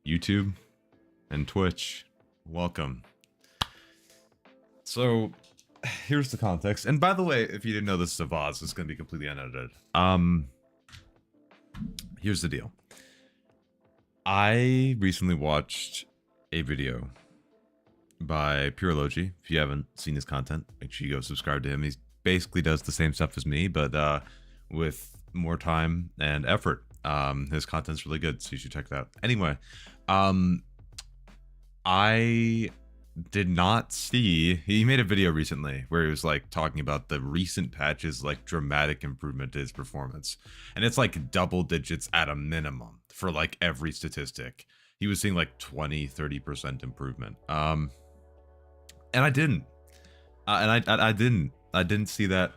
YouTube and Twitch. Welcome. So, here's the context. And by the way, if you didn't know, this is a VOD, it's going to be completely unedited. Here's the deal. I recently watched a video by Purology. If you haven't seen his content, make sure you go subscribe to him. He basically does the same stuff as me, but with more time and effort. His content's really good, so you should check that out. Anyway, I did not see, he made a video recently where he was like talking about the recent patches, like dramatic improvement to his performance, and it's like double digits at a minimum for like every statistic. He was seeing like 20-30% improvement, and I didn't, and I didn't see that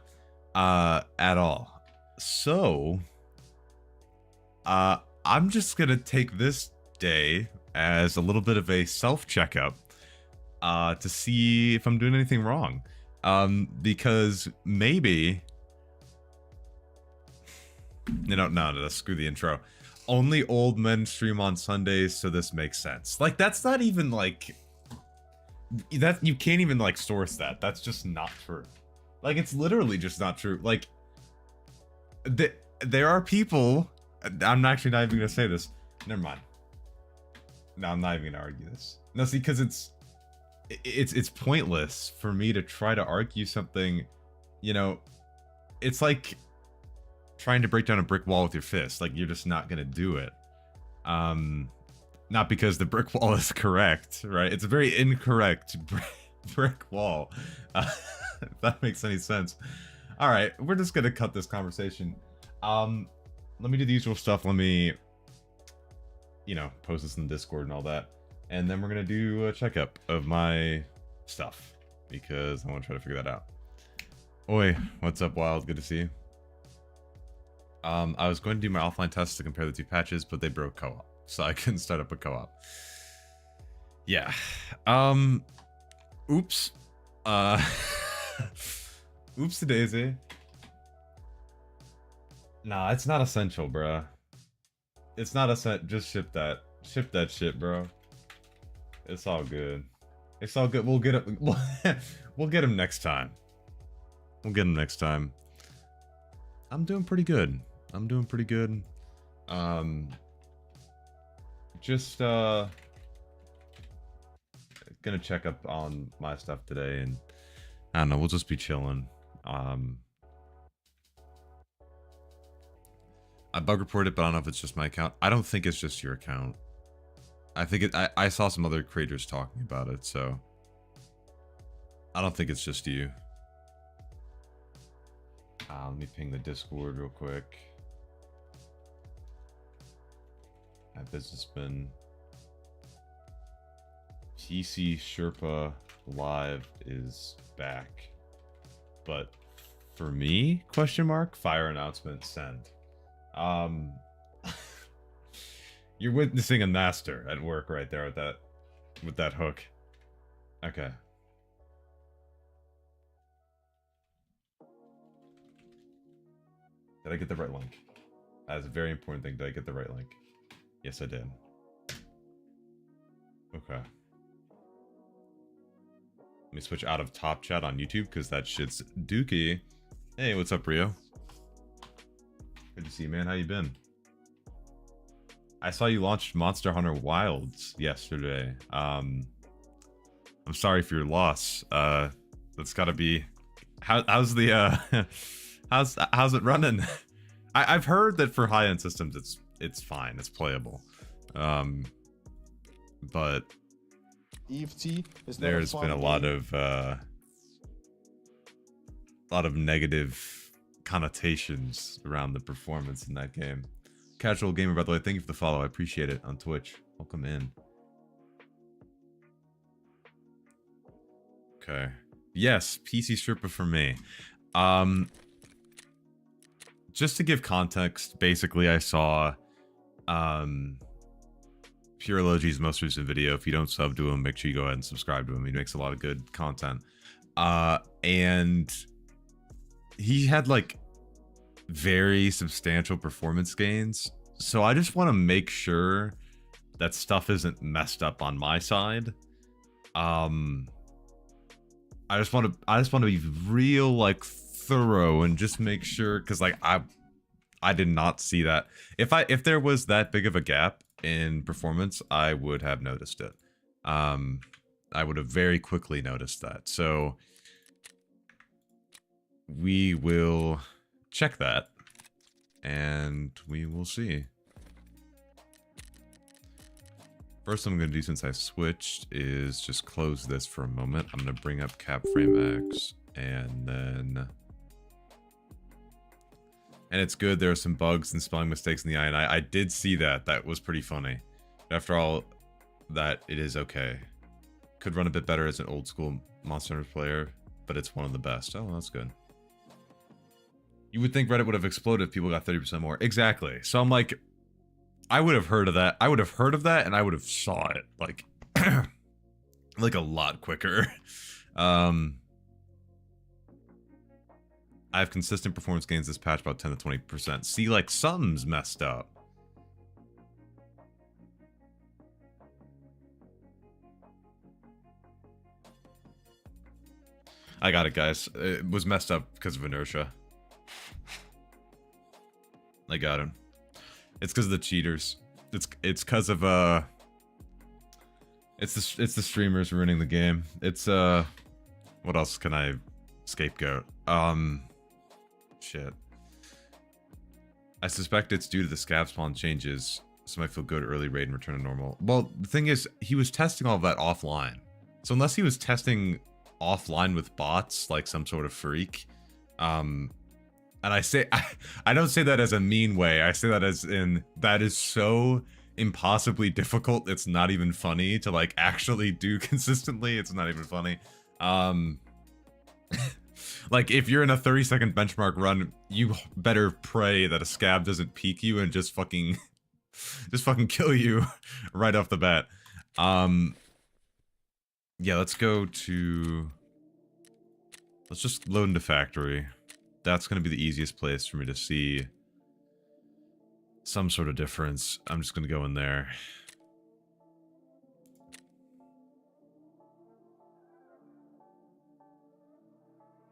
at all. So I'm just gonna take this day as a little bit of a self checkup to see if I'm doing anything wrong, because maybe, you know, no, screw the intro. Only old men stream on Sundays, so this makes sense. Like, that's not even like that. You can't even like source that. That's just not true. Like, it's literally just not true. Like, there are people. I'm actually not even gonna say this. Never mind. No, I'm not even gonna argue this. No, see, because it's pointless for me to try to argue something. You know, it's like trying to break down a brick wall with your fist. Like, you're just not gonna do it. Not because the brick wall is correct, right? It's a very incorrect brick wall. If that makes any sense. All right, we're just gonna cut this conversation. Let me do the usual stuff. Let me, you know, post this in the Discord and all that, and then we're gonna do a checkup of my stuff because I want to try to figure that out. Oi, what's up, Wild? Good to see you. I was going to do my offline tests to compare the two patches, but they broke co-op, so I couldn't start up a co-op. Yeah. Oops. Oopsie daisy. Nah, it's not essential, bruh. It's not essential. Just ship that. Ship that shit, bro. It's all good. It's all good. We'll get it. We'll get him next time. We'll get him next time. I'm doing pretty good. I'm doing pretty good. Just gonna check up on my stuff today, and I don't know. We'll just be chilling. I bug reported, but I don't know if it's just my account. I don't think it's just your account. I think I saw some other creators talking about it, so I don't think it's just you. Let me ping the Discord real quick. My businessman. PC Sherpa Live is back. But for me, question mark, fire announcement send. You're witnessing a master at work right there with that hook. Okay. Did I get the right link? That's a very important thing. Did I get the right link? Yes, I did. Okay. Let me switch out of top chat on YouTube because that shit's dookie. Hey, what's up, Rio? Good to see you, man. How you been? I saw you launched Monster Hunter Wilds yesterday. I'm sorry for your loss. That's gotta be. How's the how's it running? I've heard that for high-end systems it's fine, it's playable. But there's been a lot of negative connotations around the performance in that game. Casual gamer, by the way, thank you for the follow. I appreciate it on Twitch. Welcome in. Okay. Yes, PC Sherpa for me. Just to give context, basically I saw Purology's most recent video. If you don't sub to him, make sure you go ahead and subscribe to him. He makes a lot of good content. And he had like very substantial performance gains. So I just want to make sure that stuff isn't messed up on my side. I just want to be real, like, thorough and just make sure, because like I did not see that. If there was that big of a gap in performance, I would have noticed it. I would have very quickly noticed that. So we will check that and we will see. First I'm going to do, since I switched, is just close this for a moment. I'm going to bring up cap frame X, and then... And it's good, there are some bugs and spelling mistakes in the I, and I did see that. That was pretty funny. But after all that, it is okay. Could run a bit better as an old school Monster Hunter player, but it's one of the best. Oh, that's good. You would think Reddit would have exploded if people got 30% more. Exactly. So I'm like... I would have heard of that. I would have heard of that, and I would have saw it like, like a lot quicker. I have consistent performance gains this patch, about 10 to 20%. See, like, something's messed up. I got it, guys. It was messed up because of inertia. I got him. It's because of the cheaters. It's because of it's the streamers ruining the game. It's what else can I scapegoat? Shit. I suspect it's due to the scab spawn changes, so I might feel good early raid and return to normal. Well, the thing is, he was testing all of that offline. So unless he was testing offline with bots, like some sort of freak, and I don't say that as a mean way. I say that as in, that is so impossibly difficult. It's not even funny to like actually do consistently. It's not even funny. Like if you're in a 30-second benchmark run, you better pray that a scab doesn't peek you and just fucking kill you right off the bat. Yeah, let's just load into factory. That's going to be the easiest place for me to see some sort of difference. I'm just going to go in there.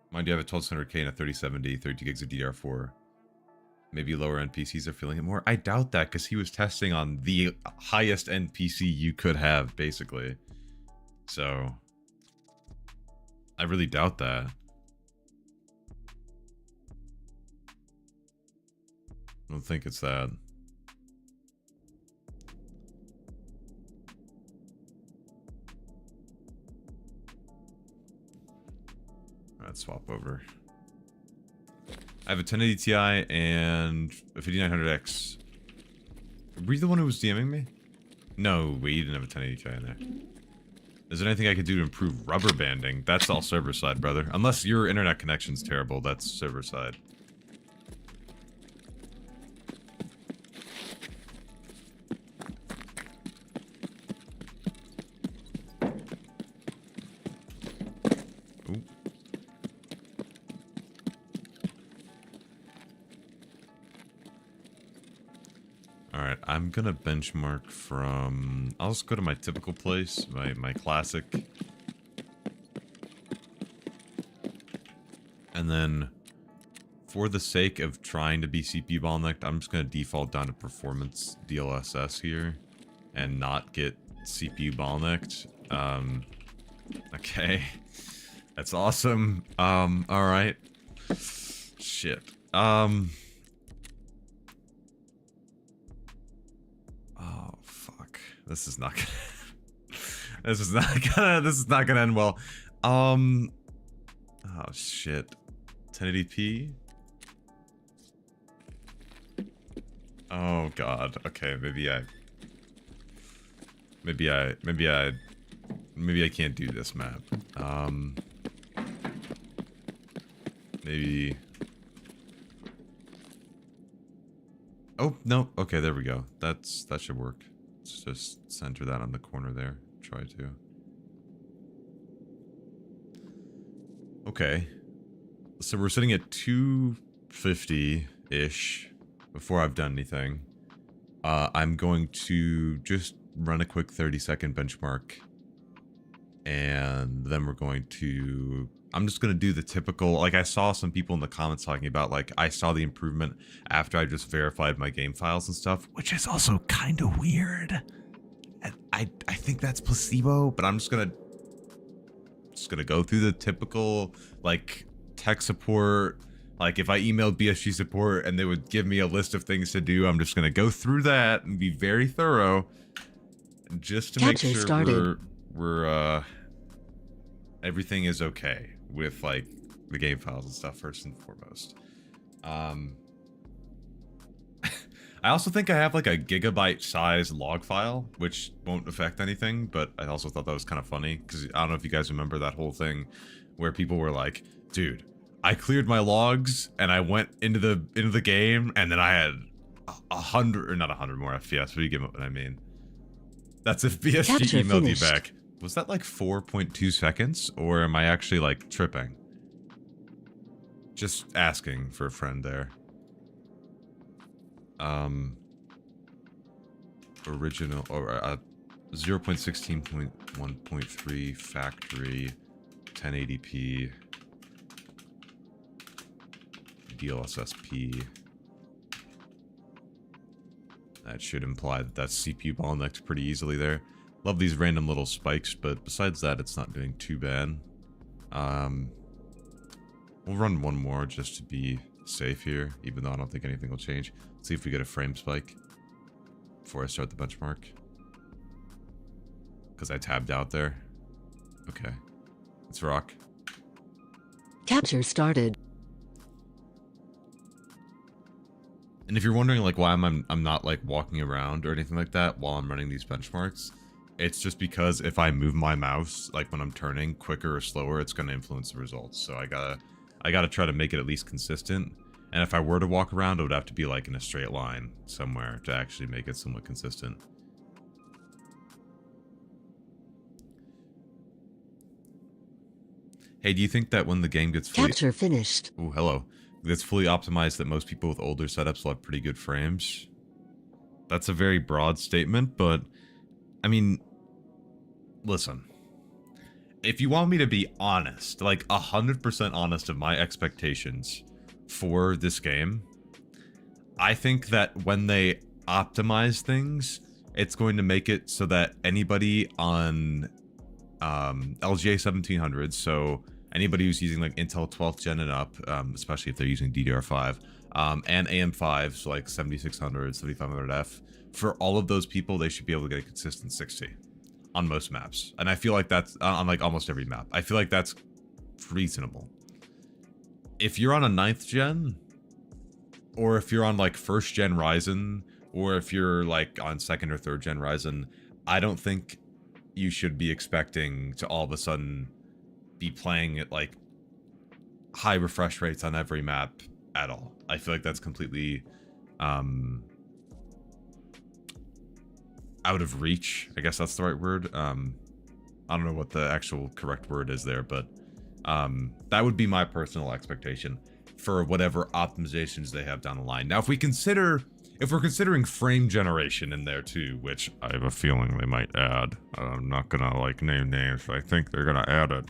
Mind you, I have a 1200K and a 3070, 32 gigs of DDR4. Maybe lower end PCs are feeling it more. I doubt that, because he was testing on the highest end PC you could have, basically. So, I really doubt that. I don't think it's that. Alright, swap over. I have a 1080 Ti and a 5900X. Were you the one who was DMing me? No, wait, you didn't have a 1080 Ti in there. Is there anything I could do to improve rubber banding? That's all server side, brother. Unless your internet connection's terrible, that's server side. I'm gonna benchmark from... I'll just go to my typical place, my classic. And then, for the sake of trying to be CPU bottlenecked, I'm just gonna default down to performance DLSS here, and not get CPU bottlenecked. Okay. That's awesome. Alright. Shit. Oh fuck. This is not gonna this is not gonna end well. Oh shit. 1080p? Oh god. Okay, maybe I can't do this map. Maybe. Oh, no. Okay, there we go. That should work. Let's just center that on the corner there. Try to. Okay. So we're sitting at 250-ish before I've done anything. I'm going to just run a quick 30-second benchmark, and then we're going to, I'm just going to do the typical, like I saw some people in the comments talking about, like, I saw the improvement after I just verified my game files and stuff, which is also kind of weird. And I think that's placebo, but I'm just gonna go through the typical, like, tech support. Like, if I emailed BSG support and they would give me a list of things to do, I'm just gonna go through that and be very thorough, just to make sure we're everything is okay with, like, the game files and stuff first and foremost. I also think I have like a gigabyte size log file, which won't affect anything, but I also thought that was kind of funny because I don't know if you guys remember that whole thing where people were like, dude, I cleared my logs and I went into the game and then I had 100, or not 100 more FPS, but you get what I mean. That's if BSG emailed you back. Was that like 4.2 seconds, or am I actually like tripping? Just asking for a friend there. Original, or 0.16.1.3 factory 1080p DLSS. That should imply that that's CPU bottlenecked pretty easily there. Love these random little spikes, but besides that, it's not doing too bad. We'll run one more just to be safe here, even though I don't think anything will change. Let's see if we get a frame spike before I start the benchmark. Because I tabbed out there. Okay. Let's rock. Capture started. And if you're wondering like why I'm not like walking around or anything like that while I'm running these benchmarks, it's just because if I move my mouse, like when I'm turning quicker or slower, it's going to influence the results. So I gotta try to make it at least consistent. And if I were to walk around, it would have to be like in a straight line somewhere to actually make it somewhat consistent. Hey, do you think that when the game gets fully... Capture finished. Oh, hello. That's fully optimized, that most people with older setups will have pretty good frames? That's a very broad statement, but I mean, listen. If you want me to be honest, like 100% honest of my expectations for this game, I think that when they optimize things, it's going to make it so that anybody on LGA 1700s, so anybody who's using like Intel 12th gen and up, especially if they're using DDR5, and AM5s, so like 7600, 7500F, for all of those people, they should be able to get a consistent 60 on most maps. And I feel like that's on like almost every map. I feel like that's reasonable. If you're on a 9th gen, or if you're on like 1st gen Ryzen, or if you're like on 2nd or 3rd gen Ryzen, I don't think you should be expecting to all of a sudden be playing at like high refresh rates on every map at all. I feel like that's completely out of reach. I guess that's the right word. I don't know what the actual correct word is there, but that would be my personal expectation for whatever optimizations they have down the line. Now, if we're considering frame generation in there too, which I have a feeling they might add, I'm not gonna like name names, but I think they're gonna add it,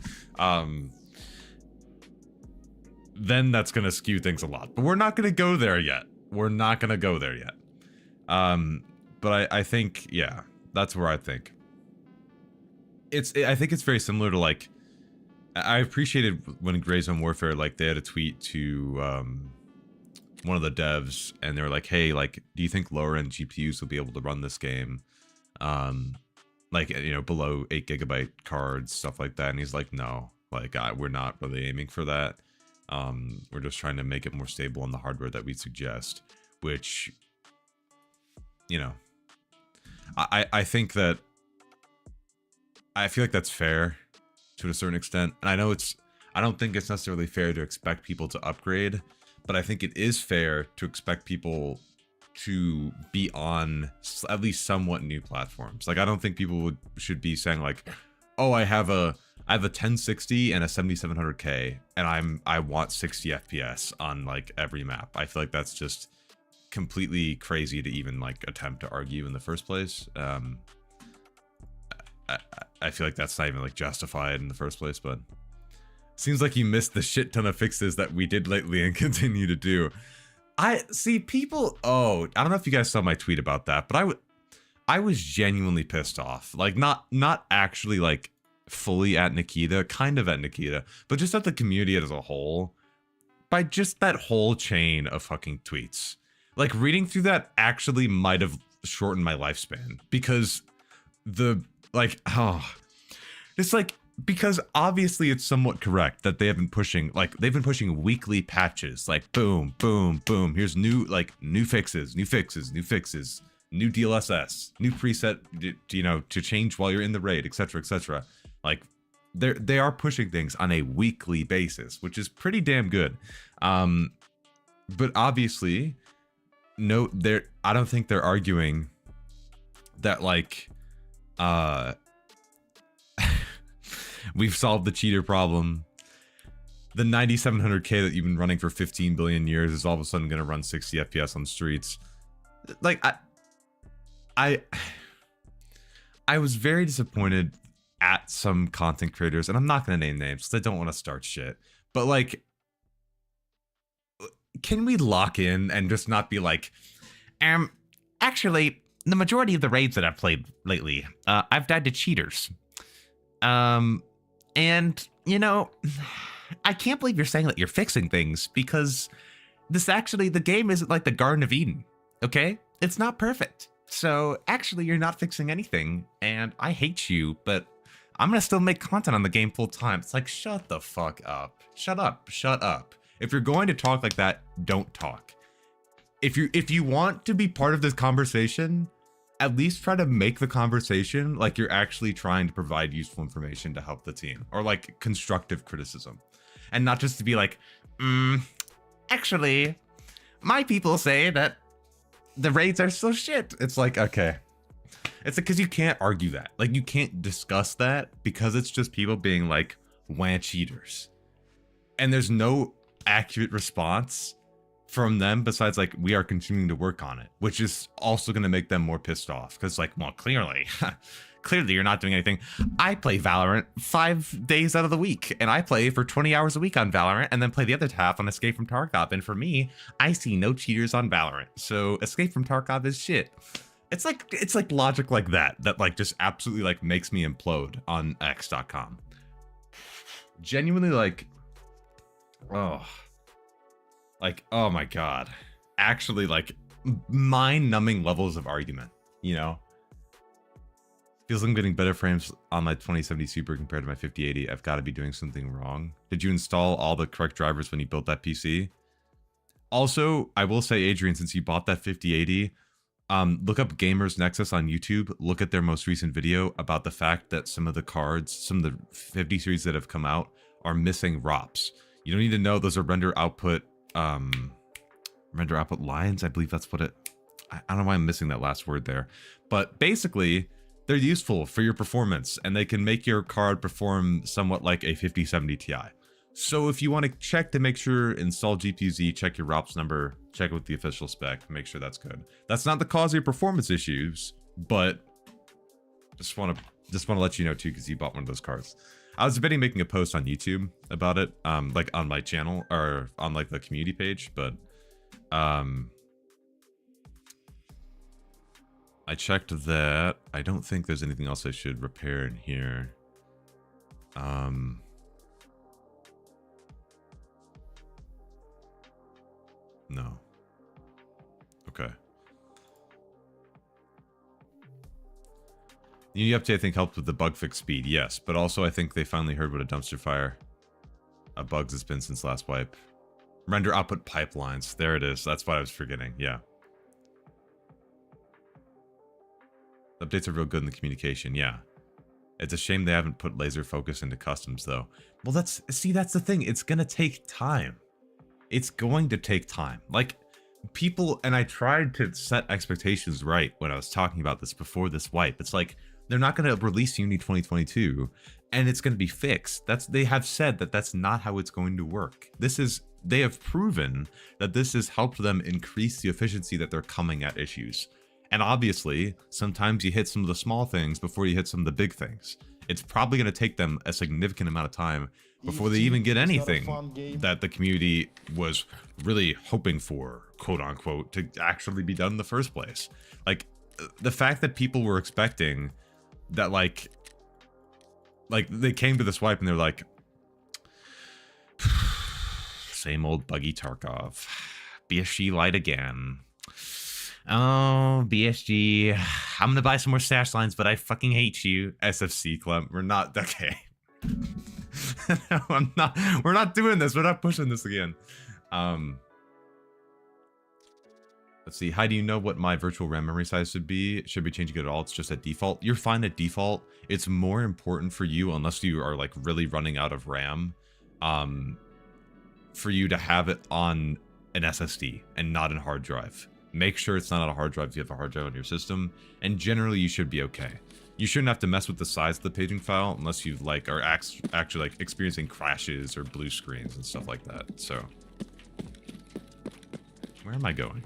then that's gonna skew things a lot. But we're not gonna go there yet. But I think, yeah, that's where I think. I think it's very similar to like, I appreciated when Grayzone Warfare, like they had a tweet to one of the devs, and they were like, hey, like, do you think lower end GPUs will be able to run this game? Like, you know, below 8 GB cards, stuff like that. And he's like, no, like, we're not really aiming for that. We're just trying to make it more stable on the hardware that we suggest, which, you know, I think that, I feel like that's fair to a certain extent. And I know I don't think it's necessarily fair to expect people to upgrade, but I think it is fair to expect people to be on at least somewhat new platforms. Like, I don't think people should be saying like, oh, I have a 1060 and a 7700K and I want 60 FPS on like every map. I feel like that's just completely crazy to even like attempt to argue in the first place. I feel like that's not even like justified in the first place, but seems like you missed the shit ton of fixes that we did lately and continue to do. I see people. Oh, I don't know if you guys saw my tweet about that, but I was genuinely pissed off. Like not actually like fully at Nikita, kind of at Nikita, but just at the community as a whole, by just that whole chain of fucking tweets. Like reading through that actually might have shortened my lifespan because it's like, because obviously it's somewhat correct that they've been pushing weekly patches, like boom, boom, boom. Here's new fixes, new DLSS, new preset, to change while you're in the raid, etc., etc. Like they are pushing things on a weekly basis, which is pretty damn good. But obviously, I don't think they're arguing that like we've solved the cheater problem. The 9700K that you've been running for 15 billion years is all of a sudden going to run 60 FPS on the streets. Like I was very disappointed at some content creators, and I'm not going to name names because I don't want to start shit. But like, can we lock in and just not be like, actually, the majority of the raids that I've played lately, I've died to cheaters. And, I can't believe you're saying that you're fixing things, because the game isn't like the Garden of Eden, okay? It's not perfect. So actually, you're not fixing anything, and I hate you, but I'm gonna still make content on the game full time. It's like, shut the fuck up. Shut up. If you're going to talk like that, don't talk. If you want to be part of this conversation, at least try to make the conversation like you're actually trying to provide useful information to help the team, or like constructive criticism, and not just to be like, actually, my people say that the raids are so shit. It's like, okay. It's because you can't argue that. Like, you can't discuss that because it's just people being like, wah cheaters. And there's no accurate response from them besides like, we are continuing to work on it, which is also going to make them more pissed off because like, well, clearly you're not doing anything. I play Valorant 5 days out of the week, and I play for 20 hours a week on Valorant and then play the other half on Escape from Tarkov. And for me, I see no cheaters on Valorant. So Escape from Tarkov is shit. It's like logic like that like just absolutely like makes me implode on X.com. Genuinely like, oh my god, actually like mind-numbing levels of argument, feels like I'm getting better frames on my 2070 Super compared to my 5080. I've got to be doing something wrong. Did you install all the correct drivers when you built that PC? Also, I will say, Adrian, since you bought that 5080, look up Gamers Nexus on YouTube. Look at their most recent video about the fact that some of the cards, some of the 50 series that have come out, are missing ROPs. You don't need to know those are render output lines. I believe that's what I don't know why I'm missing that last word there, but basically they're useful for your performance and they can make your card perform somewhat like a 5070 Ti. So if you want to check to make sure, install GPU-Z, check your ROPS number, check it with the official spec, make sure that's good. That's not the cause of your performance issues, but just want to let you know too, because you bought one of those cards. I was debating making a post on YouTube about it, like on my channel or on like the community page, but I checked that. I don't think there's anything else I should repair in here. No. Okay. The new update, I think, helped with the bug fix speed, yes, but also I think they finally heard what a dumpster fire of bugs has been since last wipe. Render output pipelines. There it is. That's what I was forgetting. Yeah. The updates are real good in the communication. Yeah. It's a shame they haven't put laser focus into customs, though. Well, that's the thing. It's going to take time. It's going to take time. Like, people, and I tried to set expectations right when I was talking about this before this wipe. It's like, they're not going to release Unity 2022 and it's going to be fixed. They have said that that's not how it's going to work. They have proven that this has helped them increase the efficiency that they're coming at issues. And obviously, sometimes you hit some of the small things before you hit some of the big things. It's probably going to take them a significant amount of time before they even get anything that the community was really hoping for, quote unquote, to actually be done in the first place. Like, the fact that people were expecting that, like they came to the swipe and they're like, same old buggy Tarkov, BSG light again. Oh, BSG, I'm gonna buy some more stash lines, but I fucking hate you. SFC Clem, we're not, okay. No, we're not doing this, we're not pushing this again. Let's see, how do you know what my virtual RAM memory size should be? Should be changing it at all? It's just at default. You're fine at default. It's more important for you, unless you are like really running out of RAM, for you to have it on an SSD and not a hard drive. Make sure it's not on a hard drive if you have a hard drive on your system, and generally you should be okay. You shouldn't have to mess with the size of the paging file unless you like are actually like experiencing crashes or blue screens and stuff like that. So, where am I going?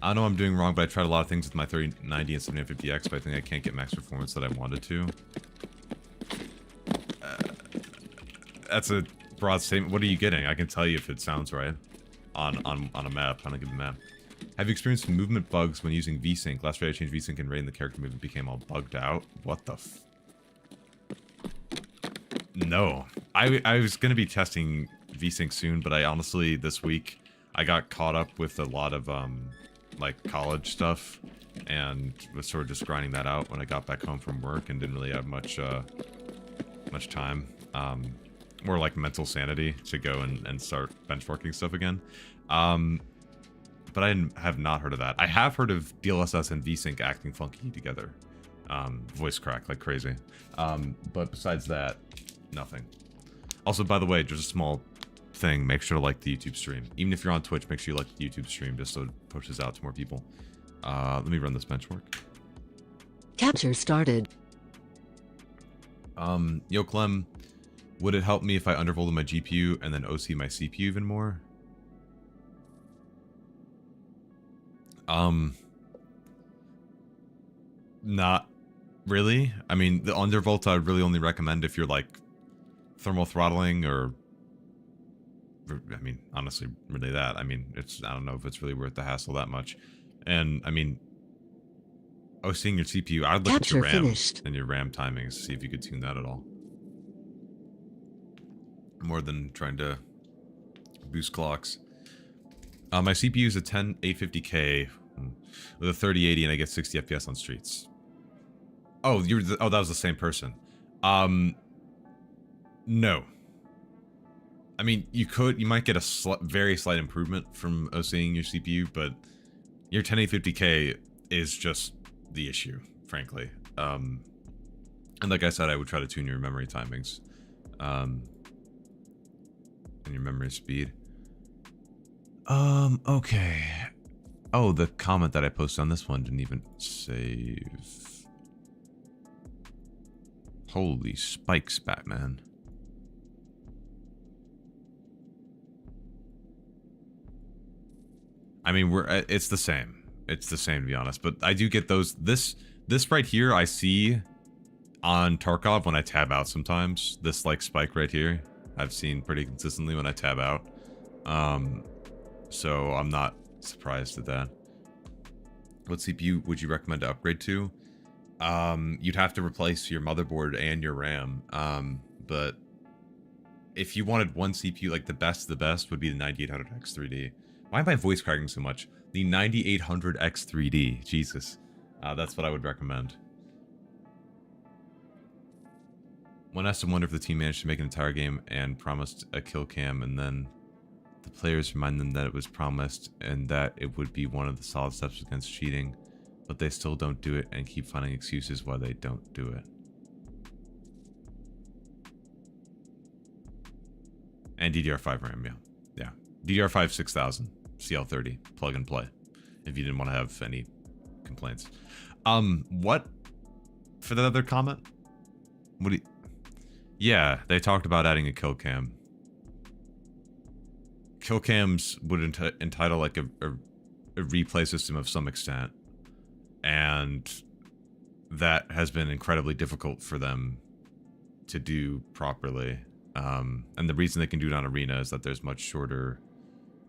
I know I'm doing wrong, but I tried a lot of things with my 3090 and 7950X, but I think I can't get max performance that I wanted to. That's a broad statement. What are you getting? I can tell you if it sounds right on a map, on a given map. Have you experienced movement bugs when using VSync? Last raid I changed VSync and raid and the character movement became all bugged out. What the f... No. I was going to be testing VSync soon, but I honestly, this week, I got caught up with a lot of, like, college stuff, and was sort of just grinding that out when I got back home from work and didn't really have much time. More like mental sanity to go and start benchmarking stuff again. But I have not heard of that. I have heard of DLSS and VSync acting funky together. Voice crack like crazy. But besides that, nothing. Also, by the way, just a small thing, make sure to like the YouTube stream. Even if you're on Twitch, make sure you like the YouTube stream just so it pushes out to more people. Let me run this benchmark. Capture started. Yo Clem, would it help me if I undervolted my GPU and then OC my CPU even more? Not really. I mean, the undervolt I would really only recommend if you're like thermal throttling or, I mean, honestly, really that. I mean, I don't know if it's really worth the hassle that much. And I mean, OCing your CPU, I'd look at your RAM and your RAM timings, see if you could tune that at all. More than trying to boost clocks. My CPU is a 10850K with a 3080 and I get 60 FPS on streets. Oh, that was the same person. No. I mean, you might get a very slight improvement from OCing your CPU, but your 10850K is just the issue, frankly. And like I said, I would try to tune your memory timings. And your memory speed. Okay. Oh, the comment that I posted on this one didn't even save. Holy spikes, Batman. I mean, it's the same. It's the same, to be honest. But I do get those. This right here, I see on Tarkov when I tab out sometimes. This, like, spike right here, I've seen pretty consistently when I tab out. So I'm not surprised at that. What CPU would you recommend to upgrade to? You'd have to replace your motherboard and your RAM. But if you wanted one CPU, like the best would be the 9800X 3D. Why am I voice cracking so much? The 9800X 3D. Jesus. That's what I would recommend. One has to wonder if the team managed to make an entire game and promised a kill cam, and then the players remind them that it was promised and that it would be one of the solid steps against cheating, but they still don't do it and keep finding excuses why they don't do it. And DDR5 RAM, yeah. DDR5 6000, CL30, plug and play, if you didn't want to have any complaints. What? For that other comment? What do you... Yeah, they talked about adding a kill cam. Kill cams would entitle like a replay system of some extent, and that has been incredibly difficult for them to do properly. And the reason they can do it on Arena is that there's much shorter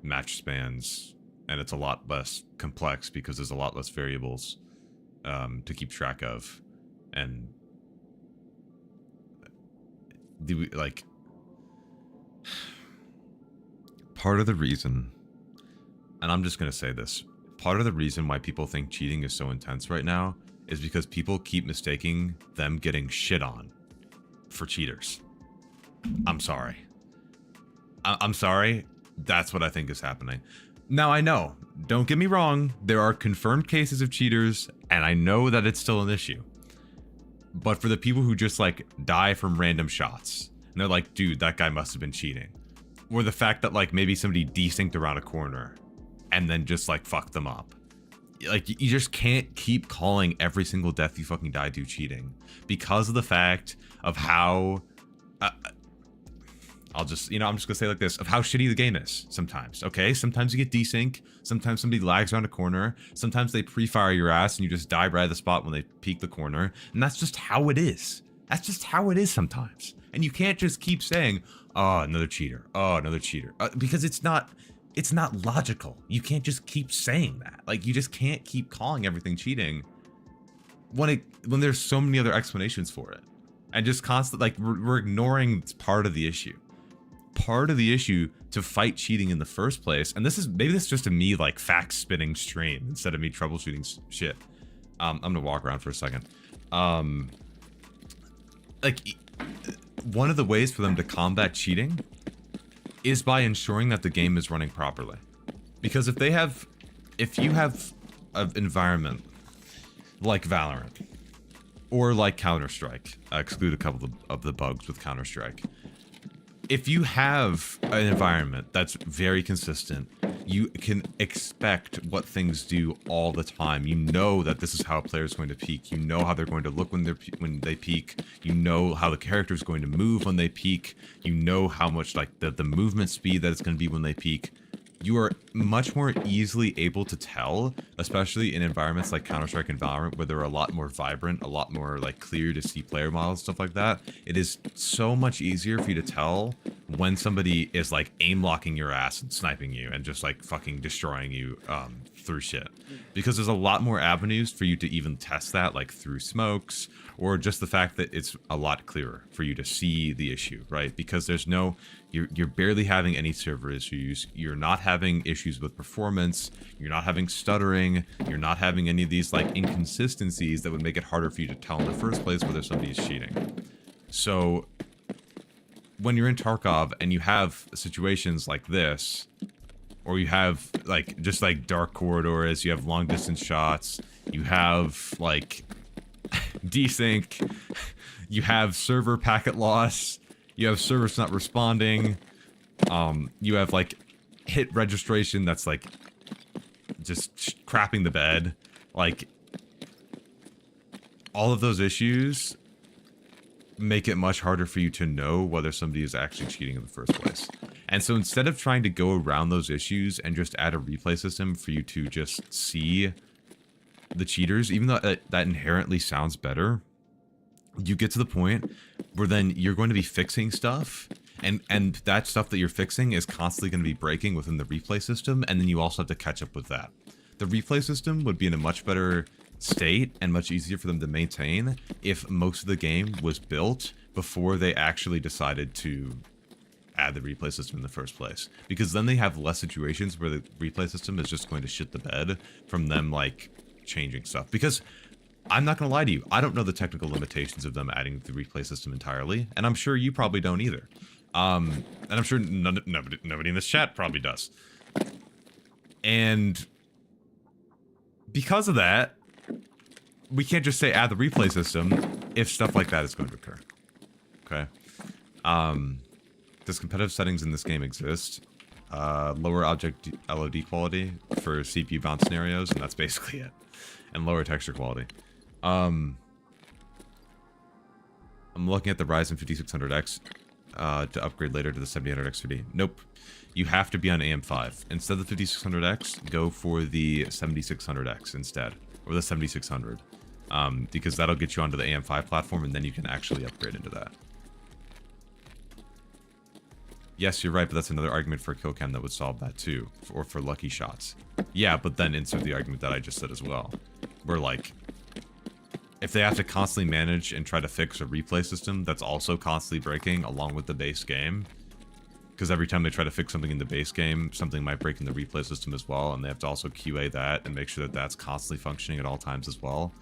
match spans, and it's a lot less complex because there's a lot less variables to keep track of. And like, part of the reason, and I'm just gonna say this, part of the reason why people think cheating is so intense right now is because people keep mistaking them getting shit on for cheaters. I'm sorry. I'm sorry. That's what I think is happening. Now, I know, don't get me wrong, there are confirmed cases of cheaters, and I know that it's still an issue. But for the people who just like die from random shots, and they're like, dude, that guy must have been cheating. Or the fact that like maybe somebody desynced around a corner and then just like fucked them up. Like, you just can't keep calling every single death you fucking die to cheating because of the fact of how I'm just gonna say like this, of how shitty the game is sometimes. Okay, sometimes you get desync, sometimes somebody lags around a corner, sometimes they pre-fire your ass and you just die right at the spot when they peek the corner, and that's just how it is. That's just how it is sometimes. And you can't just keep saying, oh, another cheater, oh, another cheater, because it's not logical. You can't just keep saying that. Like, you just can't keep calling everything cheating when there's so many other explanations for it. And just constant, like, we're ignoring part of the issue. Part of the issue to fight cheating in the first place, and maybe this is just a me like fact spinning stream instead of me troubleshooting shit. I'm gonna walk around for a second. Like, one of the ways for them to combat cheating is by ensuring that the game is running properly. Because if you have an environment like Valorant or like Counter-Strike, exclude a couple of the bugs with Counter-Strike. If you have an environment that's very consistent, you can expect what things do all the time. You know that this is how a player is going to peak. You know how they're going to look when they peak. You know how the character is going to move when they peak. You know how much like the movement speed that it's going to be when they peak. You are much more easily able to tell, especially in environments like Counter-Strike and Valorant, where they're a lot more vibrant, a lot more like clear to see player models, stuff like that. It is so much easier for you to tell when somebody is like aim locking your ass and sniping you and just like fucking destroying you through shit. Because there's a lot more avenues for you to even test that, like through smokes, or just the fact that it's a lot clearer for you to see the issue, right? Because there's no, you're barely having any server issues, you're not having issues with performance, you're not having stuttering, you're not having any of these like inconsistencies that would make it harder for you to tell in the first place whether somebody is cheating. So when you're in Tarkov and you have situations like this, or you have like just like dark corridors, you have long distance shots, you have like desync, you have server packet loss, you have servers not responding, you have like hit registration that's like just crapping the bed, like all of those issues make it much harder for you to know whether somebody is actually cheating in the first place. And so instead of trying to go around those issues and just add a replay system for you to just see the cheaters, even though that inherently sounds better, you get to the point where then you're going to be fixing stuff, and that stuff that you're fixing is constantly going to be breaking within the replay system, and then you also have to catch up with that. The replay system would be in a much better state and much easier for them to maintain if most of the game was built before they actually decided to add the replay system in the first place, because then they have less situations where the replay system is just going to shit the bed from them like changing stuff. Because I'm not gonna lie to you, I don't know the technical limitations of them adding the replay system entirely, and I'm sure you probably don't either. And I'm sure nobody in this chat probably does. And because of that, we can't just say add the replay system if stuff like that is going to occur. Okay. Does competitive settings in this game exist? Lower object LOD quality for CPU bound scenarios, and that's basically it. And lower texture quality. I'm looking at the Ryzen 5600X to upgrade later to the 7800X3D. Nope. you have to be on AM5. Instead of the 5600X, go for the 7600X instead, or the 7600, because that'll get you onto the AM5 platform, and then you can actually upgrade into that. Yes, you're right, but that's another argument for a kill cam that would solve that too, or for lucky shots. Yeah, but then insert the argument that I just said as well, where like, if they have to constantly manage and try to fix a replay system that's also constantly breaking along with the base game, because every time they try to fix something in the base game, something might break in the replay system as well, and they have to also QA that and make sure that that's constantly functioning at all times as well.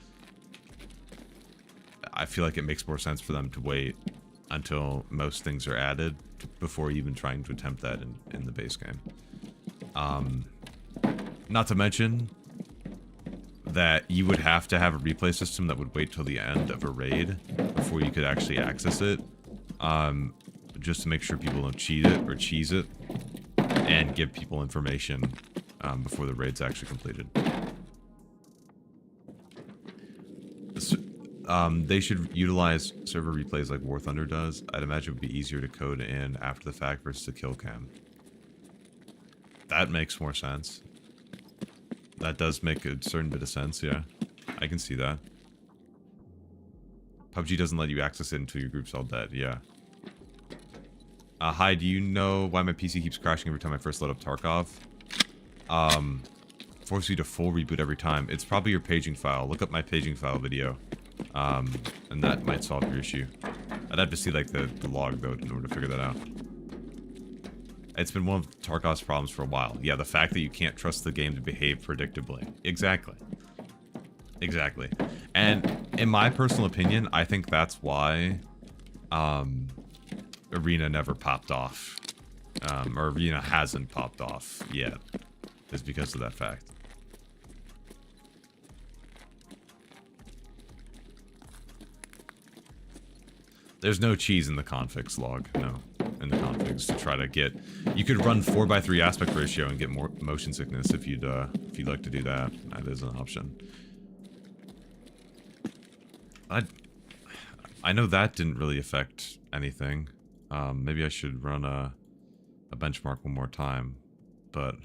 I feel like it makes more sense for them to wait until most things are added before even trying to attempt that in the base game. Not to mention that you would have to have a replay system that would wait till the end of a raid before you could actually access it, just to make sure people don't cheat it or cheese it, and give people information before the raid's actually completed. They should utilize server replays like War Thunder does. I'd imagine it would be easier to code in after the fact versus a kill cam. That makes more sense. That does make a certain bit of sense, yeah. I can see that. PUBG doesn't let you access it until your group's all dead, yeah. Hi, do you know why my PC keeps crashing every time I first load up Tarkov? Force you to full reboot every time. It's probably your paging file. Look up my paging file video. And that might solve your issue. I'd have to see like the log though in order to figure that out. It's been one of Tarkov's problems for a while. Yeah, the fact that you can't trust the game to behave predictably. Exactly. Exactly. And in my personal opinion, I think that's why Arena never popped off. Or Arena hasn't popped off yet. Is because of that fact. There's no cheese in the configs log, no. In the configs to try to get... You could run 4:3 aspect ratio and get more motion sickness if you'd like to do that. That is an option. I know that didn't really affect anything. Maybe I should run a benchmark one more time. But...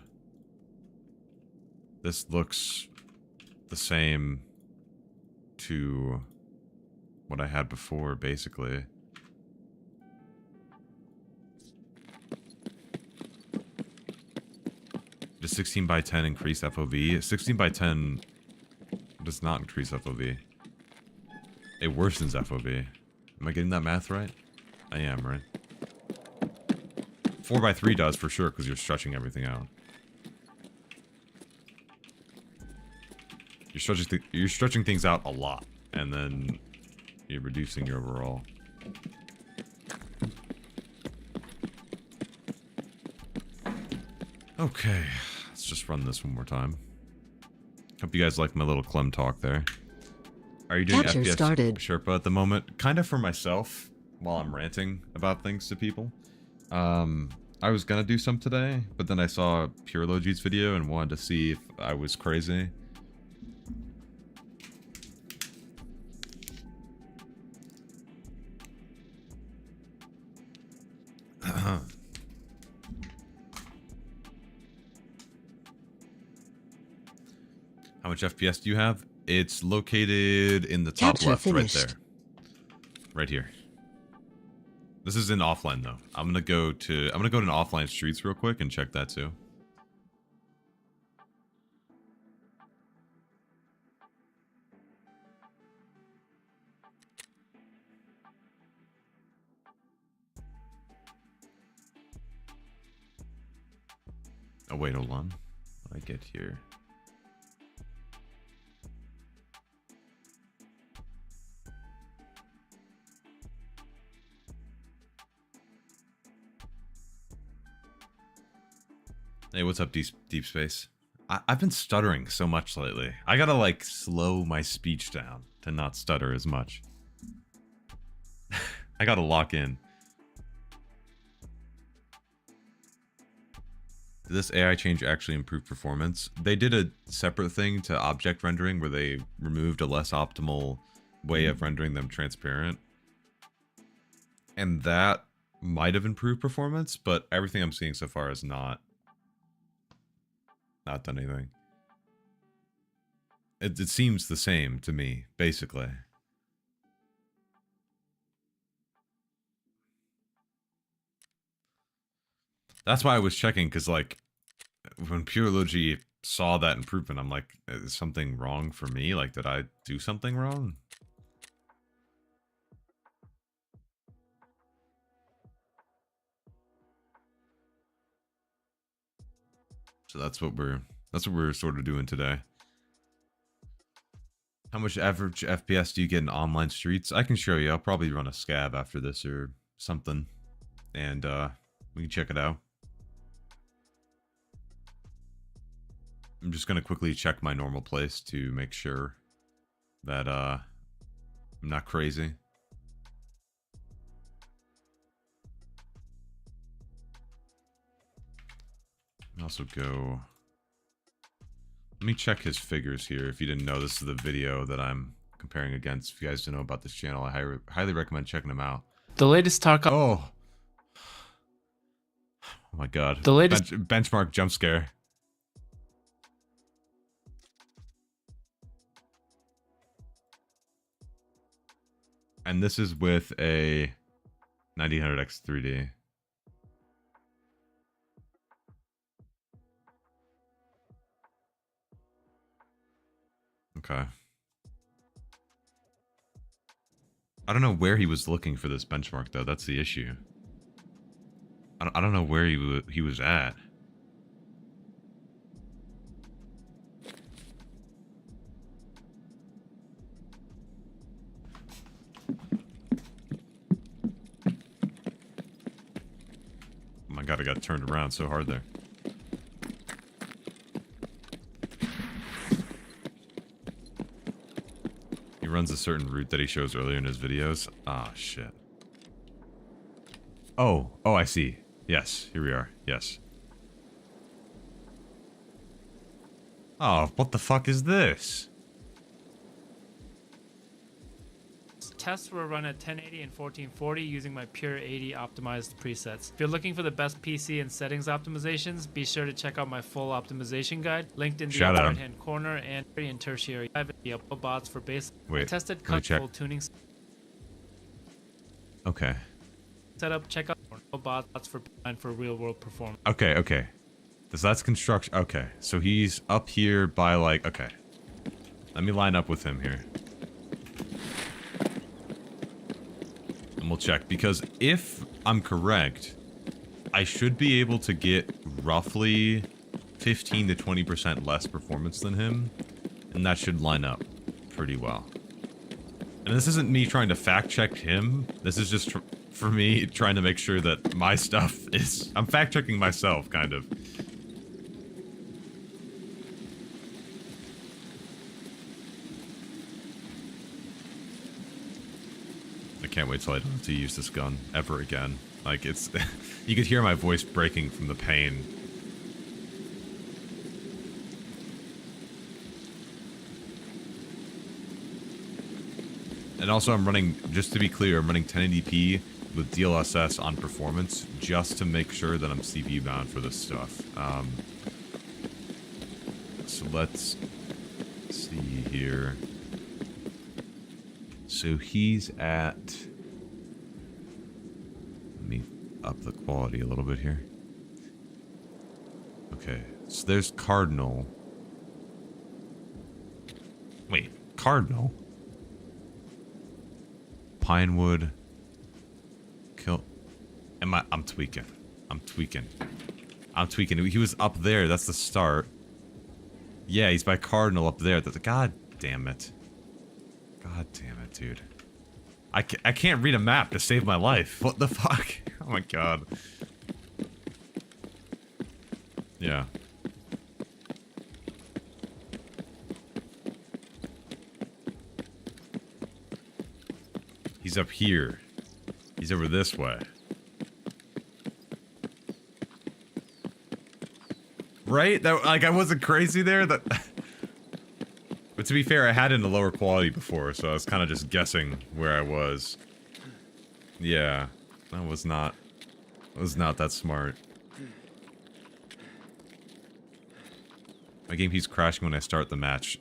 this looks the same to what I had before, basically. Does 16:10 increase FOV? 16:10 does not increase FOV. It worsens FOV. Am I getting that math right? I am, right? 4:3 does for sure, because you're stretching everything out. You're stretching things out a lot, and then you're reducing your overall. Okay, let's just run this one more time. Hope you guys like my little Clem talk there. Are you doing FPS Sherpa at the moment? Kind of for myself, while I'm ranting about things to people. I was gonna do some today, but then I saw Pure Logi's video and wanted to see if I was crazy. How much FPS do you have? It's located in the top left, right there. Right here. This is in offline though. I'm gonna go to an offline streets real quick and check that too. Oh wait, hold on. What do I get here? Hey, what's up, Deep Space? I've been stuttering so much lately. I gotta, like, slow my speech down to not stutter as much. I gotta lock in. Did this AI change actually improve performance? They did a separate thing to object rendering where they removed a less optimal way of rendering them transparent. And that might have improved performance, but everything I'm seeing so far has not done anything. It seems the same to me, basically. That's why I was checking, because like when Purology saw that improvement, I'm like, is something wrong for me? Like, did I do something wrong? So that's what we're sort of doing today. How much average FPS do you get in online streets? I can show you. I'll probably run a scab after this or something, and we can check it out. I'm just gonna quickly check my normal place to make sure that I'm not crazy. Also go. Let me check his figures here. If you didn't know, this is the video that I'm comparing against. If you guys don't know about this channel, I highly recommend checking them out. The latest Tarkov. Oh my god. The latest benchmark jump scare. And this is with a 1900X 3D. Okay. I don't know where he was looking for this benchmark, though. That's the issue. I don't know where he was at. Oh my god, I got turned around so hard there. He runs a certain route that he shows earlier in his videos. Ah, shit. Oh, I see. Yes, here we are. Yes. Oh, what the fuck is this? Tests were run at 1080 and 1440 using my Pure 80 optimized presets. If you're looking for the best PC and settings optimizations, be sure to check out my full optimization guide, linked in the upper right-hand corner, and in tertiary. I have the bots for base. Wait, I tested full tuning. Okay. Setup. Check out bots for real-world performance. Okay. So that's construction. Okay, so he's up here by like. Okay. Let me line up with him here. And we'll check, because if I'm correct, I should be able to get roughly 15 to 20% less performance than him, and that should line up pretty well. And this isn't me trying to fact check him, this is just for me trying to make sure that my stuff is... I'm fact checking myself, kind of. I can't wait till I don't have to use this gun ever again. Like, it's... you could hear my voice breaking from the pain. And also I'm running, just to be clear, I'm running 1080p with DLSS on performance, just to make sure that I'm CPU bound for this stuff. So let's see here. So he's at... Let me up the quality a little bit here. Okay, so there's Cardinal. Wait, Cardinal? Pinewood. Kill... I'm tweaking. I'm tweaking. He was up there, that's the start. Yeah, he's by Cardinal up there. God damn it. God damn it, dude. I can't read a map to save my life. What the fuck? Oh my god. Yeah. He's up here. He's over this way. Right? That, like, I wasn't crazy there? That... But to be fair, I had it in a lower quality before, so I was kind of just guessing where I was. Yeah, that was not was not that smart. My game keeps crashing when I start the match.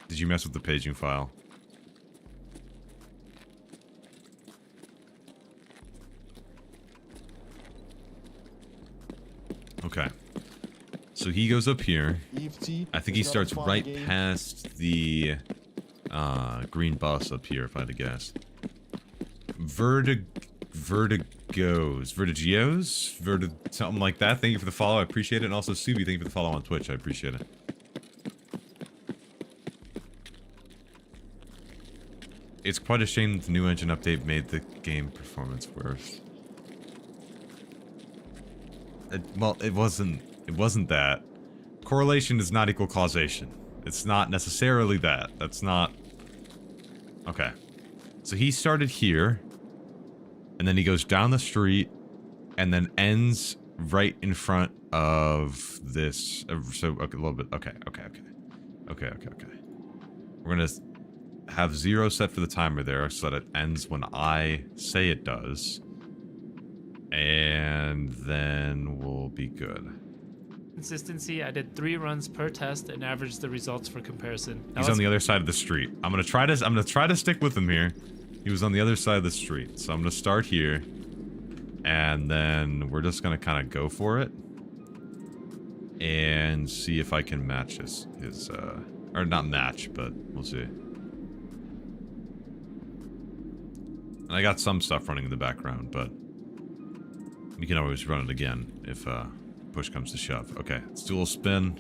Did you mess with the paging file? Okay. So he goes up here. I think he starts right past the green bus up here, if I had to guess. Vertigios? Something like that. Thank you for the follow. I appreciate it. And also, Subi, thank you for the follow on Twitch. I appreciate it. It's quite a shame that the new engine update made the game performance worse. Well, it wasn't that. Correlation does not equal causation. It's not necessarily that. That's not... Okay. So he started here. And then he goes down the street. And then ends right in front of this. So, okay, a little bit. Okay. We're gonna have 0 set for the timer there so that it ends when I say it does. And then we'll be good. Consistency, I did 3 runs per test and averaged the results for comparison. He's on the other side of the street. I'm gonna try to stick with him here. He was on the other side of the street. So I'm gonna start here. And then we're just gonna kinda go for it. And see if I can match his or not match, but we'll see. And I got some stuff running in the background, but we can always run it again if push comes to shove. Okay, let's do a little spin.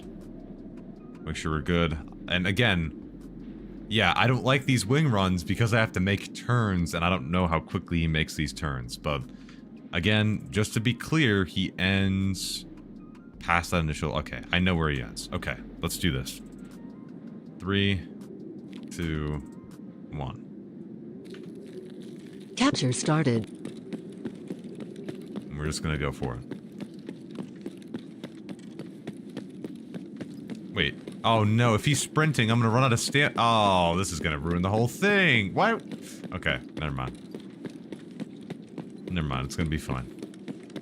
Make sure we're good. And again, yeah, I don't like these wing runs because I have to make turns and I don't know how quickly he makes these turns. But again, just to be clear, he ends past that initial... Okay, I know where he ends. Okay, let's do this. 3, 2, 1. Capture started. We're just gonna go for it. Wait. Oh no, if he's sprinting, I'm gonna run out of stamina. Oh, this is gonna ruin the whole thing. Why? Okay, never mind. Never mind, it's gonna be fine.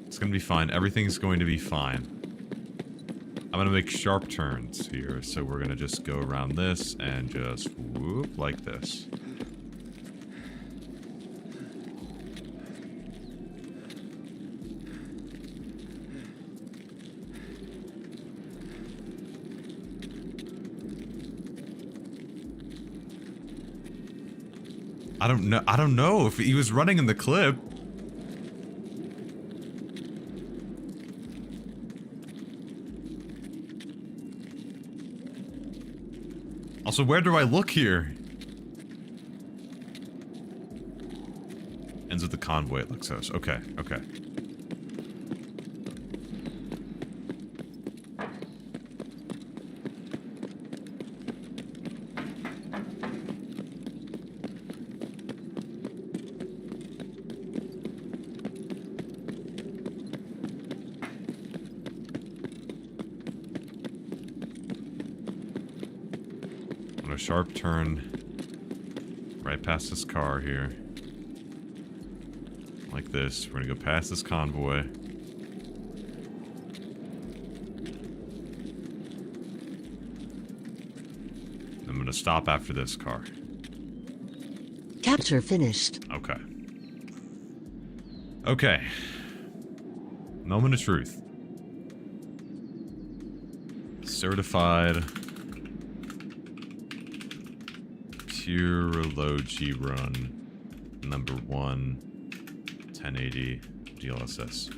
It's gonna be fine. Everything's going to be fine. I'm gonna make sharp turns here, so we're gonna just go around this and just whoop like this. I don't know if he was running in the clip. Also, where do I look here? Ends with the convoy at Luxos. Okay, okay. Sharp turn right past this car here. Like this. We're gonna go past this convoy. I'm gonna stop after this car. Capture finished. Okay. Okay. Moment of truth. Certified pure low G run number 1 1080 DLSS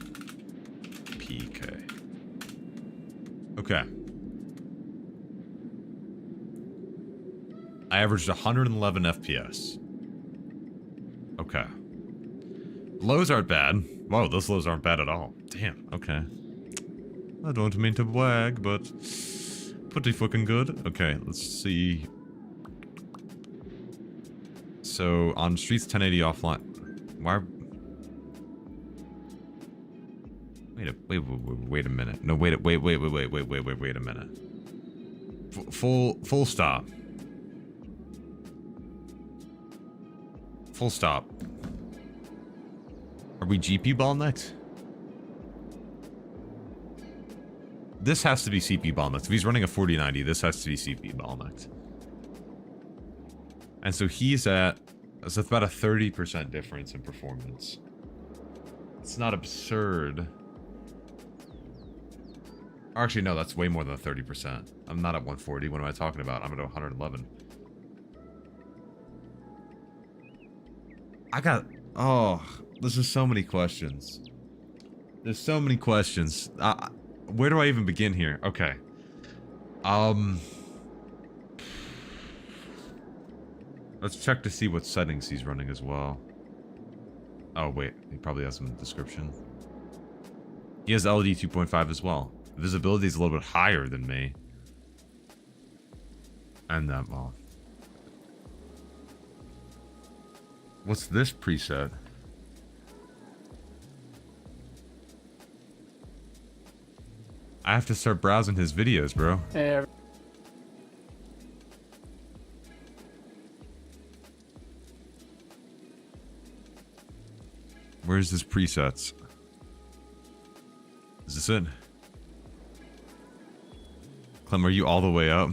PK. Okay. I averaged 111 FPS. Okay. Lows aren't bad. Whoa, those lows aren't bad at all. Damn, okay. I don't mean to wag, but pretty fucking good. Okay, let's see. So, on streets 1080 offline... Why... Wait a minute. No, wait a minute. Full stop. Full stop. Are we GP ball next? this has to be CPU bottlenecked. If he's running a 4090, this has to be CPU bottlenecked. And so he's at, so it's about a 30% difference in performance. It's not absurd. Actually, no, that's way more than 30%. I'm not at 140. What am I talking about? I'm at 111. Oh, there's just so many questions. There's so many questions. Where do I even begin here? Okay. Let's check to see what settings he's running as well. Oh, wait. He probably has some in the description. He has LOD 2.5 as well. Visibility is a little bit higher than me. And that, well. What's this preset? I have to start browsing his videos, bro. Hey, Where's his presets? Is this it? Clem, are you all the way up?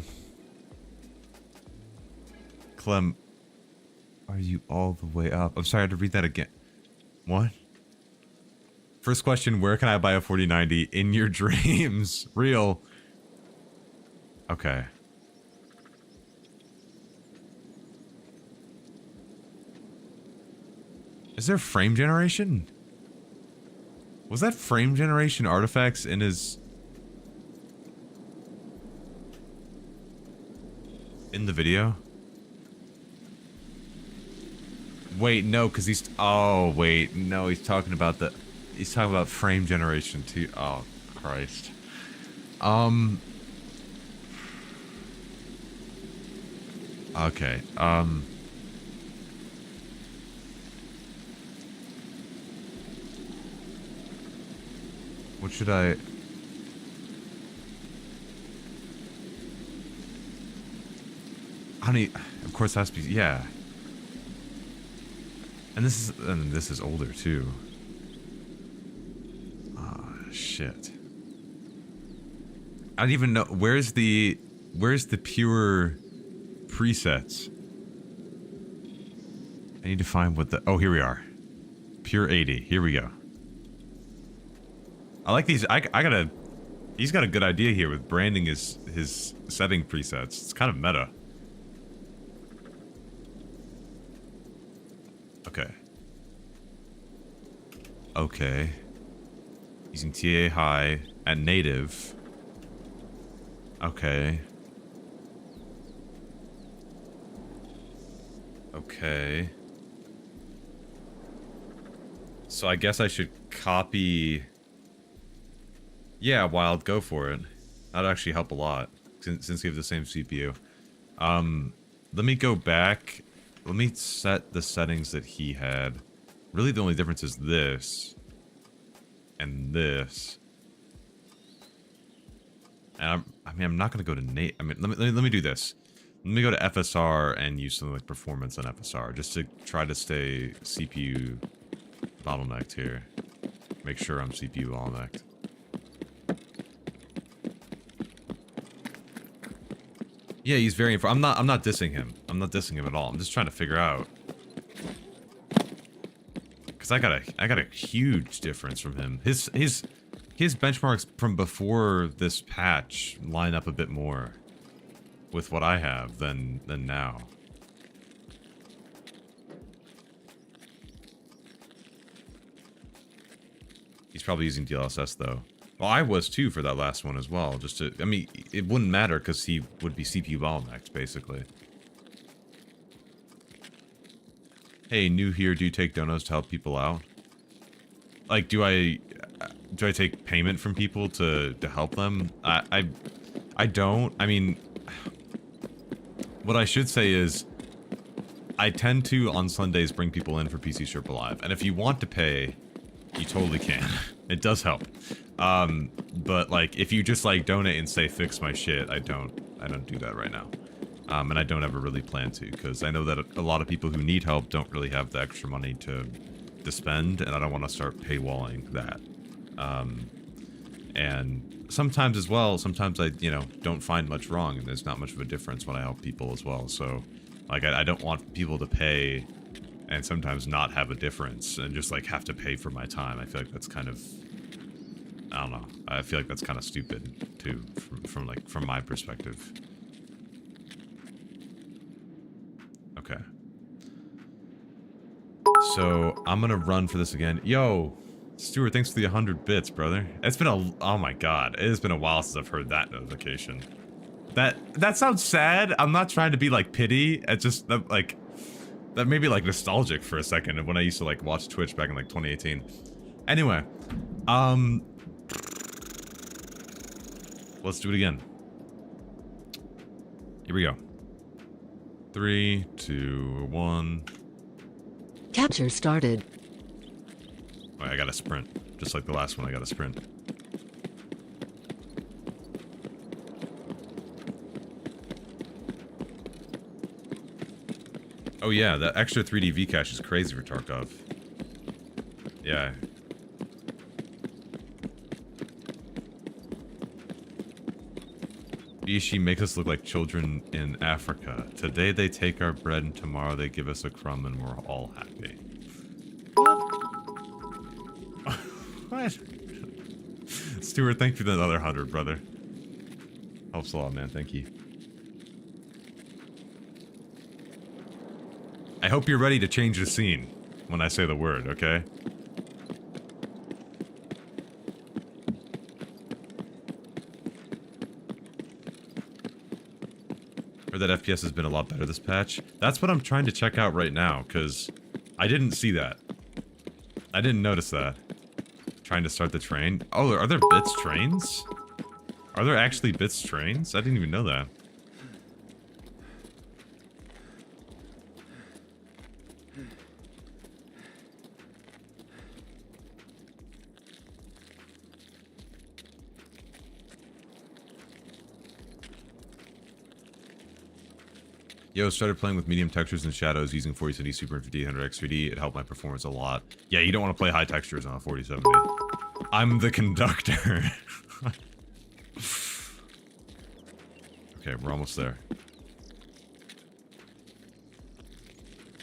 Clem, are you all the way up? I'm sorry, I had to read that again. What? First question, where can I buy a 4090? In your dreams. Real. Okay. Is there frame generation? Was that frame generation artifacts in his... in the video? Wait, no, because he's... Oh, wait. No, he's talking about the... He's talking about frame generation too. Oh, Christ. Okay, what should I... Honey, of course it has to be... Yeah. And this is older too. Shit. I don't even know where's the pure presets. I need to find what the... Oh, here we are. Pure 80. Here we go. I like these. I gotta... He's got a good idea here with branding his setting presets. It's kind of meta. Okay. Okay. Using TAA High at native. Okay. Okay. So I guess I should copy... Yeah, Wild, go for it. That'd actually help a lot, since we have the same CPU. Let me go back. Let me set the settings that he had. Really, the only difference is this. And this. And I'm not gonna go to Nate. I mean, let me do this. Let me go to FSR and use something like performance on FSR, just to try to stay CPU bottlenecked here. Make sure I'm CPU bottlenecked. Yeah, he's very... I'm not dissing him. I'm not dissing him at all. I'm just trying to figure out. Because I got a huge difference from him. His benchmarks from before this patch line up a bit more with what I have than now. He's probably using DLSS though. Well, I was too for that last one as well. Just to, I mean, it wouldn't matter because he would be CPU bottlenecked basically. Hey, new here. Do you take donos to help people out? Like, do I take payment from people to help them? I don't. I mean, what I should say is, I tend to on Sundays bring people in for PC Sherpa Live, and if you want to pay, you totally can. It does help. But like, if you just like donate and say fix my shit, I don't do that right now. And I don't ever really plan to, because I know that a lot of people who need help don't really have the extra money to spend, and I don't want to start paywalling that. And sometimes as well, sometimes I, you know, don't find much wrong, and there's not much of a difference when I help people as well. So, like, I don't want people to pay and sometimes not have a difference and just, like, have to pay for my time. I feel like that's kind of, I don't know. I feel like that's kind of stupid, too, from my perspective. Okay. So, I'm gonna run for this again. Yo! Stuart, thanks for the 100 bits, brother. It's been oh my god, it has been a while since I've heard that notification. That sounds sad. I'm not trying to be like pity. It's just like that made me like nostalgic for a second of when I used to like watch Twitch back in like 2018. Anyway, let's do it again. Here we go. 3, 2, 1. Capture started. Oh, I got a sprint. Just like the last one, I got a sprint. Oh yeah, that extra 3D V-cache is crazy for Tarkov. Yeah. Bishi makes us look like children in Africa. Today they take our bread and tomorrow they give us a crumb and we're all happy. What? Stuart, thank you for another 100, brother. Helps a lot, man. Thank you. I hope you're ready to change the scene when I say the word, okay? Heard that FPS has been a lot better this patch. That's what I'm trying to check out right now, because I didn't see that. I didn't notice that. Trying to start the train. Oh, are there bits trains? Are there actually bits trains? I didn't even know that. Yo, started playing with medium textures and shadows using 4070 Super and 5800 X3D. It helped my performance a lot. Yeah, you don't want to play high textures on a 4070. I'm the conductor. Okay, we're almost there.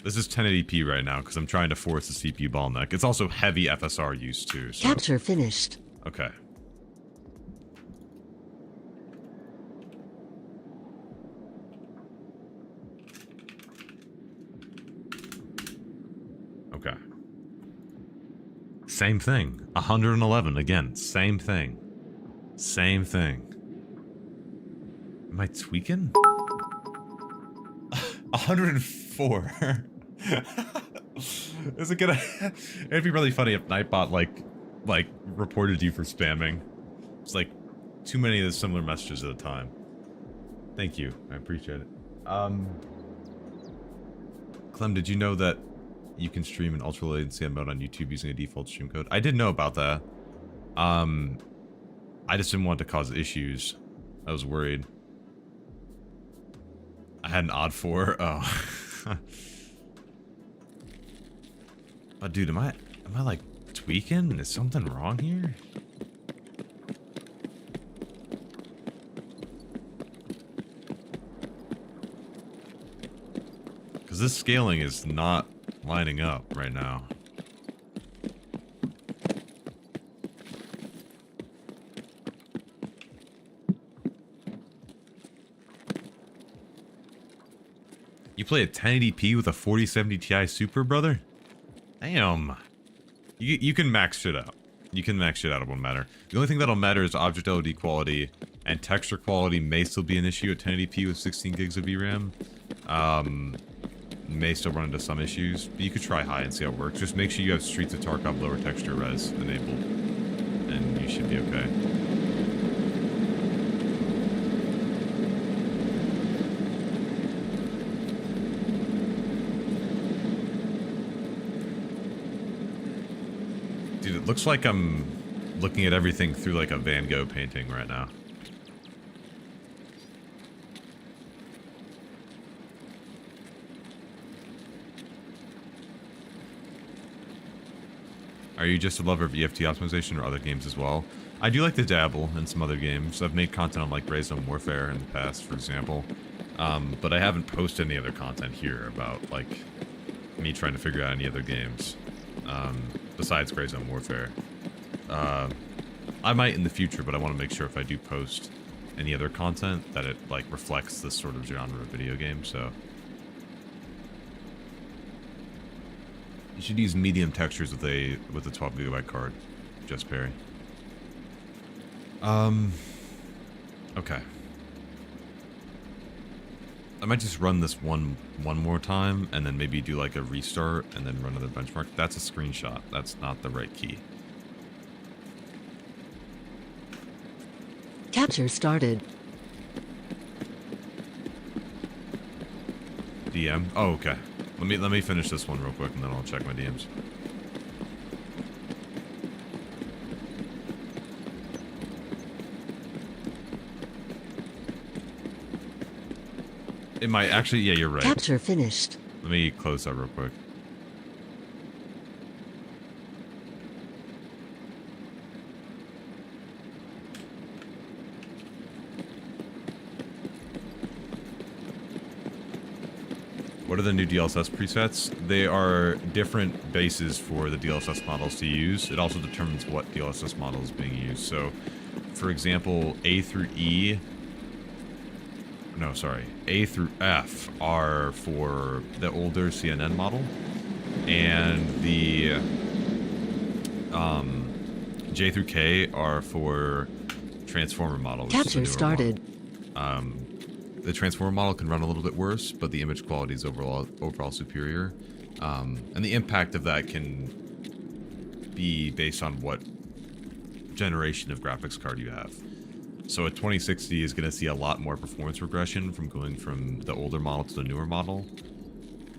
This is 1080p right now because I'm trying to force the CPU bottleneck. It's also heavy FSR use too. So. Capture finished. Okay. Okay. Same thing. 111 again. Same thing. Same thing. Am I tweaking? 104. Is it gonna? It'd be really funny if Nightbot like reported you for spamming. It's like too many of the similar messages at a time. Thank you. I appreciate it. Clem, did you know that you can stream in ultra latency mode on YouTube using a default stream code? I did know about that. I just didn't want to cause issues. I was worried. I had an odd 4. Oh. Oh, dude, am I like tweaking? Is something wrong here? Because this scaling is not lining up right now. You play a 1080p with a 4070 Ti Super, brother? Damn. You can max shit out. You can max shit out, it won't matter. The only thing that'll matter is object LOD quality, and texture quality may still be an issue at 1080p with 16 gigs of VRAM. May still run into some issues, but you could try high and see how it works. Just make sure you have Streets of Tarkov lower texture res enabled, and you should be okay. Dude, it looks like I'm looking at everything through like a Van Gogh painting right now. Are you just a lover of EFT optimization or other games as well? I do like to dabble in some other games. I've made content on like Resampling Warfare in the past, for example. But I haven't posted any other content here about like me trying to figure out any other games besides Resampling Warfare. I might in the future, but I want to make sure if I do post any other content that it like reflects this sort of genre of video game. So you should use medium textures with a 12GB card, Just Perry. Okay. I might just run this one more time and then maybe do like a restart and then run another benchmark. That's a screenshot. That's not the right key. Capture started. DM? Oh, okay. Let me finish this one real quick and then I'll check my DMs. It might actually, yeah, you're right. Capture finished. Let me close that real quick. What are the new DLSS presets? They are different bases for the DLSS models to use. It also determines what DLSS model is being used. So, for example, A through E... No, sorry. A through F are for the older CNN model. And the J through K are for Transformer model. Capture started. The Transformer model can run a little bit worse, but the image quality is overall superior. And the impact of that can be based on what generation of graphics card you have. So a 2060 is going to see a lot more performance regression from going from the older model to the newer model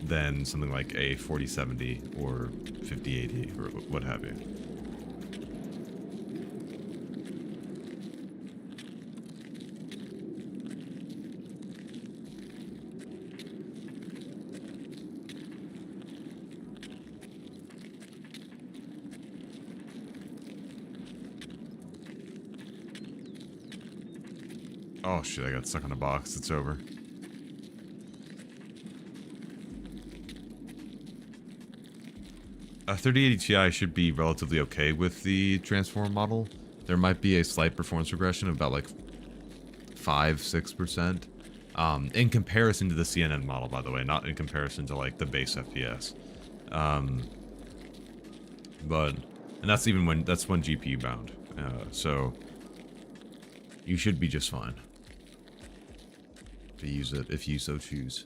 than something like a 4070 or 5080 or what have you. Oh shit, I got stuck on a box. It's over. A 3080 Ti should be relatively okay with the Transformer model. There might be a slight performance regression of about like 5-6%. In comparison to the CNN model, by the way, not in comparison to like the base FPS. And that's even when GPU bound. So you should be just fine to use it if you so choose.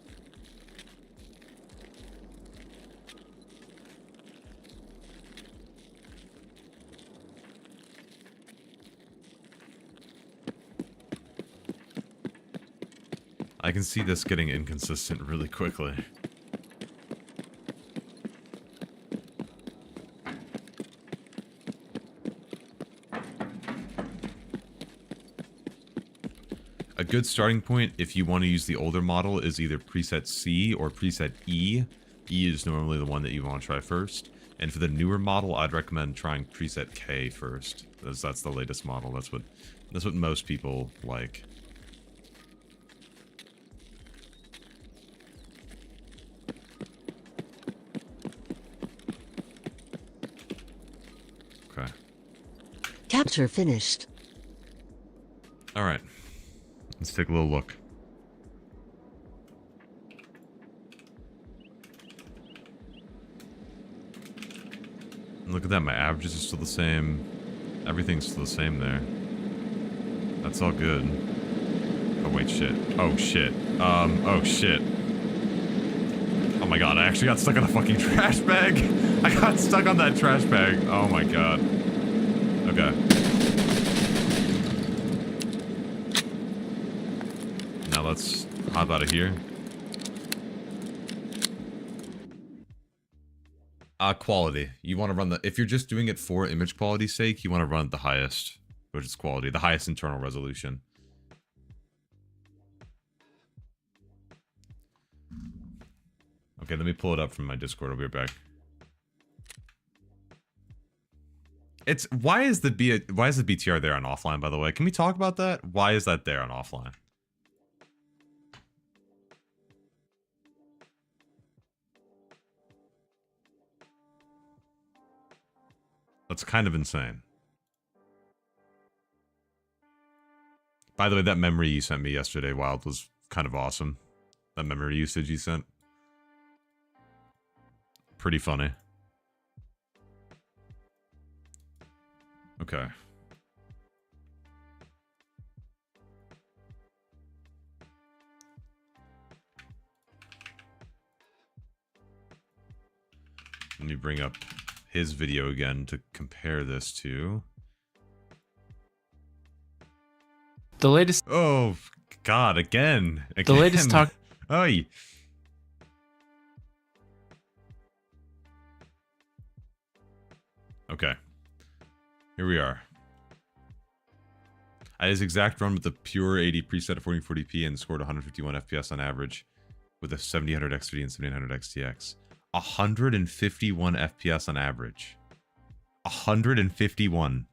I can see this getting inconsistent really quickly. A good starting point, if you want to use the older model, is either preset C or preset E. E is normally the one that you want to try first. And for the newer model, I'd recommend trying preset K first, as that's the latest model. That's what most people like. Okay. Capture finished. All right. Let's take a little look. And look at that, my averages are still the same. Everything's still the same there. That's all good. Oh wait, shit. Oh shit. Oh shit. Oh my god, I actually got stuck on a fucking trash bag. I got stuck on that trash bag. Oh my god. Okay. Now let's hop out of here. Quality. You want to run if you're just doing it for image quality's sake, you want to run the highest, which is quality, the highest internal resolution. Okay, let me pull it up from my Discord. I'll be right back. It's why is the BTR there on offline, by the way? Can we talk about that? Why is that there on offline? That's kind of insane. By the way, that memory you sent me yesterday, Wild, was kind of awesome. That memory usage you sent. Pretty funny. Okay. Let me bring up his video again to compare this to. The latest. Oh God! Again. The latest talk. Oy. Okay. Here we are. I had his exact run with the pure 80 preset at 1440p and scored 151 FPS on average with a 7000 XVD and 7800 XTX. 151 FPS on average. 151.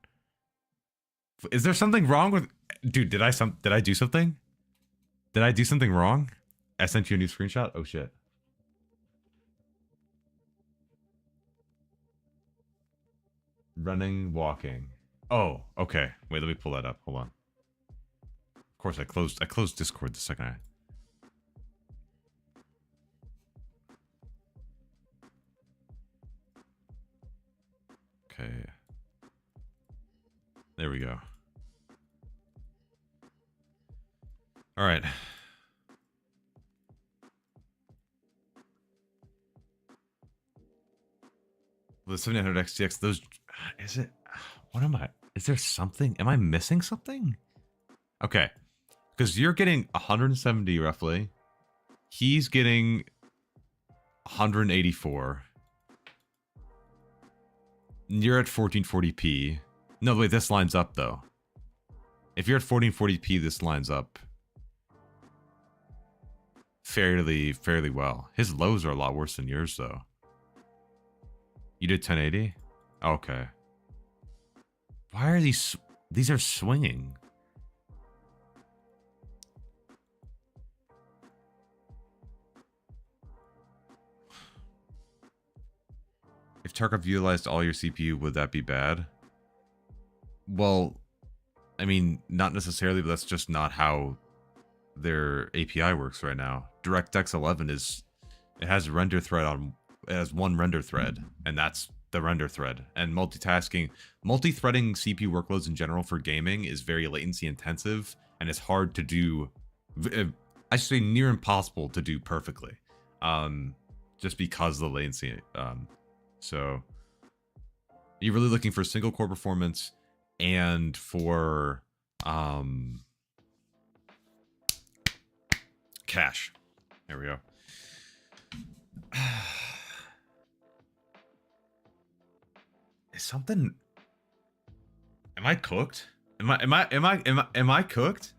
Is there something wrong with... Dude, did I do something? Did I do something wrong? I sent you a new screenshot? Oh shit. Running, walking. Oh, okay. Wait, let me pull that up. Hold on. Of course, I closed Discord the second I... Okay. There we go. All right. The 7800 XTX, those... Is it... What am I... Is there something... Am I missing something? Okay. Because you're getting 170 roughly. He's getting 184. You're at 1440p. No, wait, this lines up though. If you're at 1440p, this lines up fairly well. His lows are a lot worse than yours though. You did 1080? Okay. Why are these are swinging? If Tarkov utilized all your CPU, would that be bad? Well, I mean, not necessarily, but that's just not how their API works right now. DirectX 11 it has a render thread on, it has one render thread, and that's the render thread. And multithreading CPU workloads in general for gaming is very latency intensive, and it's hard to do, I should say near impossible to do perfectly, just because of the latency. So you're really looking for single core performance and for cache. There we go. Is something... Am I cooked? Am I cooked?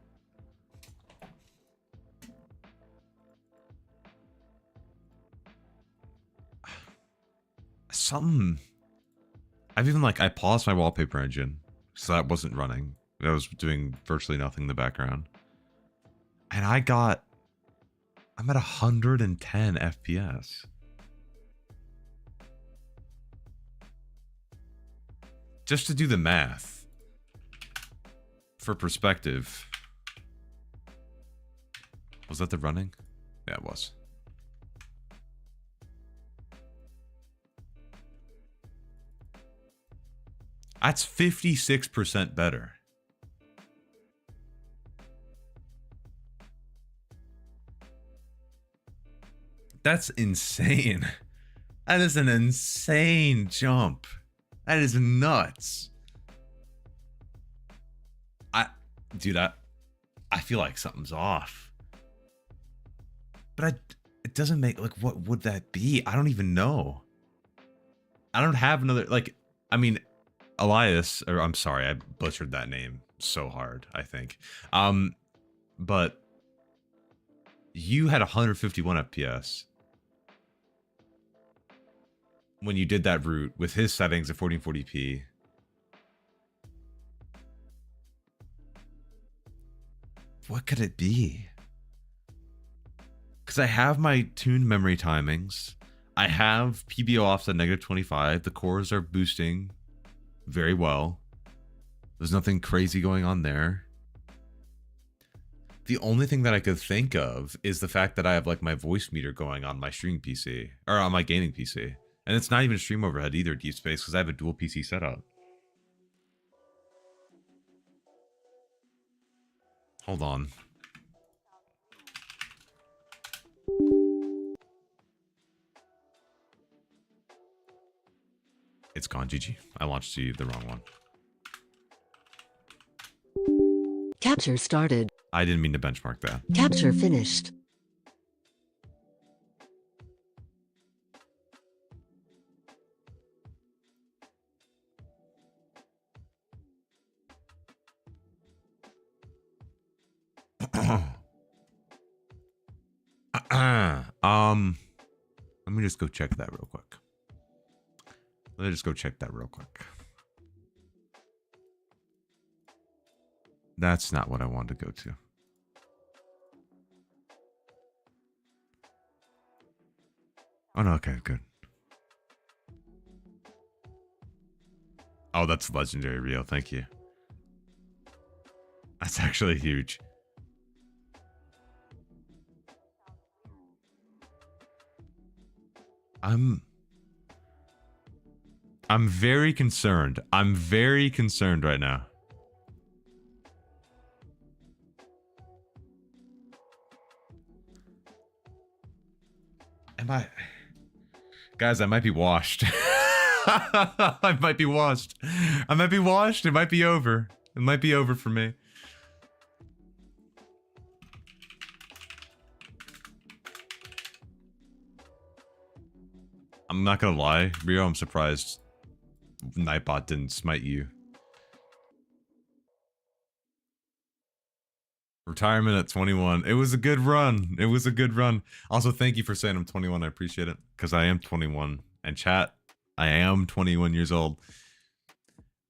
Something... I've even I paused my wallpaper engine so that wasn't running. I was doing virtually nothing in the background. And I'm at 110 FPS. Just to do the math. For perspective. Was that the running? Yeah, it was. That's 56% better. That's insane. That is an insane jump. That is nuts. Dude, I feel like something's off. But it doesn't make, what would that be? I don't even know. I don't have another, I mean, Elias, or I'm sorry, I butchered that name so hard, I think. But you had 151 FPS when you did that route with his settings at 1440p. What could it be? Because I have my tuned memory timings. I have PBO offset -25. The cores are boosting very well. There's nothing crazy going on there. The only thing that I could think of is the fact that I have like my voice meter going on my streaming PC or on my gaming PC. And it's not even stream overhead either, Deep Space, because I have a dual PC setup. Hold on. It's gone, GG. I launched the wrong one. Capture started. I didn't mean to benchmark that. Capture finished. Let me just go check that real quick. That's not what I wanted to go to. Oh no, okay, good. Oh, that's legendary, Rio. Thank you. That's actually huge. I'm very concerned. I'm very concerned right now. Am I... Guys, I might be washed. I might be washed. I might be washed. It might be over. It might be over for me. I'm not gonna lie, Rio, I'm surprised Nightbot didn't smite you. Retirement at 21. It was a good run. It was a good run. Also, thank you for saying I'm 21. I appreciate it. Because I am 21. And chat, I am 21 years old.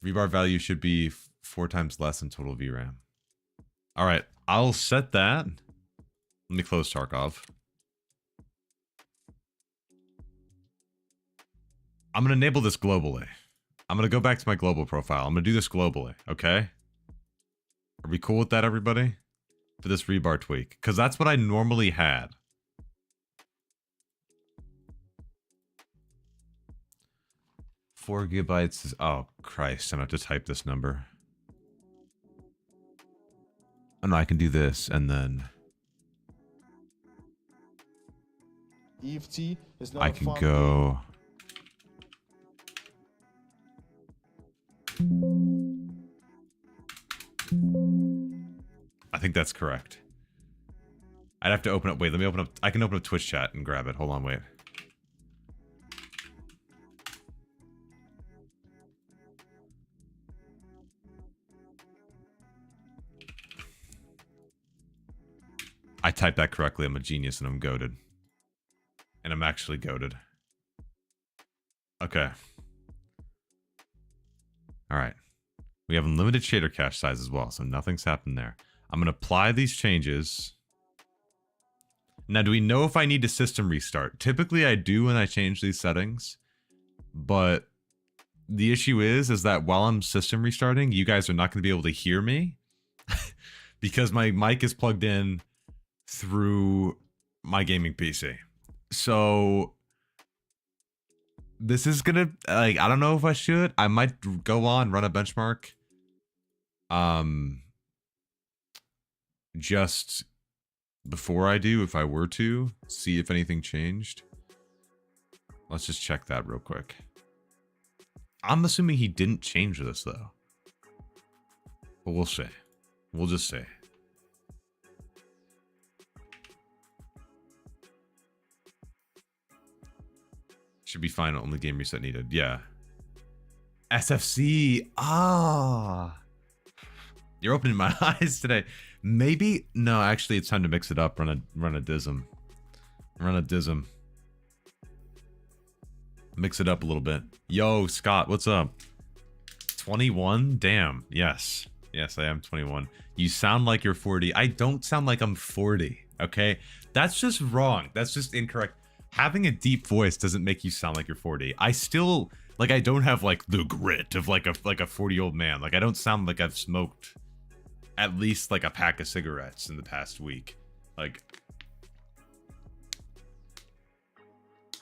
Rebar value should be 4 times less than total VRAM. Alright, I'll set that. Let me close Tarkov. I'm going to enable this globally. I'm going to go back to my global profile. I'm going to do this globally, okay? Are we cool with that, everybody? For this rebar tweak. Because that's what I normally had. Four gigabytes is... Oh, Christ. I'm going to have to type this number. Oh, no, I can do this, and then... EFT is not I can go... I think that's correct. I'd have to open up... Wait, let me open up... I can open up Twitch chat and grab it. Hold on, wait. I typed that correctly. I'm a genius and I'm goated. And I'm actually goated. Okay. Alright. We have unlimited shader cache size as well, so nothing's happened there. I'm going to apply these changes. Now, do we know if I need to system restart? Typically, I do when I change these settings. But the issue is that while I'm system restarting, you guys are not going to be able to hear me. Because my mic is plugged in through my gaming PC. So... This is gonna, like, I don't know if I should. I might go on, run a benchmark. Just before I do, if I were to, see if anything changed. Let's just check that real quick. I'm assuming he didn't change this, though. But we'll see. We'll just see. Should be fine. Only game reset needed. Yeah. SFC. Ah. You're opening my eyes today. Maybe. No, actually, it's time to mix it up. Run a DISM. Run a DISM. Mix it up a little bit. Yo, Scott, what's up? 21? Damn. Yes. Yes, I am 21. You sound like you're 40. I don't sound like I'm 40, okay? That's just wrong. That's just incorrect. Having a deep voice doesn't make you sound like you're 40. I still, like, I don't have, like, the grit of, like a 40-year-old man. Like, I don't sound like I've smoked at least, like, a pack of cigarettes in the past week. Like,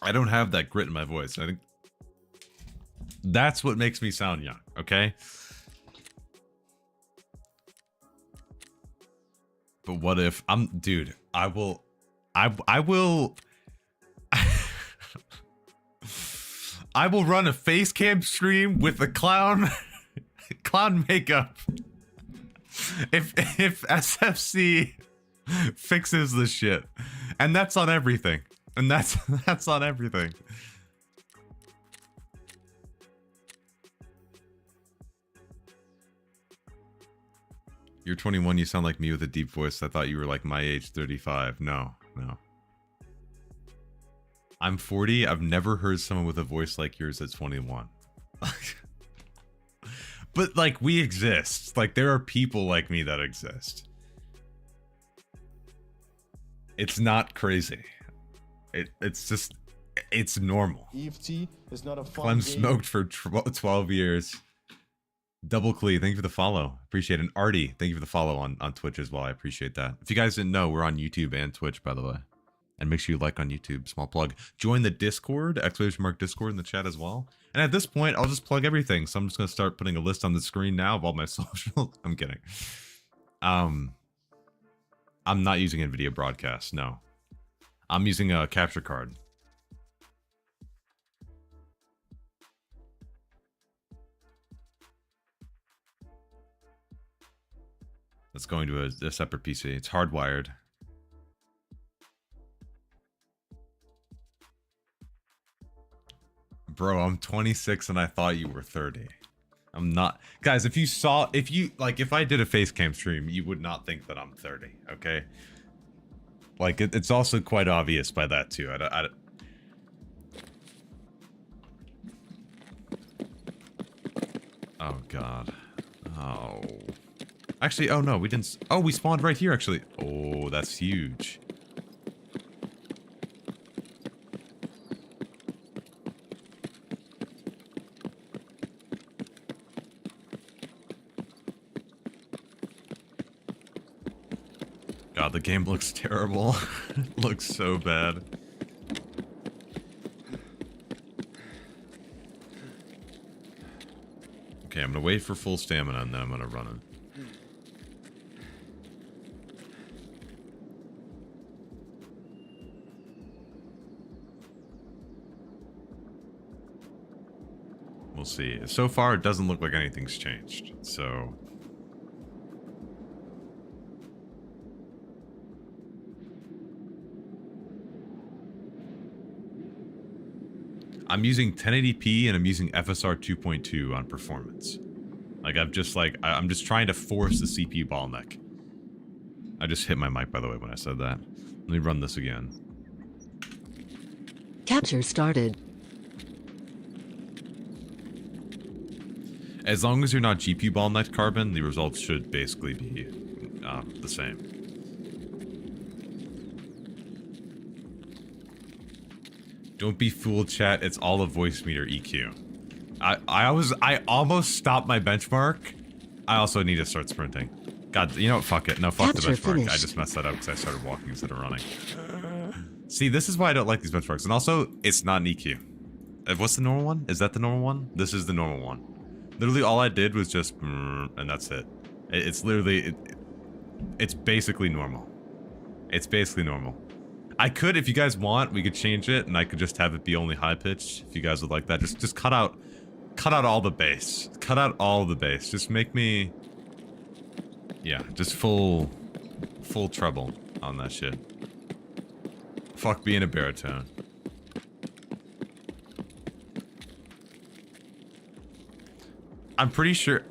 I don't have that grit in my voice. I think that's what makes me sound young, okay? But what if dude, I will I will run a face cam stream with the clown makeup. If SFC fixes this shit. And that's on everything. And that's on everything. You're 21, you sound like me with a deep voice. I thought you were like my age, 35. No. I'm 40. I've never heard someone with a voice like yours at 21. But, like, we exist. Like, there are people like me that exist. It's not crazy. It's just, it's normal. EFT is not a fun Clem game. smoked for 12 years. Double Clee, thank you for the follow. Appreciate it. And Artie, thank you for the follow on Twitch as well. I appreciate that. If you guys didn't know, we're on YouTube and Twitch, by the way. And make sure you like on YouTube. Small plug. Join the Discord, ! Discord in the chat as well. And at this point, I'll just plug everything. So I'm just going to start putting a list on the screen now of all my socials. I'm kidding. I'm not using Nvidia Broadcast, no. I'm using a capture card. That's going to a separate PC. It's hardwired. Bro, I'm 26 and I thought you were 30. I'm not. Guys, if I did a face cam stream, you would not think that I'm 30, okay? Like, it's also quite obvious by that, too. Oh, God. Oh. Actually, oh, no, we didn't. Oh, we spawned right here, actually. Oh, that's huge. God, the game looks terrible. It looks so bad. Okay, I'm gonna wait for full stamina and then I'm gonna run it. We'll see. So far, it doesn't look like anything's changed, so... I'm using 1080p and I'm using FSR 2.2 on performance. Like, I'm just trying to force the CPU bottleneck. I just hit my mic, by the way, when I said that. Let me run this again. Capture started. As long as you're not GPU bottlenecked, Carbon, the results should basically be the same. Don't be fooled, chat. It's all a voice meter EQ. I almost stopped my benchmark. I also need to start sprinting. God, you know what? Fuck it. No, fuck the Capture benchmark. finished. I just messed that up because I started walking instead of running. See, this is why I don't like these benchmarks. And also, it's not an EQ. What's the normal one? Is that the normal one? This is the normal one. Literally, all I did was just... and that's it. It's literally... It's basically normal. It's basically normal. I could, if you guys want, we could change it, and I could just have it be only high pitch. If you guys would like that, just cut out all the bass. Cut out all the bass. Just make me, yeah, just full treble on that shit. Fuck being a baritone. I'm pretty sure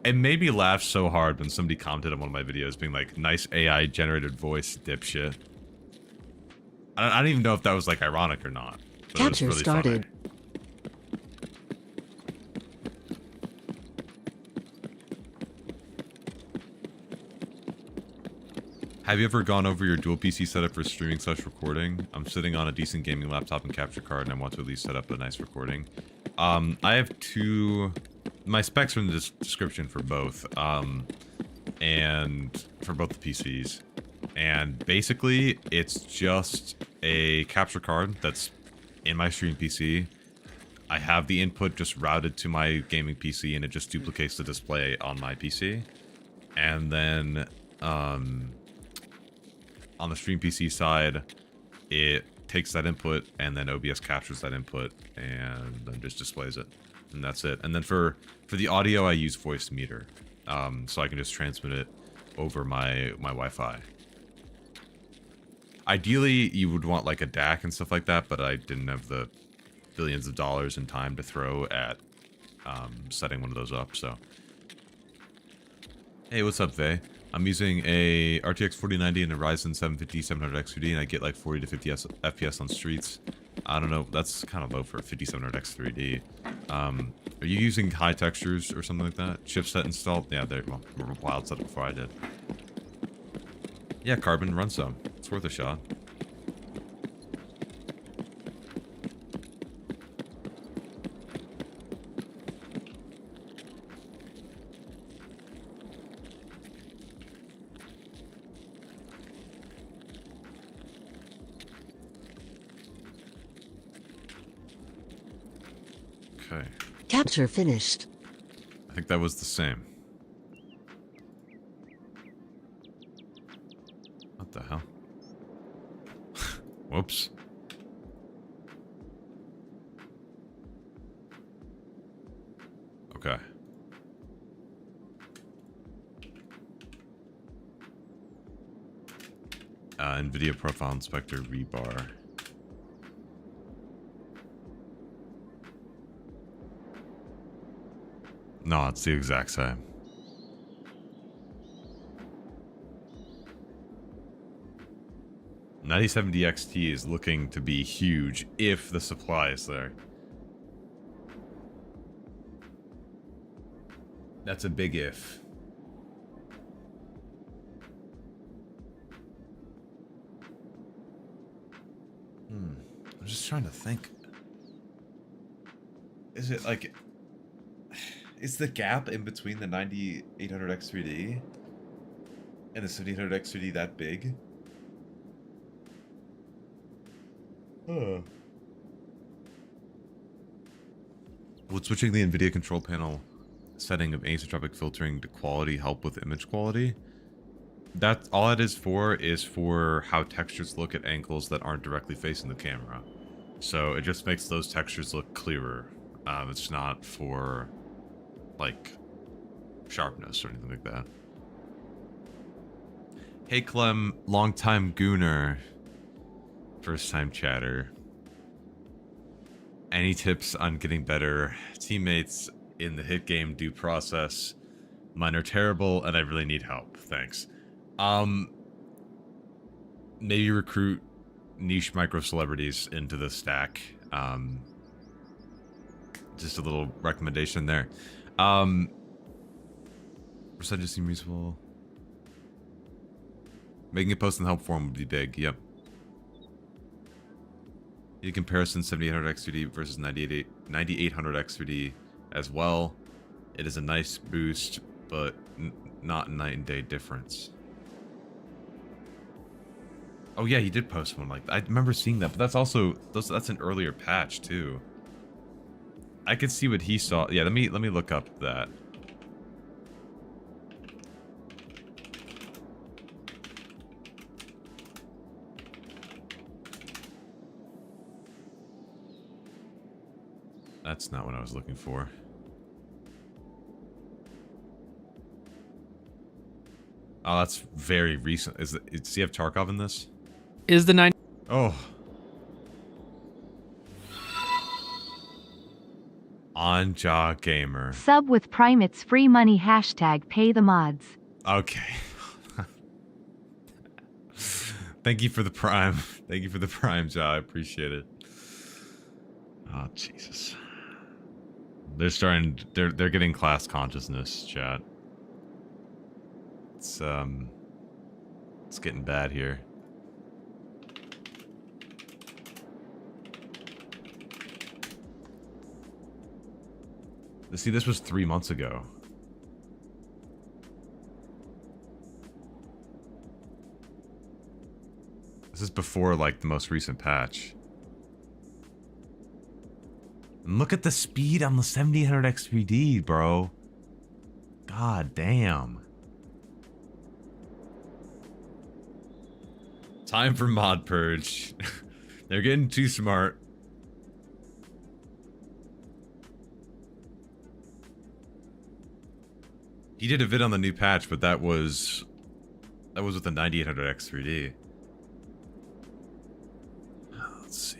it made me laugh so hard when somebody commented on one of my videos being like, "Nice AI generated voice, dipshit." I don't even know if that was like ironic or not. But Capture it was really started. Funny. Have you ever gone over your dual PC setup for streaming / recording? I'm sitting on a decent gaming laptop and capture card, and I want to at least set up a nice recording. I have two... My specs are in the description for both, and for both the PCs. And basically, it's just a capture card that's in my stream PC. I have the input just routed to my gaming PC, and it just duplicates the display on my PC. And then, on the stream PC side, it takes that input, and then OBS captures that input, and then just displays it. And that's it. And then for the audio, I use voice meter, so I can just transmit it over my Wi-Fi. Ideally, you would want like a DAC and stuff like that, but I didn't have the billions of dollars in time to throw at setting one of those up, so. Hey, what's up, Vey? I'm using a RTX 4090 and a Ryzen 750 700X3D, and I get like 40 to 50 FPS on streets. I don't know, that's kind of low for a 5700X3D. Are you using high textures or something like that? Chipset installed? Yeah, there. Well, wild set before I did. Yeah, Carbon, run some. It's worth a shot. Okay. Capture finished. I think that was the same. What the hell? Whoops. Okay. Nvidia Profile Inspector rebar. No, it's the exact same. .9070 XT is looking to be huge if the supply is there. That's a big if. I'm just trying to think. Is it like... Is the gap in between the 9800 X3D and the 7800 X3D that big? Huh. Would switching the Nvidia control panel setting of anisotropic filtering to quality help with image quality? That's all it is for how textures look at angles that aren't directly facing the camera. So it just makes those textures look clearer. It's not for like sharpness or anything like that. Hey Clem, long time gooner, first time chatter. Any tips on getting better teammates in the hit game due process? Mine are terrible and I really need help. Thanks. Maybe recruit niche micro celebrities into the stack. Just a little recommendation there. Percentage seem useful. Making a post in the help forum would be big. Yep. You comparison 7800 X3D versus 9800 X3D as well. It is a nice boost, but not a night and day difference. Oh yeah, he did post one like that. I remember seeing that, but that's also that's an earlier patch too. I could see what he saw. Yeah, let me look up that. That's not what I was looking for. Oh, that's very recent. Does he have Tarkov in this? Is the 9? Oh. On Jaw Gamer. Sub with Primates free money hashtag pay the mods. Okay. Thank you for the prime. Thank you for the prime, Jaw. I appreciate it. Oh, Jesus. They're getting class consciousness, chat. It's It's getting bad here. See, this was 3 months ago. This is before, like, the most recent patch. And look at the speed on the 7800X3D, bro. God damn. Time for mod purge. They're getting too smart. He did a vid on the new patch, but that was with the 9800X3D. Let's see.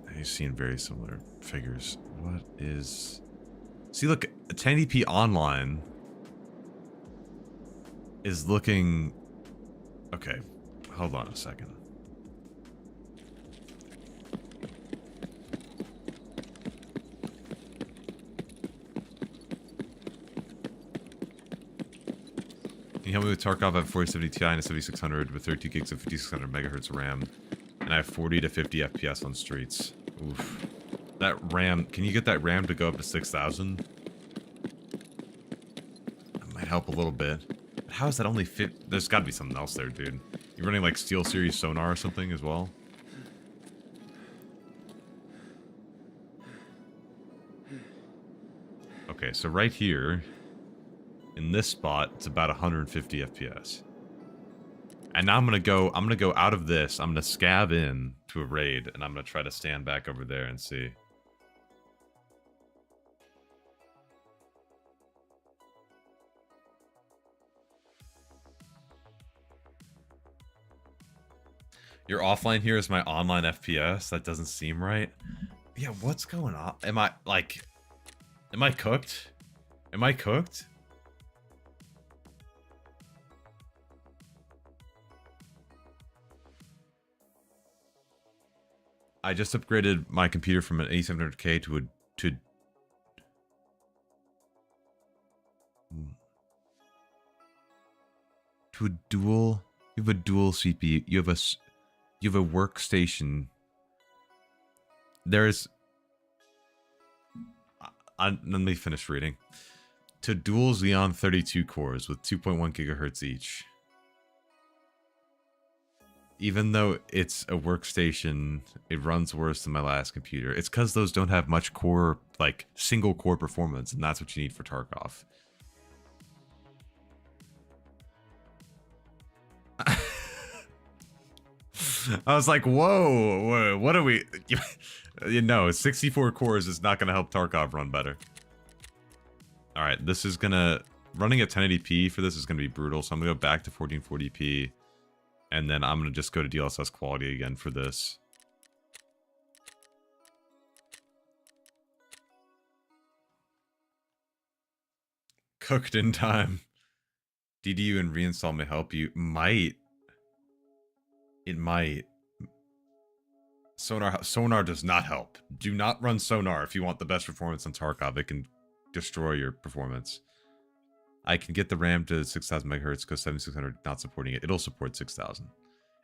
I've seen very similar figures. What is... See, look, 1080p online is looking... Okay, hold on a second. Can you help me with Tarkov? I have 4070 Ti and a 7600 with 32 gigs of 5600 megahertz RAM, and I have 40 to 50 FPS on streets. Oof. That RAM, can you get that RAM to go up to 6000? That might help a little bit. But how is that only fit? There's got to be something else there, dude. You're running like SteelSeries sonar or something as well? Okay, so right here, in this spot, it's about 150 FPS. And now I'm gonna go out of this, I'm gonna scab in to a raid, and I'm gonna try to stand back over there and see. Your offline here is my online FPS? That doesn't seem right. Yeah, what's going on? Am I cooked? Am I cooked? I just upgraded my computer from an A700K to a dual. You have a dual CPU. You have a workstation. There's. Let me finish reading. To dual Xeon 32 cores with 2.1 gigahertz each. Even though it's a workstation, it runs worse than my last computer. It's because those don't have much core, like, single core performance, and that's what you need for Tarkov. I was like, whoa, what are we... You know, 64 cores is not going to help Tarkov run better. Alright, this is going to... Running at 1080p for this is going to be brutal, so I'm going to go back to 1440p. And then I'm going to just go to DLSS quality again for this. Cooked in time. DDU and reinstall may help you. Might. It might. Sonar does not help. Do not run Sonar if you want the best performance on Tarkov. It can destroy your performance. I can get the RAM to 6000 megahertz because 7600 not supporting it. It'll support 6000.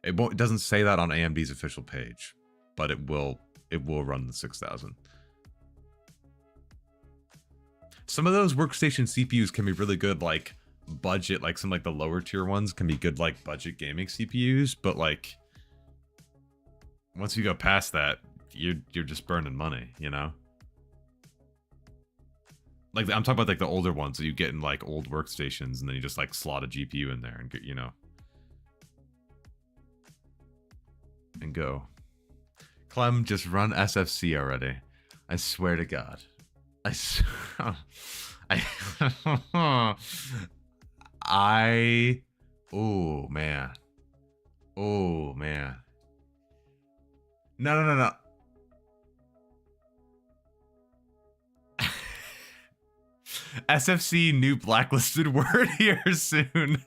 It won't. It doesn't say that on AMD's official page, but it will. It will run the 6000. Some of those workstation CPUs can be really good, like budget, like some like the lower tier ones can be good, like budget gaming CPUs. But like, once you go past that, you're just burning money, you know. Like, I'm talking about, like, the older ones that you get in, like, old workstations, and then you just, like, slot a GPU in there and, get, you know. And go. Clem, just run SFC already. I swear to God. Oh, man. Oh, man. No. SFC new blacklisted word here soon.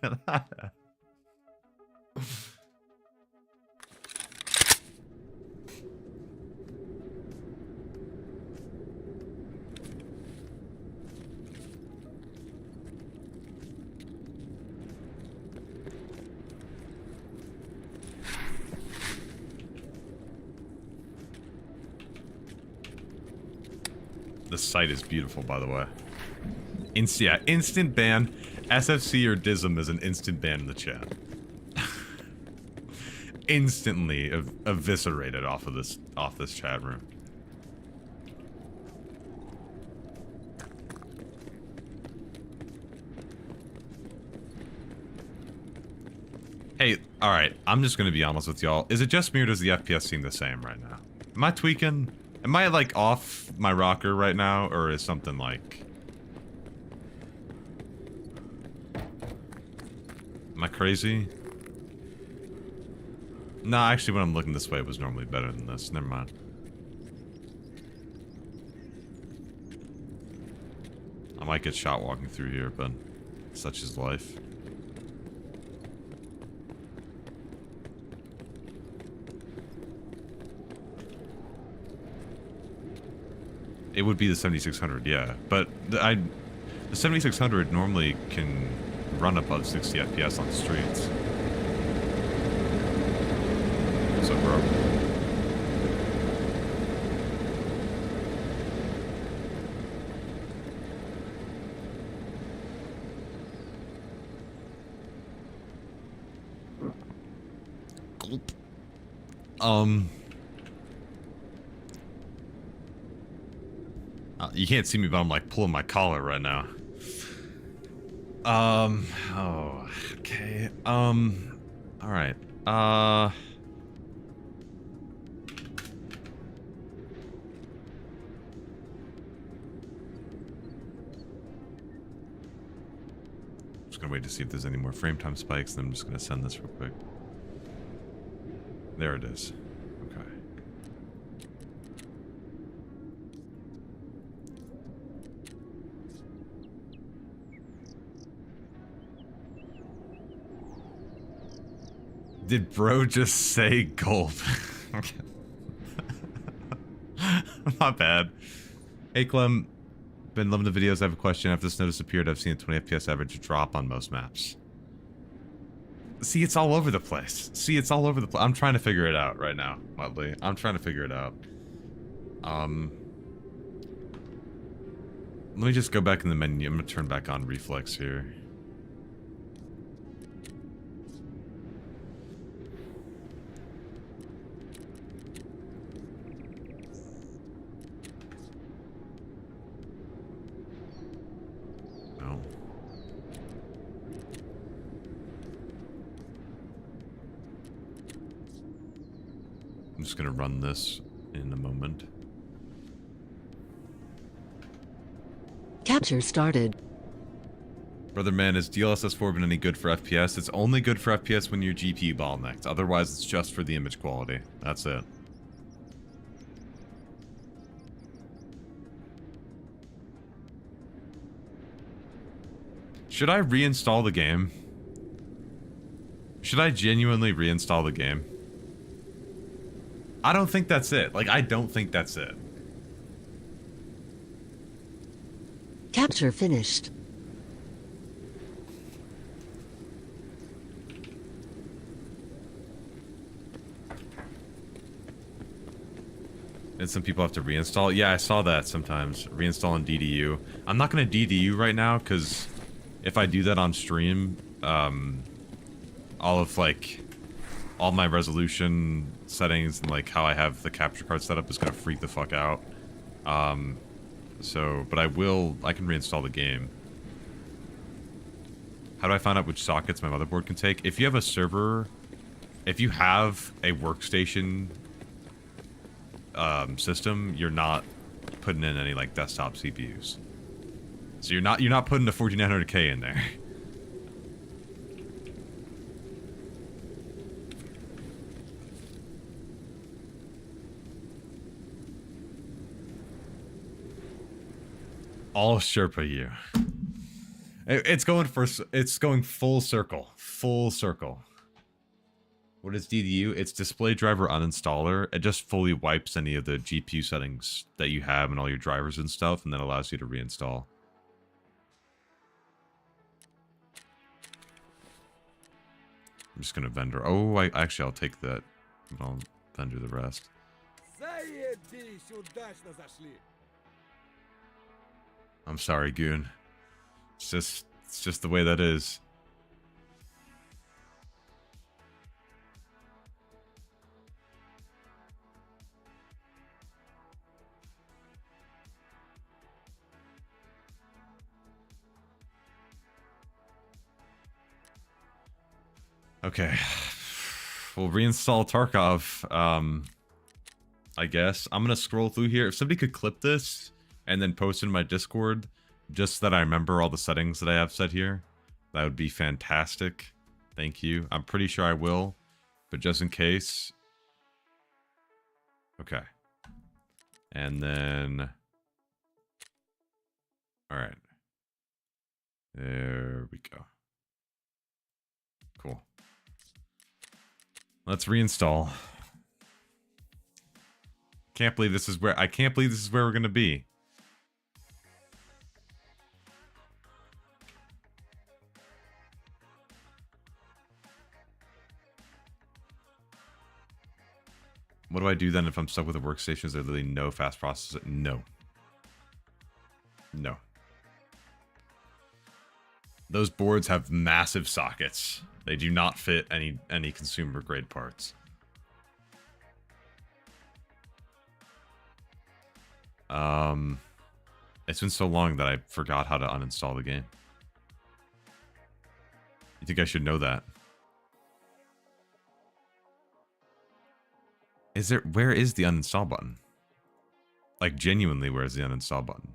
The site is beautiful, by the way. Instant ban. SFC or Dism is an instant ban in the chat. Instantly eviscerated off this chat room. Hey, alright, I'm just gonna be honest with y'all. Is it just me or does the FPS seem the same right now? Am I tweaking? Am I like off my rocker right now, or is something like... Am I crazy? Nah, actually when I'm looking this way it was normally better than this. Never mind. I might get shot walking through here, but such is life. It would be the 7600, yeah. But the 7600 normally can run above 60 FPS on the streets. So, bro. You can't see me, but I'm like pulling my collar right now. Oh, okay. Alright. Just gonna wait to see if there's any more frame time spikes, then I'm just gonna send this real quick. There it is. Okay. Did bro just say gulp? Not bad. Hey Clem, been loving the videos. I have a question. After this notice appeared, I've seen a 20 FPS average drop on most maps. See, it's all over the place. See, it's all over the place. I'm trying to figure it out right now, Mudley. I'm trying to figure it out. Let me just go back in the menu. I'm gonna turn back on Reflex here. I'm just gonna run this in a moment. Capture started. Brother man, is DLSS 4 been any good for FPS? It's only good for FPS when you're GPU bottlenecked. Otherwise, it's just for the image quality. That's it. Should I reinstall the game? Should I genuinely reinstall the game? I don't think that's it. Like, I don't think that's it. Capture finished. And some people have to reinstall. Yeah, I saw that sometimes. Reinstall on DDU. I'm not going to DDU right now, because if I do that on stream, all of, like, all my resolution settings and, like, how I have the capture card set up is going to freak the fuck out. But I can reinstall the game. How do I find out which sockets my motherboard can take? If you have a server, if you have a workstation system, you're not putting in any, like, desktop CPUs. So you're not putting a 4900K in there. All Sherpa you. It's going full circle. Full circle. What is DDU? It's display driver uninstaller. It just fully wipes any of the GPU settings that you have and all your drivers and stuff, and then allows you to reinstall. I'm just gonna vendor. Oh, I'll take that. I'll vendor the rest. I'm sorry, Goon. It's just the way that is. Okay. We'll reinstall Tarkov. I guess. I'm gonna scroll through here. If somebody could clip this and then post in my Discord, just so that I remember all the settings that I have set here, that would be fantastic. Thank you. I'm pretty sure I will, but just in case. Okay. And then... Alright. There we go. Cool. Let's reinstall. Can't believe this is where we're gonna be. What do I do then if I'm stuck with a workstation? Is there literally no fast processor? No. No. Those boards have massive sockets. They do not fit any consumer grade parts. It's been so long that I forgot how to uninstall the game. You think I should know that? Where is the uninstall button? Like, genuinely, where is the uninstall button?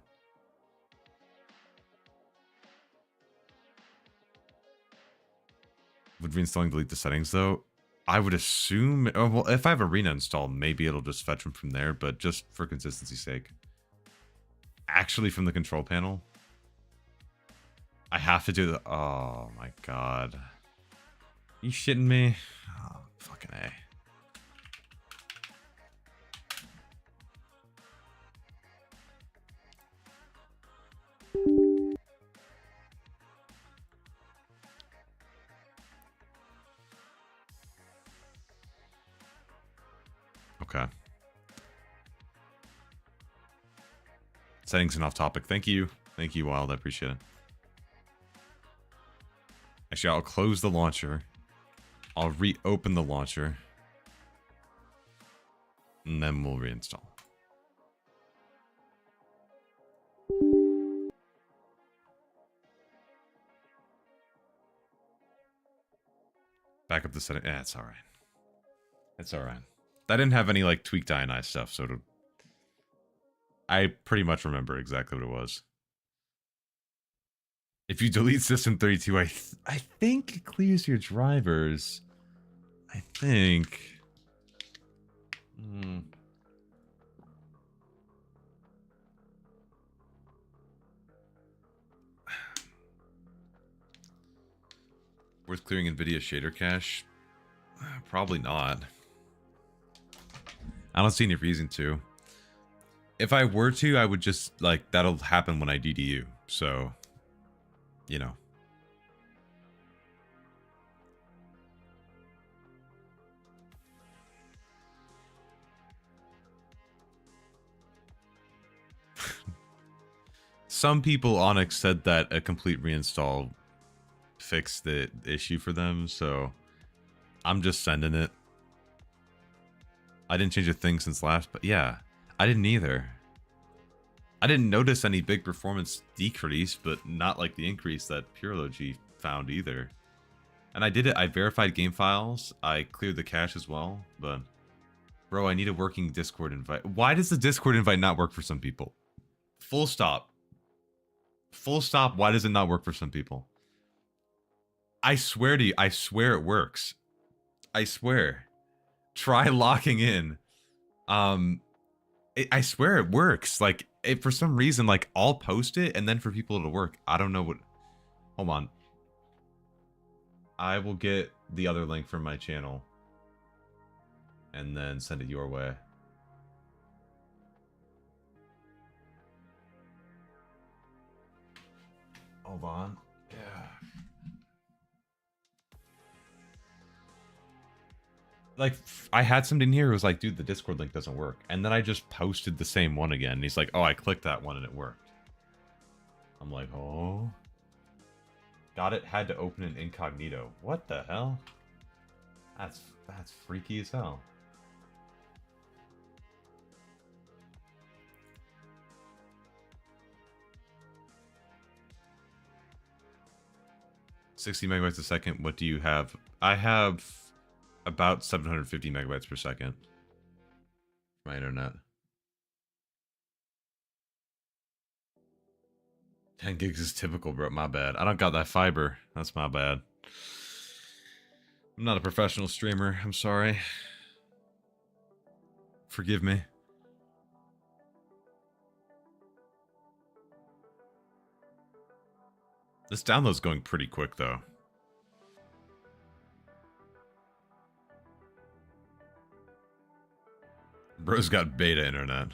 Would reinstalling delete the settings, though? I would assume... Oh, well, if I have Arena installed, maybe it'll just fetch them from there, but just for consistency's sake. Actually, from the control panel? I have to do the... Oh, my God. You shitting me? Oh, fucking A. Okay. Settings and off topic. Thank you. Thank you, Wild. I appreciate it. Actually, I'll close the launcher. I'll reopen the launcher. And then we'll reinstall. Back up the setting. Yeah, it's alright. It's alright. I didn't have any, like, tweaked ionized stuff, so I pretty much remember exactly what it was. If you delete System32, I think it clears your drivers. I think. Worth clearing Nvidia shader cache? Probably not. I don't see any reason to. If I were to, I would just, like, that'll happen when I DDU. So, you know. Some people, Onyx, said that a complete reinstall fixed the issue for them, so I'm just sending it. I didn't change a thing since last, but yeah, I didn't either. I didn't notice any big performance decrease, but not like the increase that PureLoG found either. And I did it, I verified game files, I cleared the cache as well, but... Bro, I need a working Discord invite. Why does the Discord invite not work for some people? Full stop. Full stop, why does it not work for some people? I swear to you, I swear it works. I swear. Try locking in. I swear it works. Like, for some reason, like, I'll post it and then for people it'll work. I don't know what... Hold on. I will get the other link from my channel and then send it your way. Hold on. Yeah. Like, I had somebody in here who was like, dude, the Discord link doesn't work. And then I just posted the same one again. And he's like, oh, I clicked that one and it worked. I'm like, oh. Got it, had to open an incognito. What the hell? That's freaky as hell. "60 megabytes a second. What do you have?" I have about 750 megabytes per second. My internet. 10 gigs is typical, bro. My bad. I don't got that fiber. That's my bad. I'm not a professional streamer. I'm sorry. Forgive me. This download's going pretty quick, though. Bro's got beta internet.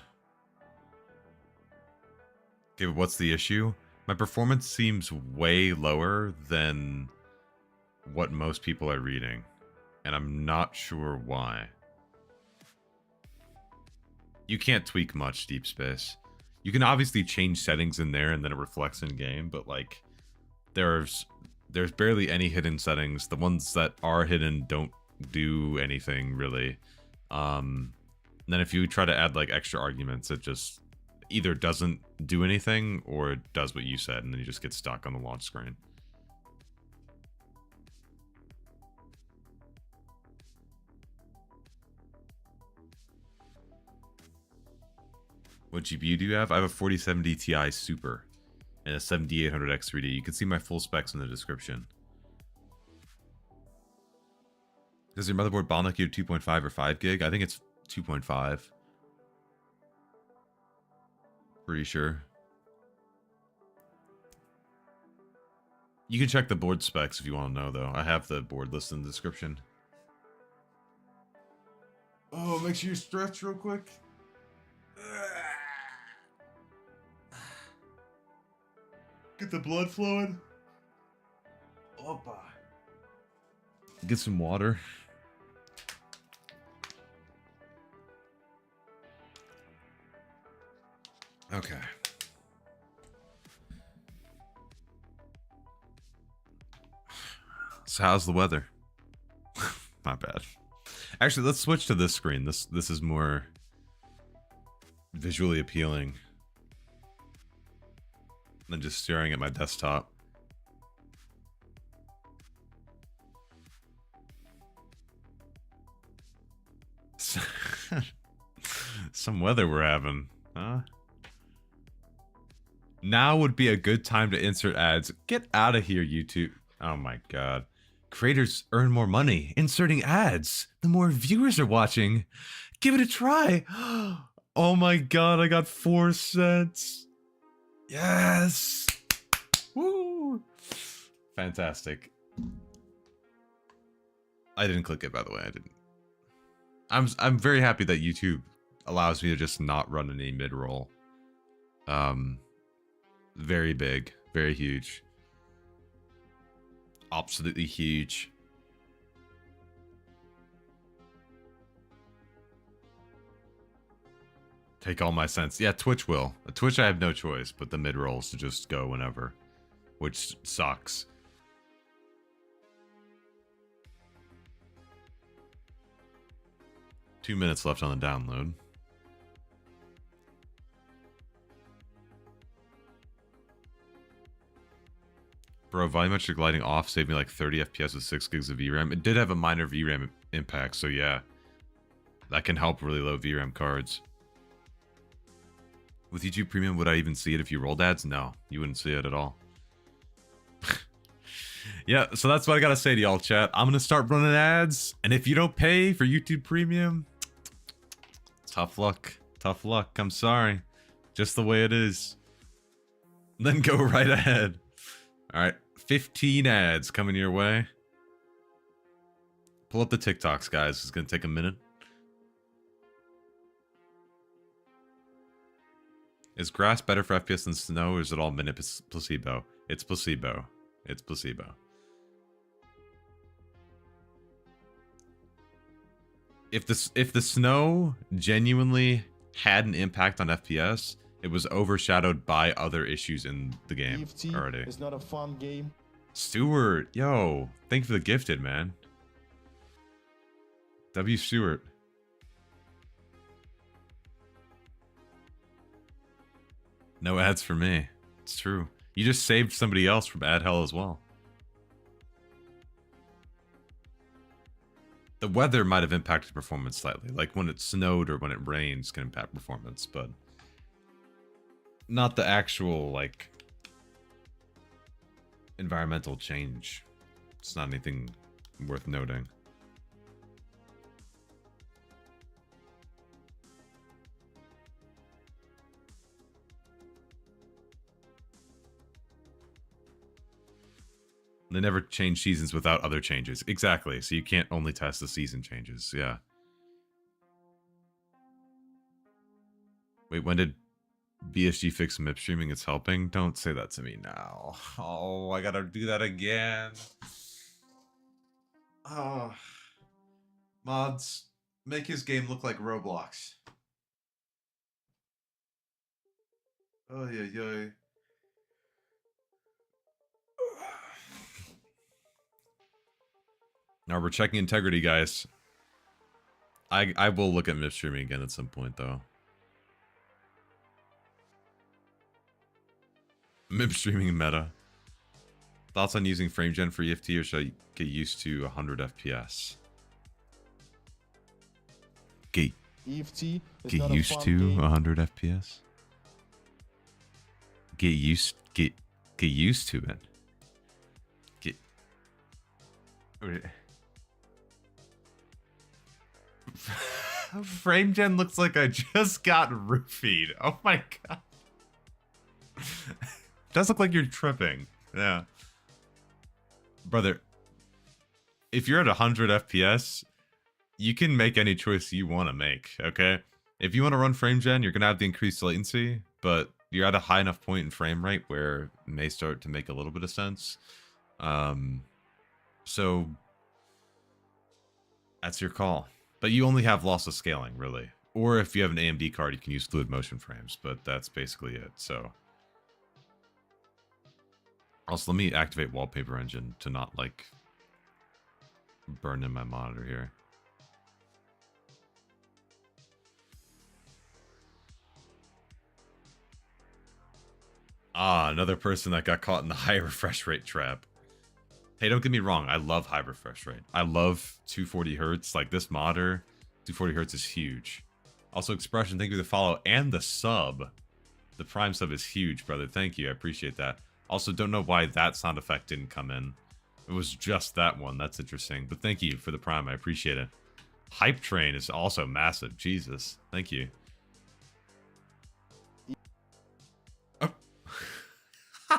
Okay, but what's the issue? My performance seems way lower than what most people are reading, and I'm not sure why. You can't tweak much, Deep Space. You can obviously change settings in there and then it reflects in game, but like there's barely any hidden settings. The ones that are hidden don't do anything really. And then if you try to add like extra arguments, it just either doesn't do anything or it does what you said, and then you just get stuck on the launch screen. What GPU do you have? I have a 4070 Ti Super and a 7800X 3D. You can see my full specs in the description. Does your motherboard bottleneck you 2.5 or 5 gig? I think it's 2.5. Pretty sure. You can check the board specs if you want to know, though. I have the board list in the description. Oh, make sure you stretch real quick. Get the blood flowing. Opa. Get some water. Okay. So how's the weather? Not bad. Actually, let's switch to this screen. This is more visually appealing than just staring at my desktop. Some weather we're having, huh? Now would be a good time to insert ads. Get out of here, YouTube. Oh my god. Creators earn more money inserting ads. The more viewers are watching. Give it a try. Oh my god, I got 4 cents. Yes. Woo. Fantastic. I didn't click it, by the way. I didn't. I'm very happy that YouTube allows me to just not run any mid-roll. Very big, very huge. Absolutely huge. Take all my cents. Yeah, Twitch will. Twitch I have no choice, but the mid-rolls to just go whenever. Which sucks. Two minutes left on the download. Bro, volumetric lighting off saved me like 30 FPS with 6 gigs of VRAM. It did have a minor VRAM impact, so yeah. That can help really low VRAM cards. With YouTube Premium, would I even see it if you rolled ads? No, you wouldn't see it at all. Yeah, so that's what I gotta say to y'all, chat. I'm gonna start running ads, and if you don't pay for YouTube Premium, tough luck. Tough luck. I'm sorry. Just the way it is. Then go right ahead. Alright, 15 ads coming your way. Pull up the TikToks, guys. It's gonna take a minute. Is grass better for FPS than snow, or is it all placebo? It's placebo. It's placebo. If the snow genuinely had an impact on FPS, It was overshadowed by other issues in the game EFT already. is not a fun game. Stewart, yo, thank you for the gifted, man. W. Stewart. No ads for me. It's true. You just saved somebody else from ad hell as well. The weather might have impacted performance slightly. Like when it snowed or when it rains can impact performance, but not the actual, like, environmental change. It's not anything worth noting. They never change seasons without other changes. Exactly. So you can't only test the season changes. Yeah. Wait, when did BSG fix MIP streaming? It's helping? Don't say that to me now. Oh, I gotta do that again. Oh. Mods, make his game look like Roblox. Oh, yeah, yeah. Now we're checking integrity, guys. I will look at MIP streaming again at some point, though. MIP streaming meta. Thoughts on using frame gen for EFT, or should I get used to 100 FPS? Get EFT is get not used a fun to game. 100 FPS. Get used to it. Get. Frame gen looks like I just got roofied. Oh my god. Does look like you're tripping. Yeah. Brother, if you're at 100 FPS, you can make any choice you want to make, okay? If you want to run frame gen, you're going to have the increased latency, but you're at a high enough point in frame rate where it may start to make a little bit of sense. So that's your call. But you only have lossless scaling, really. Or if you have an AMD card, you can use fluid motion frames, but that's basically it. So also, let me activate wallpaper engine to not, like, burn in my monitor here. Ah, another person that got caught in the high refresh rate trap. Hey, don't get me wrong. I love high refresh rate. I love 240 hertz. Like, this modder, 240 hertz is huge. Also, Expression, thank you for the follow and the sub. The Prime sub is huge, brother. Thank you. I appreciate that. Also, don't know why that sound effect didn't come in. It was just that one. That's interesting. But thank you for the Prime. I appreciate it. Hype Train is also massive. Jesus. Thank you. Oh.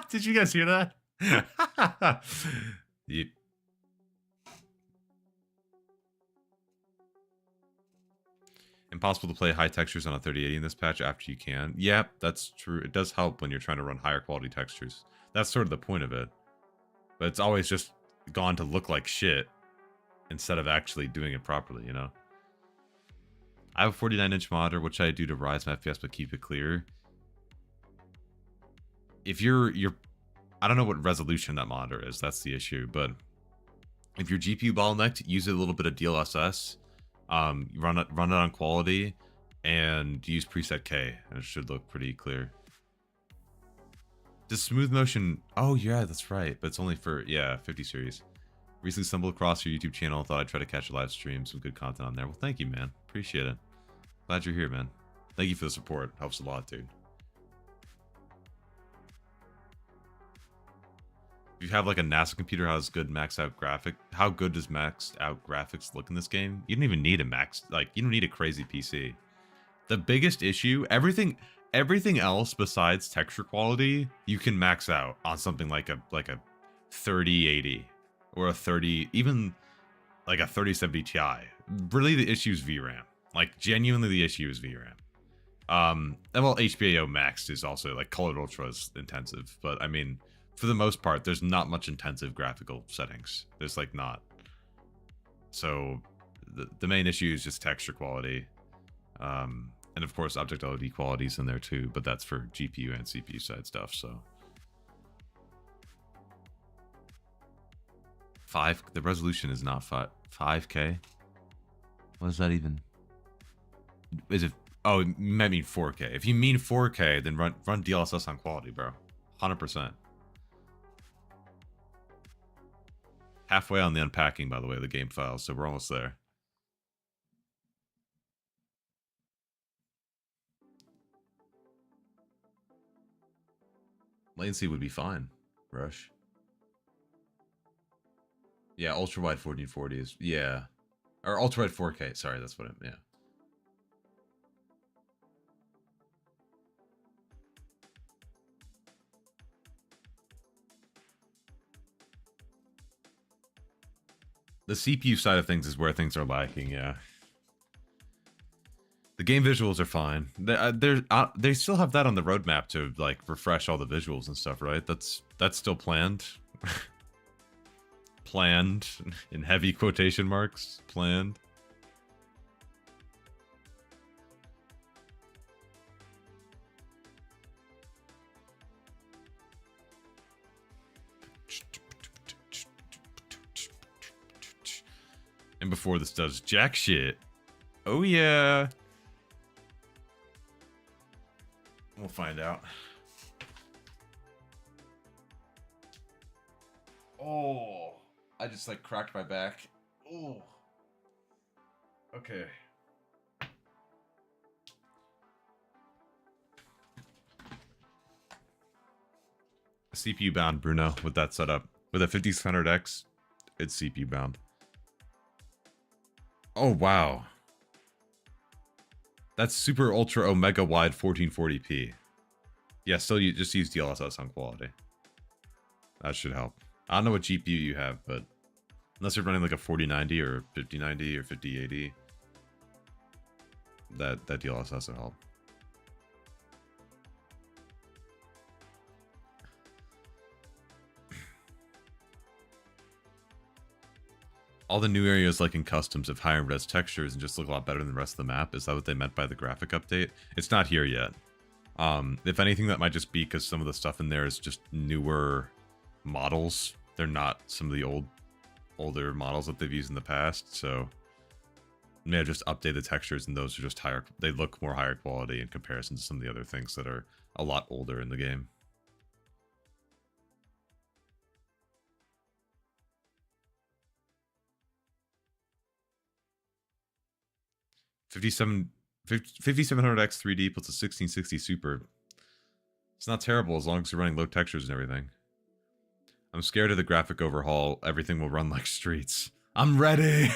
Did you guys hear that? You... Impossible to play high textures on a 3080 in this patch after you can. Yeah, that's true. It does help when you're trying to run higher quality textures. That's sort of the point of it. But it's always just gone to look like shit instead of actually doing it properly, you know? I have a 49-inch monitor, which I do to rise my FPS but keep it clear. If you're I don't know what resolution that monitor is, that's the issue, but if you're GPU bottlenecked, use a little bit of DLSS, run it on quality, and use preset K, and it should look pretty clear. Does smooth motion... Oh, yeah, that's right, but it's only for, yeah, 50 series. Recently stumbled across your YouTube channel, thought I'd try to catch a live stream, some good content on there. Well, thank you, man. Appreciate it. Glad you're here, man. Thank you for the support. Helps a lot, dude. If you have like a NASA computer, how good maxed out graphic? How good does maxed out graphics look in this game? You don't even need a you don't need a crazy PC. The biggest issue, everything else besides texture quality, you can max out on something like a 3080 or a 30, even like a 3070 Ti. Really, the issue is VRAM. Like, genuinely, the issue is VRAM. And well, HBAO maxed is also like colored ultra is intensive, but I mean, for the most part, there's not much intensive graphical settings. There's like not. So the main issue is just texture quality. And of course, object LOD quality is in there too, but that's for GPU and CPU side stuff. So the resolution is not 5K. What is that even? Is it? Oh, it might mean 4K. If you mean 4K, then run DLSS on quality, bro. 100%. Halfway on the unpacking, by the way, of the game files, so we're almost there. Latency would be fine, Rush. Yeah, ultra wide 1440 is, yeah. Or ultra wide 4K, sorry, that's what yeah. The CPU side of things is where things are lacking, yeah. The game visuals are fine. They still have that on the roadmap to like refresh all the visuals and stuff, right? That's still planned. Planned in heavy quotation marks. Planned. And before this does jack shit. Oh yeah. We'll find out. Oh, I just like cracked my back. Oh. Okay. CPU bound, Bruno, with that setup. With a 5600X, it's CPU bound. Oh, wow. That's super ultra omega wide 1440p. Yeah, still you just use DLSS on quality. That should help. I don't know what GPU you have, but unless you're running like a 4090 or 5090 or 5080, that DLSS will help. All the new areas like in customs have higher res textures and just look a lot better than the rest of the map. Is that what they meant by the graphic update? It's not here yet. If anything, that might just be because some of the stuff in there is just newer models. They're not some of the older models that they've used in the past. So may have just updated the textures and those are just higher. They look more higher quality in comparison to some of the other things that are a lot older in the game. $5700X 3D plus a 1660 Super. It's not terrible as long as you're running low textures and everything. I'm scared of the graphic overhaul. Everything will run like streets. I'm ready.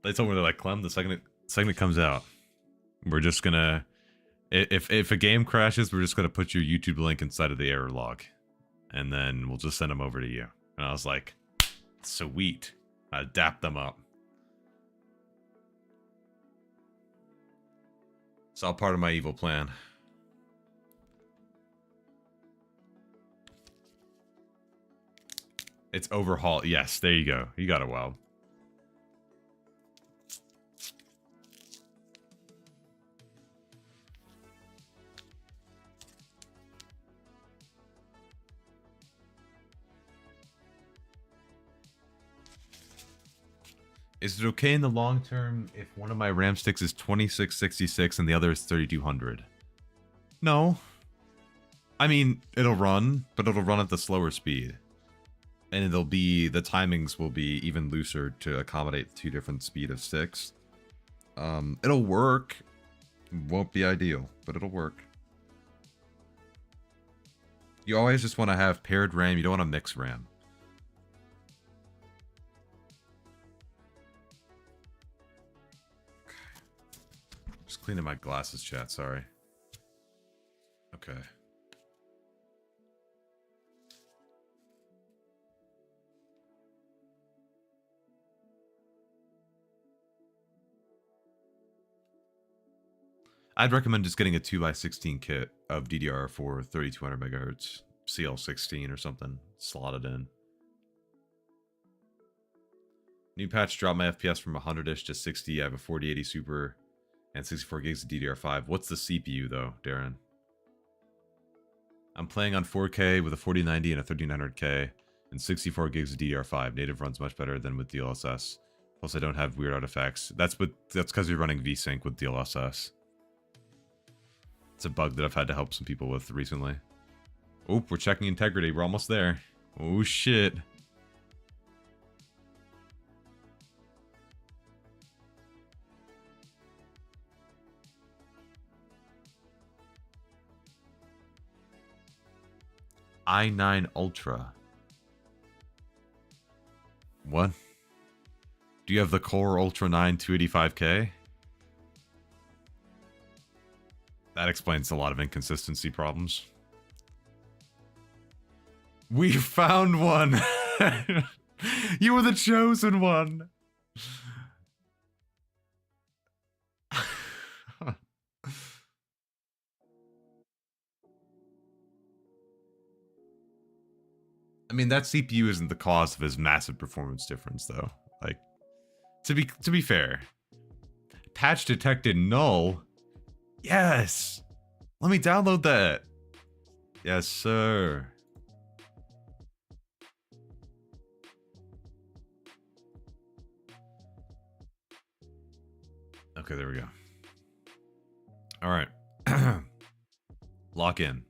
They told me they're like, Clem, the second it comes out, we're just gonna, if a game crashes, we're just gonna put your YouTube link inside of the error log, and then we'll just send them over to you. And I was like, sweet. I dapped them up. It's all part of my evil plan. It's overhaul. Yes, there you go. You got it well. Is it okay in the long term if one of my RAM sticks is 2666 and the other is 3200? No. I mean, it'll run, but it'll run at the slower speed. And the timings will be even looser to accommodate two different speed of sticks. It'll work. Won't be ideal, but it'll work. You always just want to have paired RAM. You don't want to mix RAM. Just cleaning my glasses, chat. Sorry. Okay. I'd recommend just getting a 2x16 kit of DDR4 3200 MHz CL16 or something slotted in. New patch dropped my FPS from 100ish to 60. I have a 4080 Super And 64 gigs of DDR5. What's the CPU though, Darren? I'm playing on 4K with a 4090 and a 3900K and 64 gigs of DDR5. Native runs much better than with DLSS. Plus I don't have weird artifacts. That's because you're running VSync with DLSS. It's a bug that I've had to help some people with recently. Oh, we're checking integrity. We're almost there. Oh shit. i9 Ultra. What? Do you have the Core Ultra 9 285K? That explains a lot of inconsistency problems. We found one! You were the chosen one! I mean, that CPU isn't the cause of his massive performance difference, though. Like, to be fair, patch detected null. Yes, let me download that. Yes, sir. Okay, there we go. All right, lock in.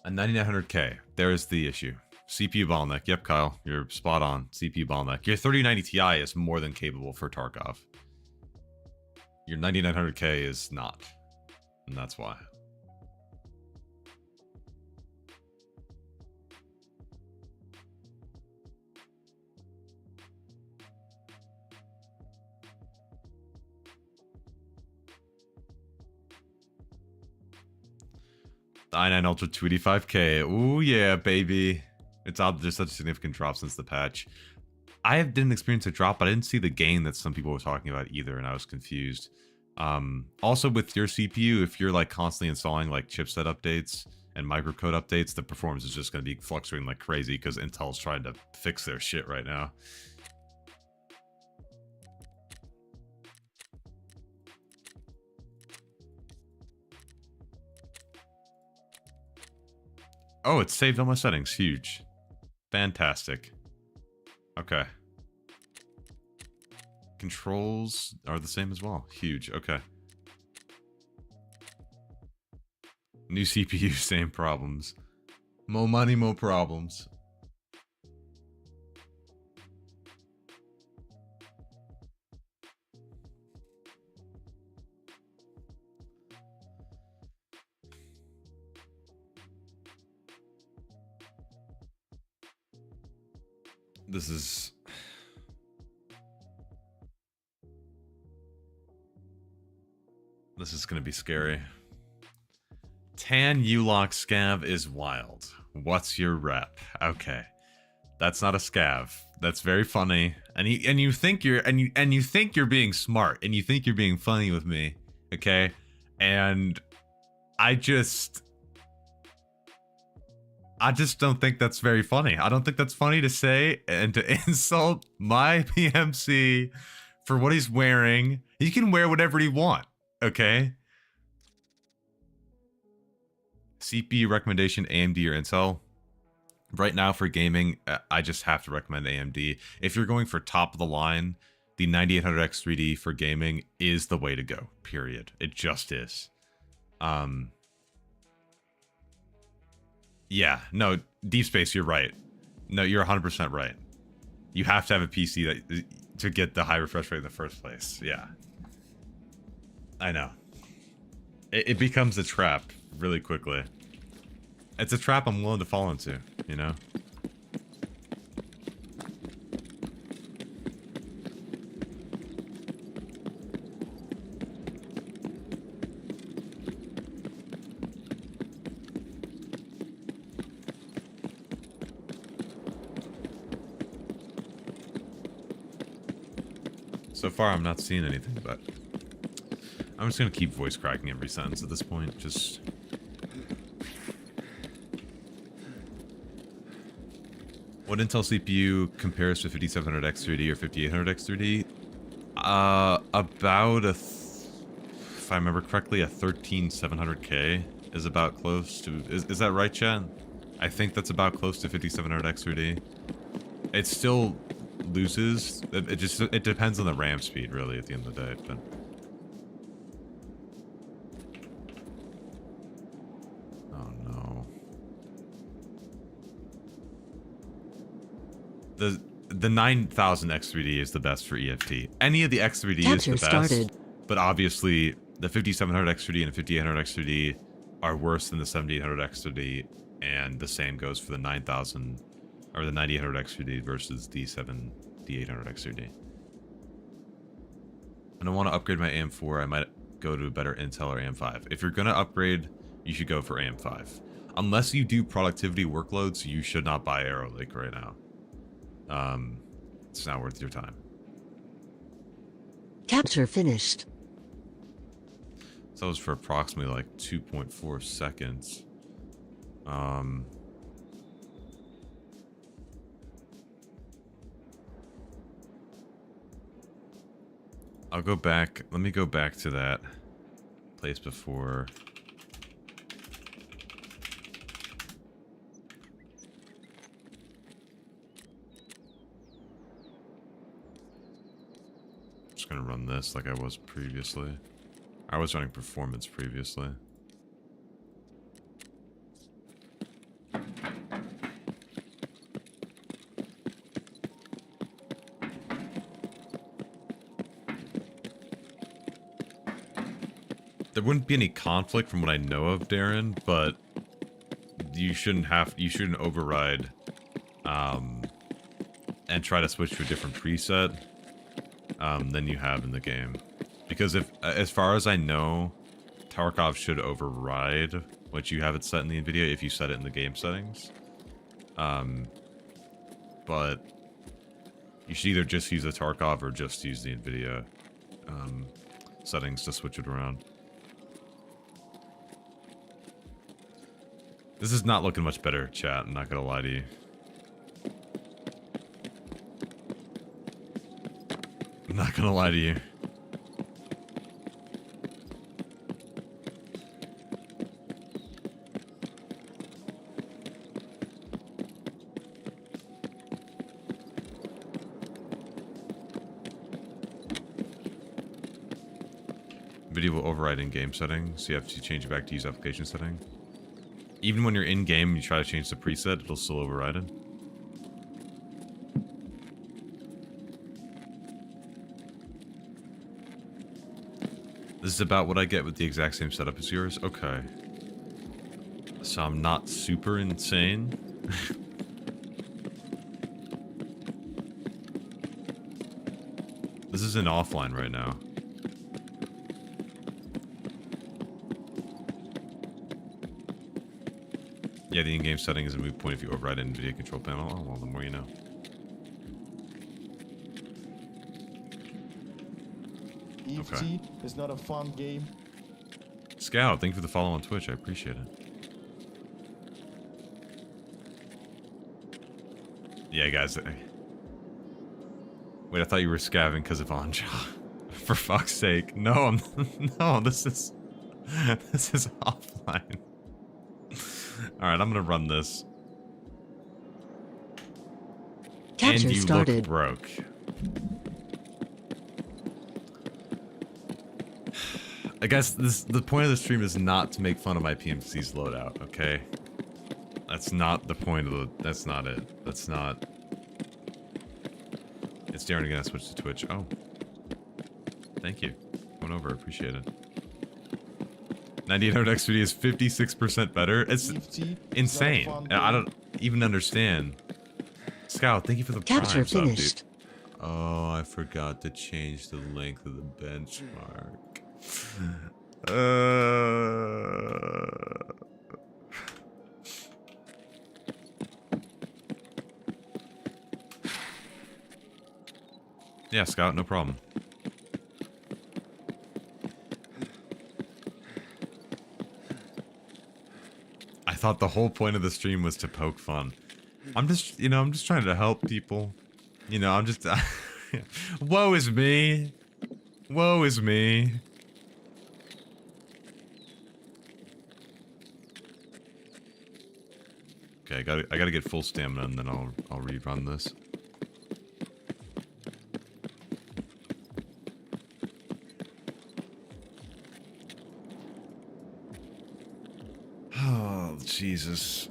A 9900K. There's the issue. CPU bottleneck. Yep, Kyle, you're spot on. CPU bottleneck. Your 3090 Ti is more than capable for Tarkov. Your 9900K is not. And that's why. The i9 Ultra 285K. Ooh, yeah, baby. It's there's such a significant drop since the patch. I didn't experience a drop, but I didn't see the gain that some people were talking about either, and I was confused. Also, with your CPU, if you're like constantly installing like chipset updates and microcode updates, the performance is just going to be fluctuating like crazy because Intel's trying to fix their shit right now. Oh, it's saved all my settings. Huge. Fantastic. Okay. Controls are the same as well. Huge. Okay. New CPU, same problems. More money, more problems. This is gonna be scary. Tan U-Lock scav is wild. What's your rep? Okay, that's not a scav. That's very funny. And you think you're being smart and you think you're being funny with me. Okay, and I just don't think that's very funny. I don't think that's funny to say and to insult my PMC for what he's wearing. He can wear whatever he want, okay? CPU recommendation, AMD or Intel? Right now for gaming, I just have to recommend AMD. If you're going for top of the line, the 9800X 3D for gaming is the way to go, period. It just is. Yeah, no, Deep Space, you're right. No, you're 100% right. You have to have a PC to get the high refresh rate in the first place. Yeah. I know. It becomes a trap really quickly. It's a trap I'm willing to fall into, you know? So far, I'm not seeing anything, but I'm just gonna keep voice cracking every sentence at this point. Just what Intel CPU compares to 5700X 3D or 5800X 3D? About if I remember correctly, a 13700K is about close to. Is that right, Chad? I think that's about close to 5700 X3D. It still loses. It depends on the RAM speed, really, at the end of the day. But oh no, the 9000 X3D is the best for EFT. Any of the X3D is the best, Started. but obviously the 5700 X3D and the 5800 X3D are worse than the 7800 X3D, and the same goes for the 9000 or the 9800 X3D versus the 7800 X3D. I don't want to upgrade my AM4. I might go to a better Intel or AM5. If you're gonna upgrade, you should go for AM5. Unless you do productivity workloads, you should not buy Arrow Lake right now. It's not worth your time. Capture finished. So that was for approximately like 2.4 seconds. I'll go back. Let me go back to that place before. Just gonna run this like I was previously. I was running performance previously. There wouldn't be any conflict from what I know of, Darren, but you shouldn't override and try to switch to a different preset than you have in the game. Because if, as far as I know, Tarkov should override what you have it set in the Nvidia if you set it in the game settings. But you should either just use the Tarkov or just use the Nvidia settings to switch it around. This is not looking much better, chat. I'm not gonna lie to you. I'm not gonna lie to you. Video will override in-game settings, so you have to change it back to use application setting. Even when you're in-game and you try to change the preset, it'll still override it. This is about what I get with the exact same setup as yours? Okay. So I'm not super insane. This is in offline right now. Yeah, the in-game setting is a moot point if you override an NVIDIA control panel. Oh, well, the more you know. EFT is not a fun game. Scout, thank you for the follow on Twitch. I appreciate it. Yeah, guys. Wait, I thought you were scavenging because of Anja. For fuck's sake. No, no, this is offline. Alright, I'm gonna run this. Capture and you started. look broke. I guess the point of the stream is not to make fun of my PMC's loadout, okay? That's not the point of the... That's not it. That's not... It's Darren again. I switched to Twitch. Oh. Thank you. Going over. Appreciate it. 9800 X3D is 56% better. It's insane. I don't even understand. Scout, thank you for the Capture prime sub, finished. dude. Oh, I forgot to change the length of the benchmark. Yeah, Scout, no problem. I thought the whole point of the stream was to poke fun. I'm just, I'm just trying to help people. I'm just... Woe is me. Woe is me. Okay, I gotta get full stamina and then I'll rerun this. Oh, Jesus.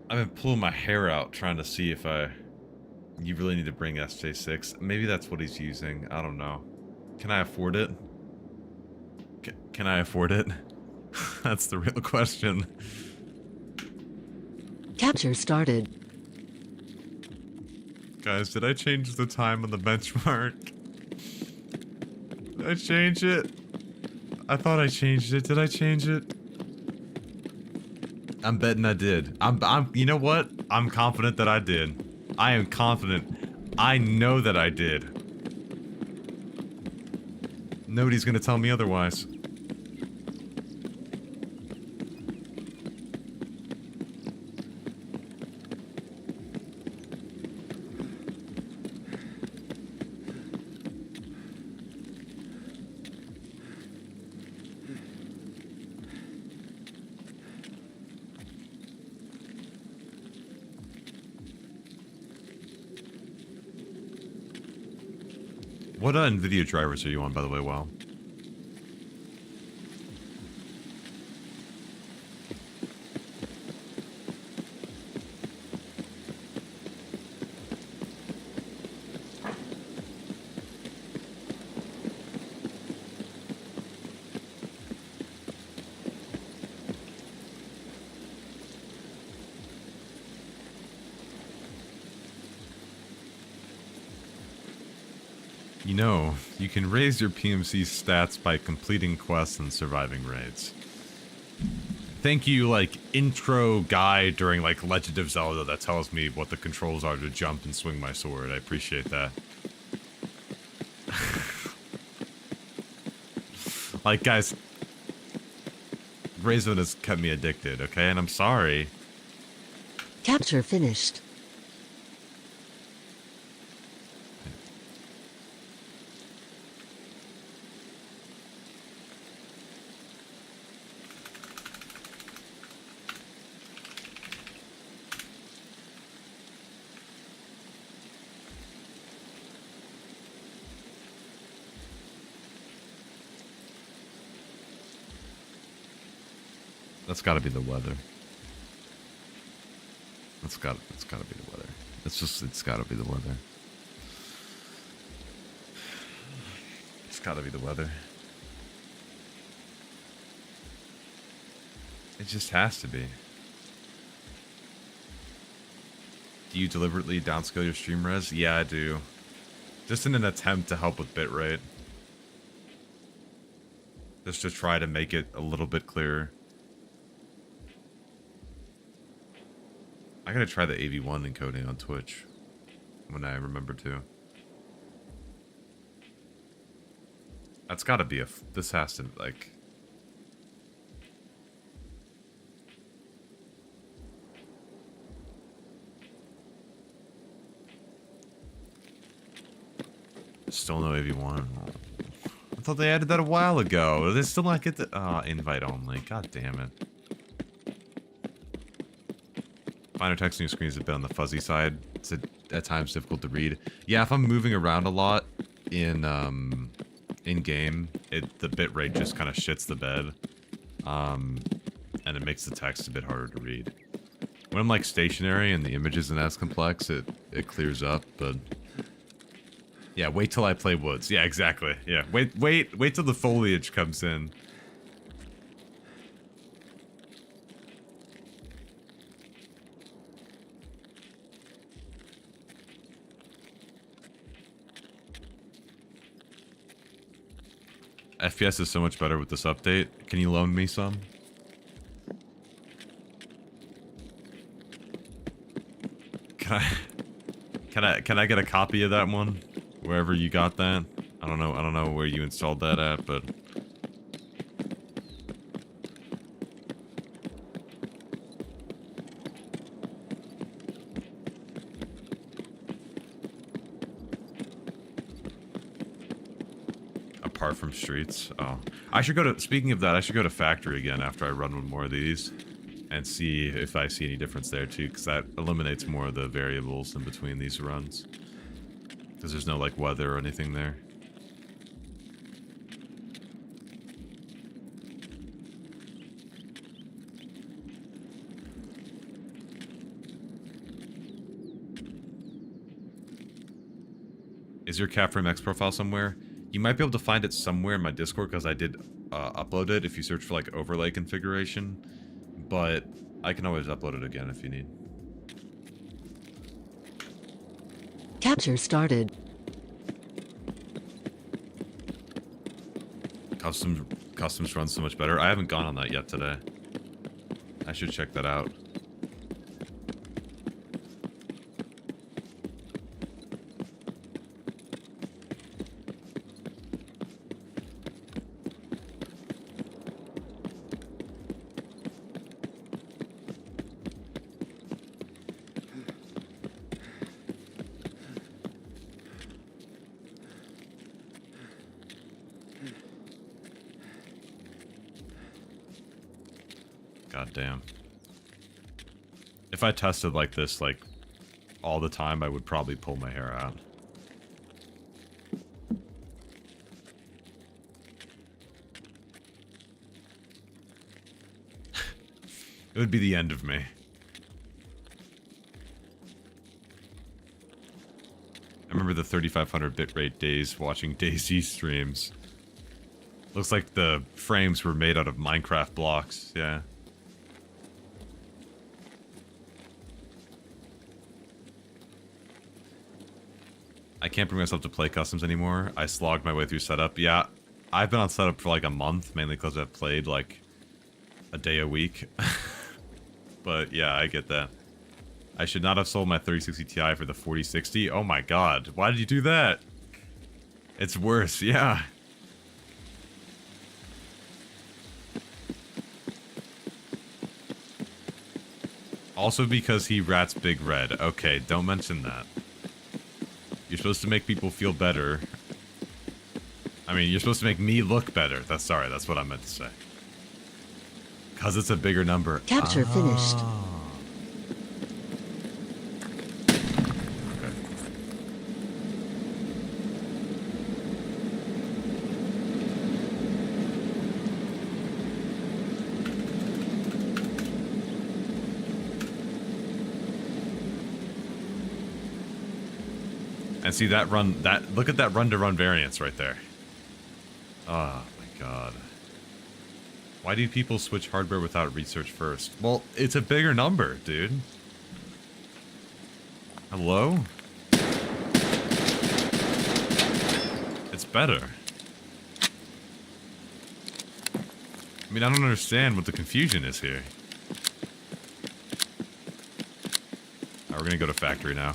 I've been pulling my hair out trying to see if you really need to bring SJ6. Maybe that's what he's using. I don't know. Can I afford it? Can I afford it? That's the real question. Capture started. Guys, did I change the time on the benchmark? Did I change it? I thought I changed it. Did I change it? I'm betting I did. You know what? I'm confident that I did. I am confident. I know that I did. Nobody's gonna tell me otherwise. What Nvidia drivers are you on, by the way, Wow? You know, you can raise your PMC stats by completing quests and surviving raids. Thank you, like, intro guy during, like, Legend of Zelda that tells me what the controls are to jump and swing my sword. I appreciate that. Like, guys, Raven has kept me addicted, okay? And I'm sorry. Capture finished. That's gotta be the weather. It's gotta be the weather. It's gotta be the weather. It's gotta be the weather. It just has to be. Do you deliberately downscale your stream res? Yeah, I do. Just in an attempt to help with bitrate. Just to try to make it a little bit clearer. I gotta try the AV1 encoding on Twitch when I remember to. That's gotta be this has to, like... Still no AV1. I thought they added that a while ago. They still not get the invite only. God damn it. Finer text on your screen is a bit on the fuzzy side. It's at times difficult to read. Yeah, if I'm moving around a lot in game, the bitrate just kind of shits the bed, and it makes the text a bit harder to read. When I'm like stationary and the image isn't as complex, it clears up. But yeah, wait till I play Woods. Yeah, exactly. Yeah, wait till the foliage comes in. FPS is so much better with this update. Can you loan me some? Can I get a copy of that one? Wherever you got that? I don't know where you installed that at, but apart from streets. Oh, I should go to, speaking of that, I should go to factory again after I run one more of these and see if I see any difference there too, because that eliminates more of the variables in between these runs. Because there's no like weather or anything there. Is your CapFrame X profile somewhere? You might be able to find it somewhere in my Discord because I did upload it if you search for like overlay configuration. But I can always upload it again if you need. Capture started. Customs run so much better. I haven't gone on that yet today. I should check that out. God damn. If I tested like this, like, all the time, I would probably pull my hair out. It would be the end of me. I remember the 3500 bitrate days watching DayZ streams. Looks like the frames were made out of Minecraft blocks, yeah. I can't bring myself to play customs anymore. I slogged my way through setup. Yeah, I've been on setup for like a month, mainly because I've played like a day a week. But yeah, I get that. I should not have sold my 3060 Ti for the 4060. Oh my god, why did you do that? It's worse, yeah. Also because he rats Big Red. Okay, don't mention that. You're supposed to make people feel better. I mean, you're supposed to make me look better. That's what I meant to say. Because it's a bigger number. Capture finished. Okay. And see that run, look at that run-to-run variance right there. Oh my god. Why do people switch hardware without research first? Well, it's a bigger number, dude. Hello? It's better. I mean, I don't understand what the confusion is here. Alright, we're gonna go to factory now.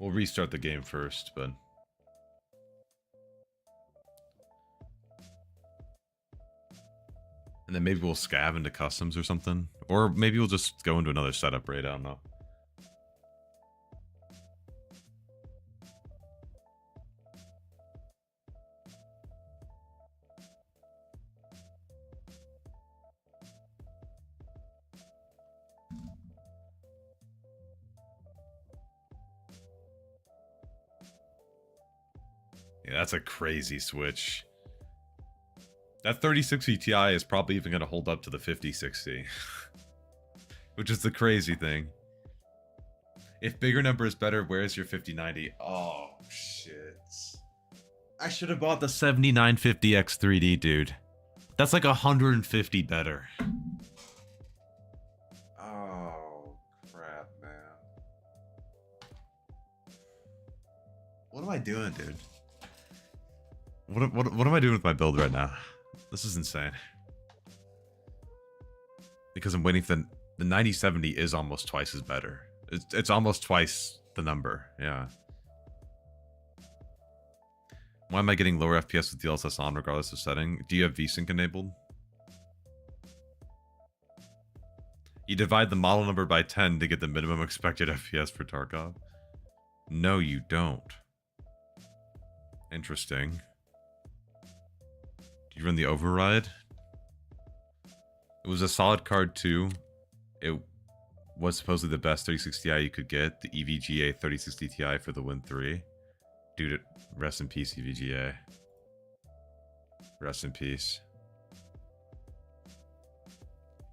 We'll restart the game first, but... And then maybe we'll scav into customs or something. Or maybe we'll just go into another setup raid, I don't know. Yeah, that's a crazy switch. That 3060 Ti is probably even going to hold up to the 5060. Which is the crazy thing. If bigger number is better, where's your 5090? Oh, shit. I should have bought the 7950X 3D, dude. That's like 150 better. Oh, crap, man. What am I doing, dude? What am I doing with my build right now? This is insane. Because I'm waiting for the 9070 is almost twice as better. It's almost twice the number, yeah. Why am I getting lower FPS with DLSS on regardless of setting? Do you have VSync enabled? You divide the model number by 10 to get the minimum expected FPS for Tarkov. No, you don't. Interesting. Do you run the override? It was a solid card too. It was supposedly the best 3060 Ti you could get. The EVGA 3060 Ti for the Win 3. Dude, rest in peace, EVGA. Rest in peace.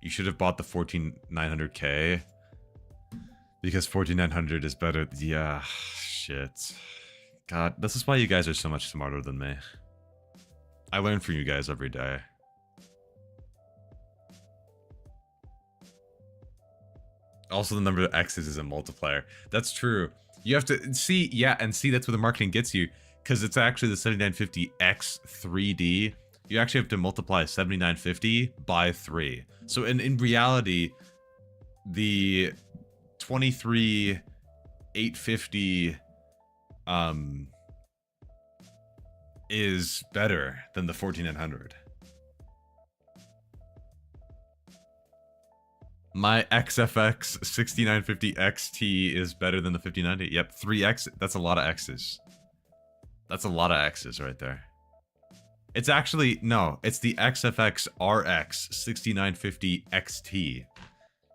You should have bought the 14900K. Because 14900 is better. Yeah, shit. God, this is why you guys are so much smarter than me. I learn from you guys every day. Also, the number of X's is a multiplier. That's true. You have to see, yeah, and see that's where the marketing gets you. Because it's actually the 7950X 3D. You actually have to multiply 7950 by 3. So in reality, the 23850 is better than the 14900. My XFX 6950 XT is better than the 5090. Yep, 3X. That's a lot of X's. That's a lot of X's right there. It's actually, no, it's the XFX RX 6950 XT.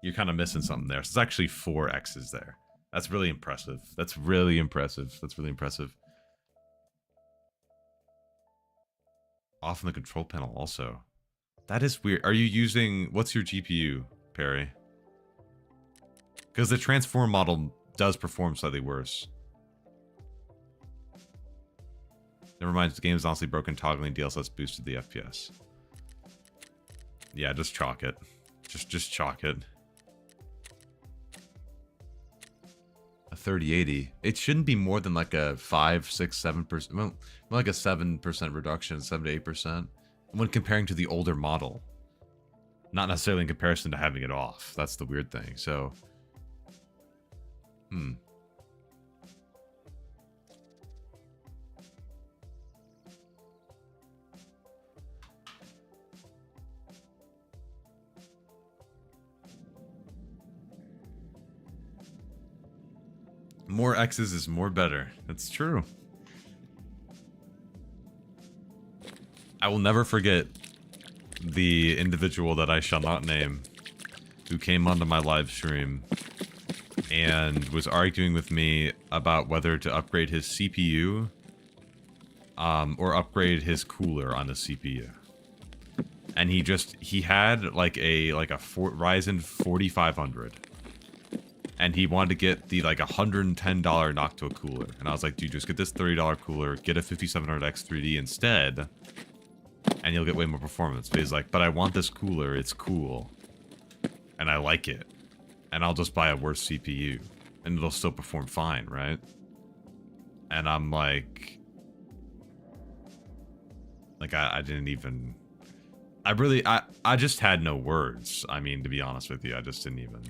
You're kind of missing something there. So it's actually 4 X's there. That's really impressive. That's really impressive. That's really impressive. Off on the control panel also. That is weird. Are you using, what's your GPU, Perry? Because the transform model does perform slightly worse. Never mind, the game is honestly broken. Toggling DLSS boosted the FPS. Yeah, just chalk it. Just chalk it. A 3080. It shouldn't be more than like a 5, 6, 7%. Well, more like a 7% reduction, 7 to 8%. When comparing to the older model. Not necessarily in comparison to having it off. That's the weird thing. So, more X's is more better. That's true. I will never forget the individual that I shall not name who came onto my live stream and was arguing with me about whether to upgrade his CPU or upgrade his cooler on the CPU. And he had like a Ryzen 4500. And he wanted to get the like $110 Noctua cooler. And I was like, dude, just get this $30 cooler, get a 5700X 3D instead, and you'll get way more performance. But he's like, but I want this cooler, it's cool. And I like it. And I'll just buy a worse CPU. And it'll still perform fine, right? And I'm like I didn't even... I just had no words. I mean, to be honest with you, I didn't even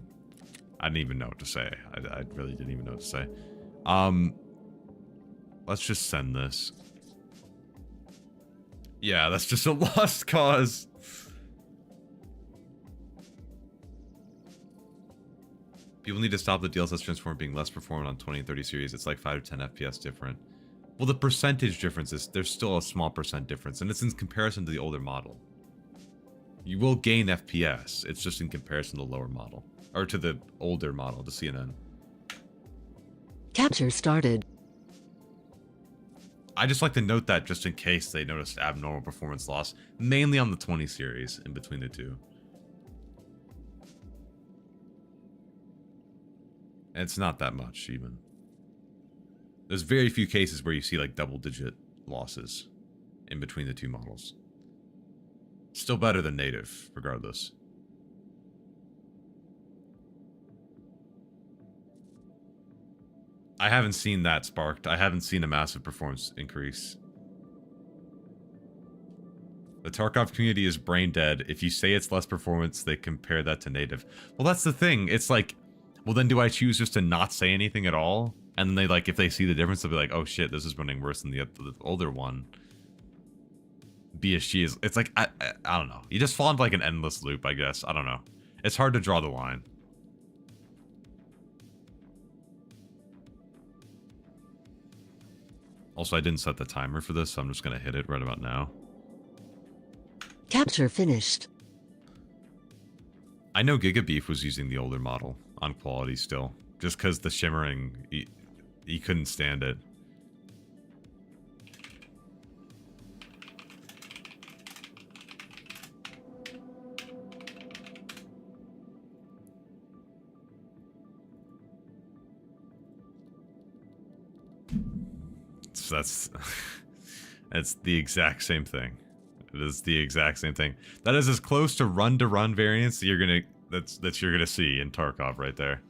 know what to say. I really didn't even know what to say. Let's just send this. Yeah, that's just a lost cause. People need to stop the DLSS transform being less performant on 20 and 30 series. It's like 5 to 10 FPS different. Well, the percentage difference is, there's still a small percent difference, and it's in comparison to the older model. You will gain FPS. It's just in comparison to the lower model. Or to the older model, the CNN. Capture started. I just like to note that just in case they noticed abnormal performance loss, mainly on the 20 series in between the two. And it's not that much even. There's very few cases where you see like double-digit losses in between the two models. Still better than native, regardless. I haven't seen that sparked. I haven't seen a massive performance increase. The Tarkov community is brain dead. If you say it's less performance, they compare that to native. Well, that's the thing. It's like, well, then do I choose just to not say anything at all? And then they like, if they see the difference, they'll be like, oh shit, this is running worse than the older one. BSG is, it's like, I don't know. You just fall into like an endless loop, I guess. I don't know. It's hard to draw the line. Also, I didn't set the timer for this, so I'm just going to hit it right about now. Capture finished. I know Gigabeef was using the older model on quality still, just because the shimmering, he couldn't stand it. So that's the exact same thing. It is the exact same thing. That is as close to run variance you're gonna that you're gonna see in Tarkov right there.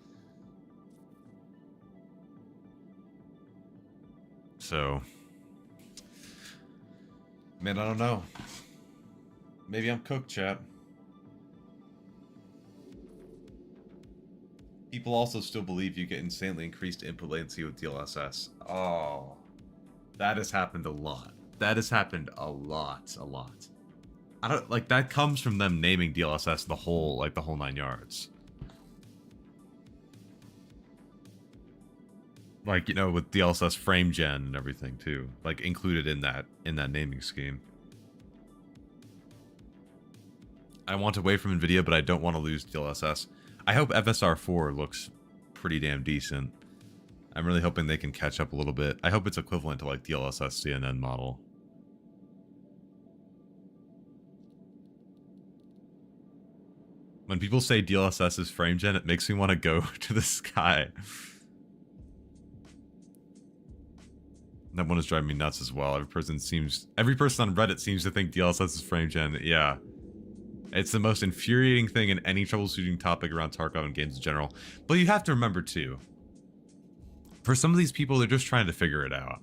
So, man, I don't know. Maybe I'm cooked, chat. People also still believe you get insanely increased input latency with DLSS. Oh, that has happened a lot. That has happened a lot. I don't like that comes from them naming DLSS the whole 9 yards. Like, you know, with DLSS frame gen and everything too, like included in that naming scheme. I want away from Nvidia, but I don't want to lose DLSS. I hope FSR4 looks pretty damn decent. I'm really hoping they can catch up a little bit. I hope it's equivalent to like DLSS CNN model. When people say DLSS is frame gen, it makes me want to go to the sky. That one is driving me nuts as well. Every person on Reddit seems to think DLSS is frame gen. Yeah. It's the most infuriating thing in any troubleshooting topic around Tarkov and games in general. But you have to remember too, for some of these people, they're just trying to figure it out,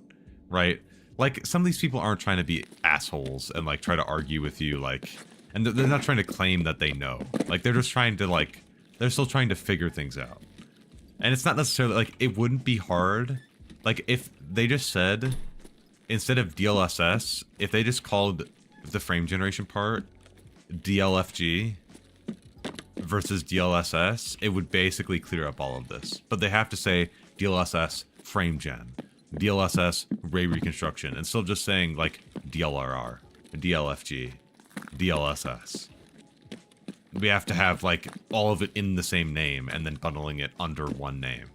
right? Like, some of these people aren't trying to be assholes and like try to argue with you, like, and they're not trying to claim that they know. Like, they're just trying to like, they're still trying to figure things out. And it's not necessarily like, it wouldn't be hard. Like, if they just said, instead of DLSS, if they just called the frame generation part DLFG versus DLSS, it would basically clear up all of this. But they have to say DLSS frame gen, DLSS ray reconstruction, and still just saying like DLRR, DLFG, DLSS. We have to have like all of it in the same name and then bundling it under one name.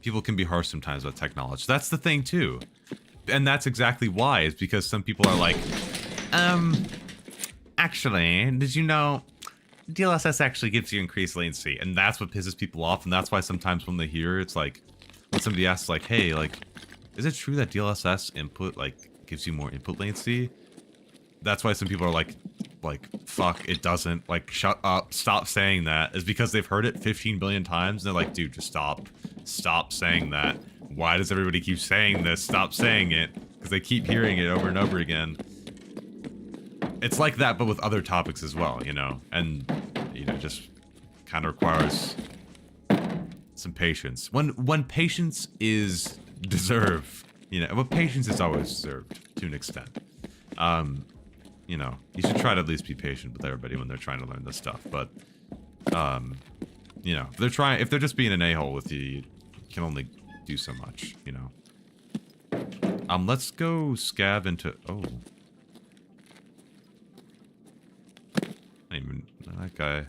People can be harsh sometimes about technology. That's the thing too. And that's exactly why, is because some people are like, actually, did you know DLSS actually gives you increased latency? And that's what pisses people off. And that's why sometimes when they hear, it's like, when somebody asks like, hey, like, is it true that DLSS input like gives you more input latency? That's why some people are like, fuck, it doesn't. Like, shut up, stop saying that. Is because they've heard it 15 billion times. And they're like, dude, just stop. Stop saying that. Why does everybody keep saying this? Stop saying it. Because they keep hearing it over and over again. It's like that, but with other topics as well, you know? And, you know, just kind of requires some patience. When patience is deserved, you know, but patience is always deserved to an extent. You know, you should try to at least be patient with everybody when they're trying to learn this stuff. But, you know, if they're just being an a-hole with you, you can only do so much, you know. Let's go scab into, oh. I even, that guy.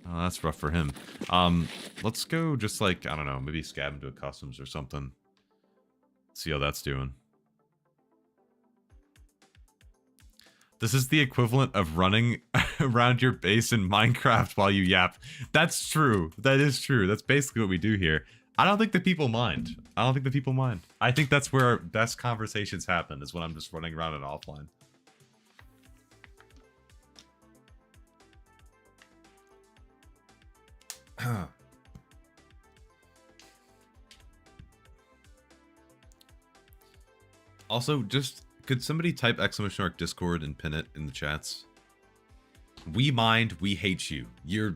Oh, that's rough for him. Let's go just like, I don't know, maybe scab into a customs or something. See how that's doing. This is the equivalent of running around your base in Minecraft while you yap. That's true. That is true. That's basically what we do here. I don't think the people mind. I think that's where our best conversations happen, is when I'm just running around and offline. Also, just could somebody type !mark Discord and pin it in the chats? We mind, we hate you. You're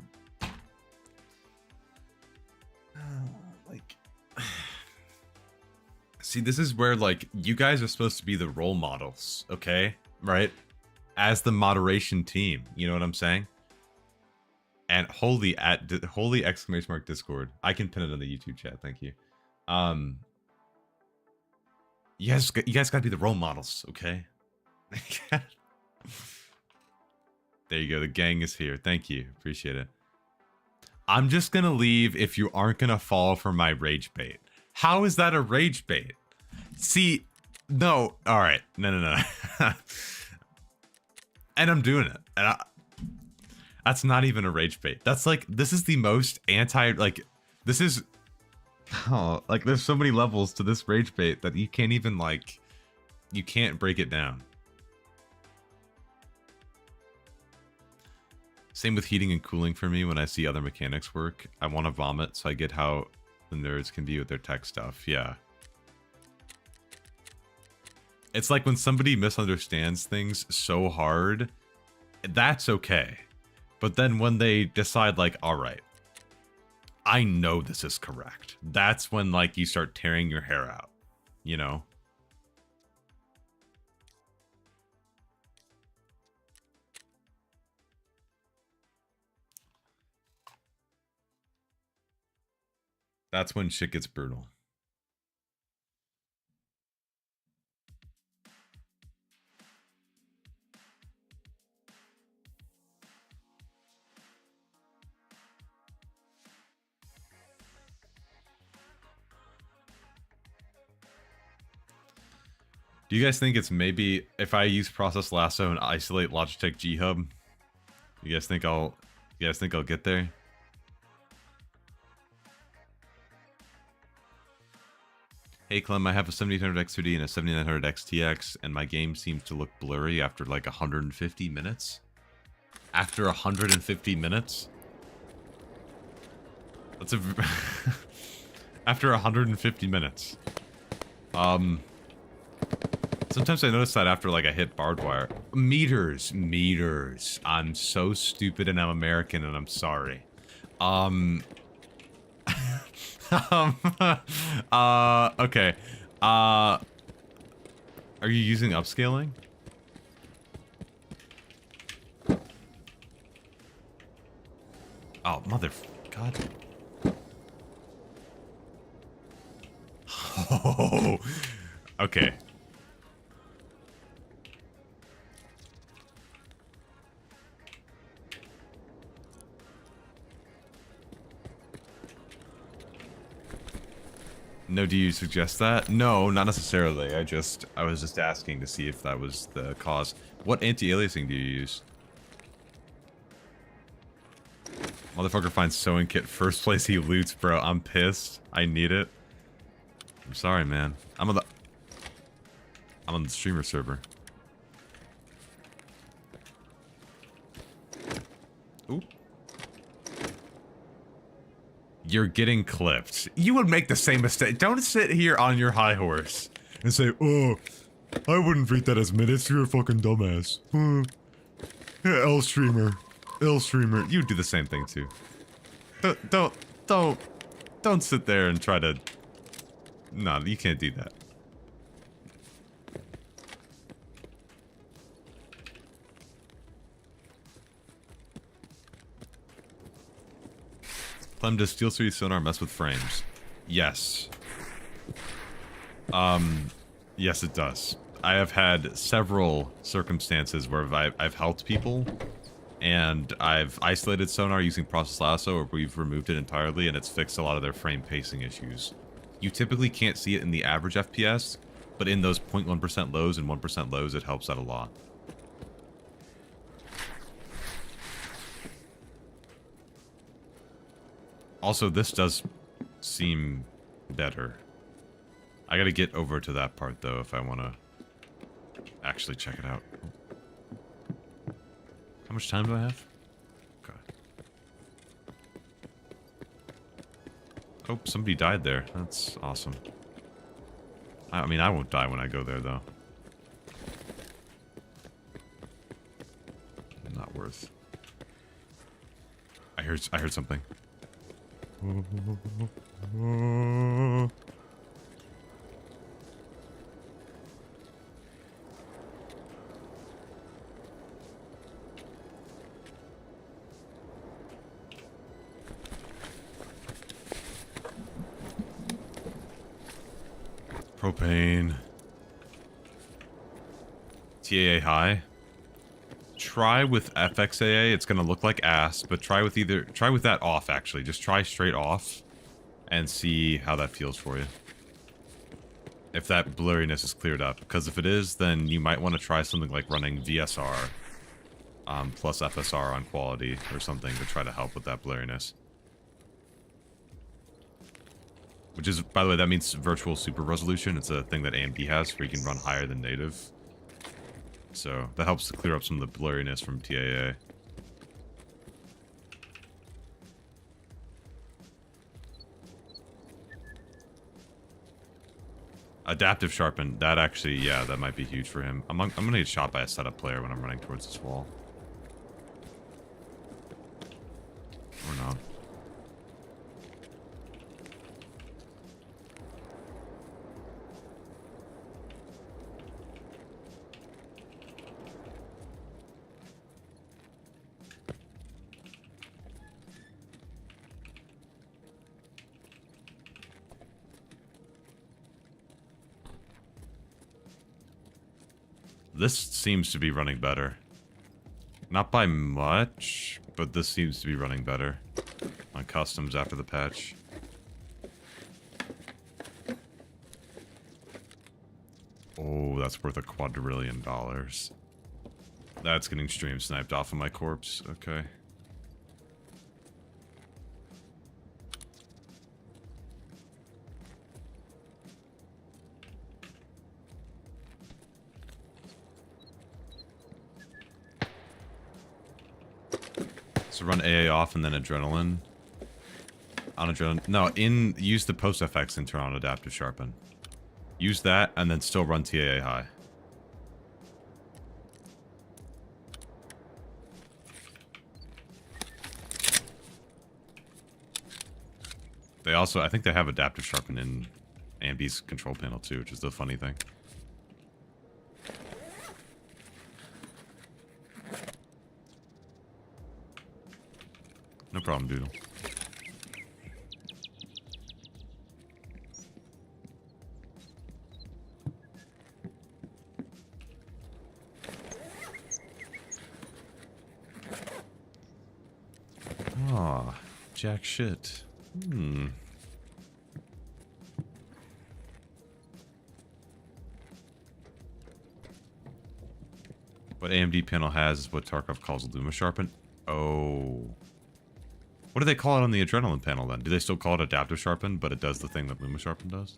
like, See, this is where, like, you guys are supposed to be the role models, okay? Right? As the moderation team, you know what I'm saying? And holy exclamation mark Discord. I can pin it on the YouTube chat, thank you. You guys gotta be the role models, okay? There you go, the gang is here. Thank you, appreciate it. I'm just gonna leave if you aren't gonna fall for my rage bait. How is that a rage bait? See, no, all right, no. And I'm doing it, and that's not even a rage bait. That's like, this is the most like, this is, oh, like there's so many levels to this rage bait that you can't even like, you can't break it down. Same with heating and cooling for me when I see other mechanics work. I want to vomit, so I get how the nerds can be with their tech stuff. Yeah. It's like when somebody misunderstands things so hard, that's okay. But then when they decide like, all right, I know this is correct. That's when like you start tearing your hair out, you know? That's when shit gets brutal. Do you guys think it's maybe if I use Process Lasso and isolate Logitech G Hub? You guys think I'll get there? Hey Clem, I have a 7800 XOD and a 7900 XTX, and my game seems to look blurry after like 150 minutes. After 150 minutes? That's a... After 150 minutes. Sometimes I notice that after like I hit barbed wire. Meters. I'm so stupid and I'm American and I'm sorry. Okay. Are you using upscaling? Oh, God. Oh, okay. No, do you suggest that? No, not necessarily. I was just asking to see if that was the cause. What anti-aliasing do you use? Motherfucker finds sewing kit. First place he loots, bro. I'm pissed. I need it. I'm sorry, man. I'm on the streamer server. Ooh. You're getting clipped. You would make the same mistake. Don't sit here on your high horse and say, oh, I wouldn't rate that as minutes. You're a fucking dumbass. Yeah, L streamer. You do the same thing too. Don't sit there and try to... No, you can't do that. Clem, does Steel Series sonar mess with frames? Yes. Yes, it does. I have had several circumstances where I've helped people, and I've isolated sonar using Process Lasso, or we've removed it entirely, and it's fixed a lot of their frame pacing issues. You typically can't see it in the average FPS, but in those 0.1% lows and 1% lows, it helps out a lot. Also, this does seem better. I gotta get over to that part, though, if I want to actually check it out. How much time do I have? Okay. Oh, somebody died there. That's awesome. I mean, I won't die when I go there, though. Not worth. I heard something. Propane. TAA High. Try with FXAA. It's gonna look like ass, but try with that off actually. Just try straight off and see how that feels for you. If that blurriness is cleared up. Because if it is, then you might want to try something like running VSR plus FSR on quality or something to try to help with that blurriness. Which is, by the way, that means virtual super resolution. It's a thing that AMD has where you can run higher than native. So that helps to clear up some of the blurriness from TAA. Adaptive sharpen, that actually, yeah, that might be huge for him. I'm gonna get shot by a setup player when I'm running towards this wall. Or not. This seems to be running better. Not by much, but this seems to be running better on customs after the patch. Oh, that's worth $2 quadrillion. That's getting stream sniped off of my corpse. Okay. So run AA off and then adrenaline. On adrenaline. No, use the post FX and turn on adaptive sharpen. Use that and then still run TAA high. They also, I think they have adaptive sharpen in AMD's control panel too, which is the funny thing. No problem, Doodle. Ah, jack shit. What AMD panel has is what Tarkov calls Luma Sharpen. Oh. What do they call it on the Adrenaline panel then? Do they still call it Adaptive Sharpen, but it does the thing that Luma Sharpen does?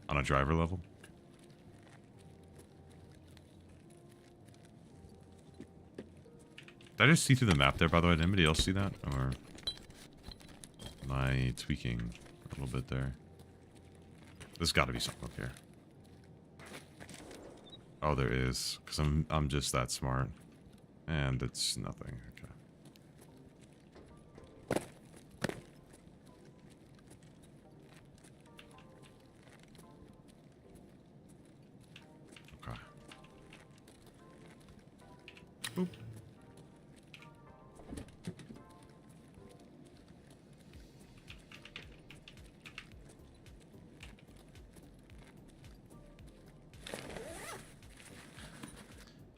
On a driver level? Did I just see through the map there, by the way? Did anybody else see that? Or am I tweaking a little bit there? There's got to be something up here. Oh, there is. Because I'm just that smart. And it's nothing. Okay. Okay. Boop.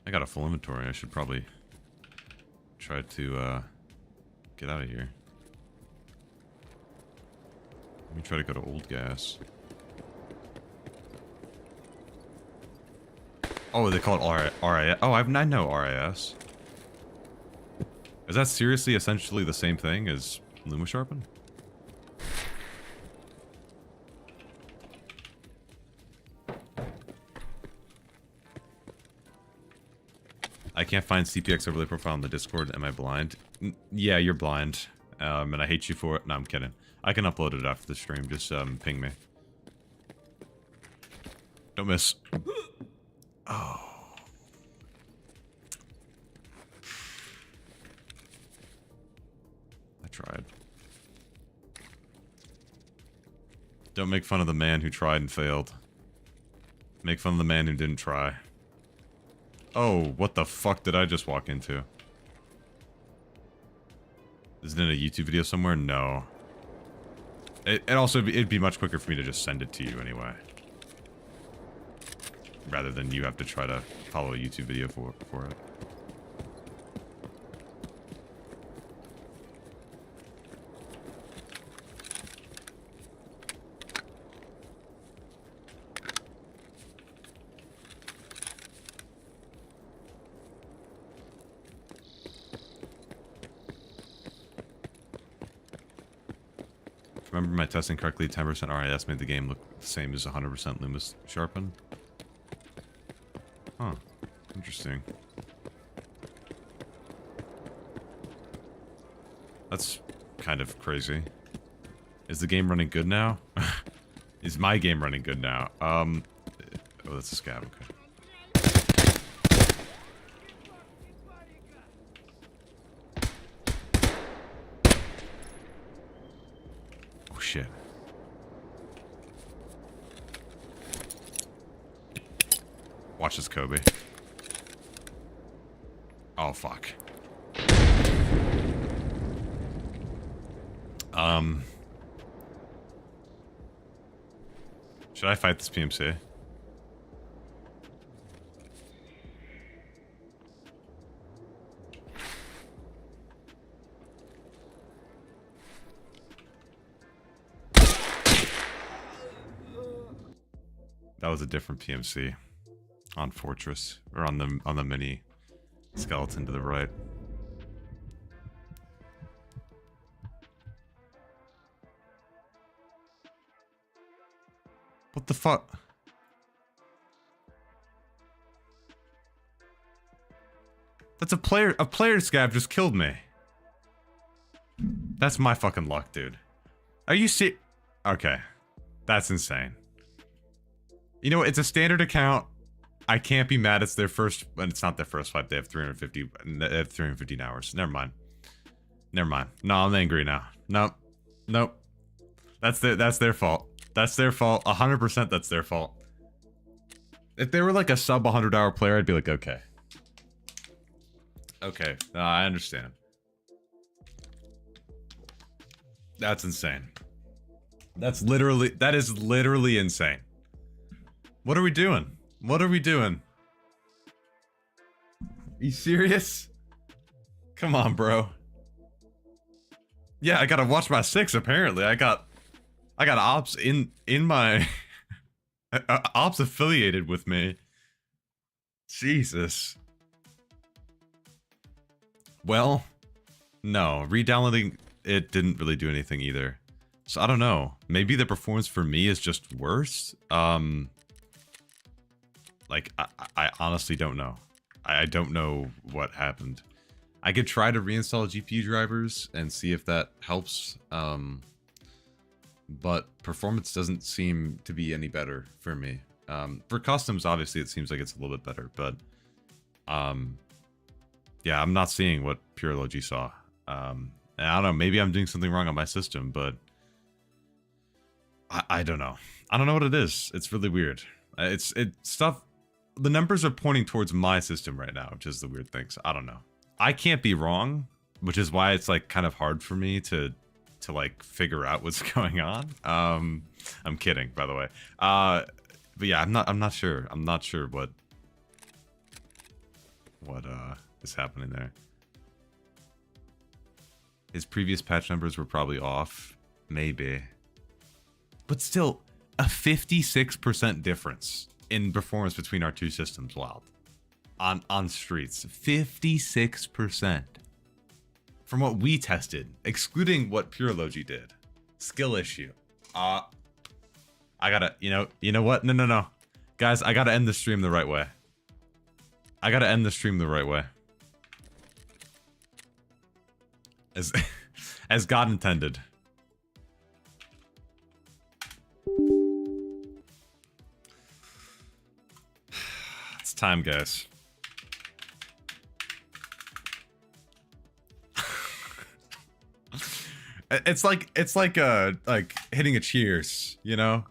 I got a full inventory. I should probably try to get out of here. Let me try to go to old gas. Oh, they call it RIS. Oh, I know RIS. Is that seriously essentially the same thing as Luma Sharpen? I can't find CPX overlay profile in the Discord. Am I blind? Yeah, you're blind. And I hate you for it. No, I'm kidding. I can upload it after the stream. Just ping me. Don't miss. Oh. I tried. Don't make fun of the man who tried and failed. Make fun of the man who didn't try. Oh, what the fuck did I just walk into? Isn't it a YouTube video somewhere? No. It'd be much quicker for me to just send it to you anyway. rather than you have to try to follow a YouTube video for it. Remember my testing correctly, 10% RIS made the game look the same as 100% Loomis sharpen? Huh. Interesting. That's kind of crazy. Is the game running good now? Is my game running good now? Oh, that's a scab, okay. Oh, shit. Watch this, Kobe. Oh, fuck. Should I fight this PMC? That was a different PMC on Fortress, or on the mini skeleton to the right. What the fuck? That's a player scab just killed me. That's my fucking luck, dude. Are you Okay. That's insane. You know what? It's a standard account. I can't be mad. It's their first, and it's not their first fight. They have 315 hours. Never mind. Never mind. No, I'm angry now. Nope. Nope. That's their fault. That's their fault. 100% that's their fault. If they were like a sub 100-hour player, I'd be like, okay. Okay. I understand. That's insane. That is literally insane. What are we doing? What are we doing? Are you serious? Come on, bro. Yeah, I gotta watch my 6 apparently. I got ops in my ops affiliated with me. Jesus. Well, no, re-downloading it didn't really do anything either. So I don't know. Maybe the performance for me is just worse. Like I honestly don't know. I don't know what happened. I could try to reinstall GPU drivers and see if that helps. But performance doesn't seem to be any better for me. For customs, obviously, it seems like it's a little bit better, but yeah, I'm not seeing what Pure Logi saw. And I don't know, maybe I'm doing something wrong on my system, but I don't know. I don't know what it is. It's really weird. It's stuff. The numbers are pointing towards my system right now, which is the weird thing. So I don't know. I can't be wrong, which is why it's like kind of hard for me to like figure out what's going on. I'm kidding, by the way. But yeah, I'm not sure. I'm not sure what is happening there. His previous patch numbers were probably off, maybe. But still, a 56% difference in performance between our two systems, wild. On streets, 56%. From what we tested, excluding what Pure Logi did. Skill issue. I gotta, you know what? No. Guys, I gotta end the stream the right way. I gotta end the stream the right way. As God intended. It's time, guys. It's like hitting a cheers, you know?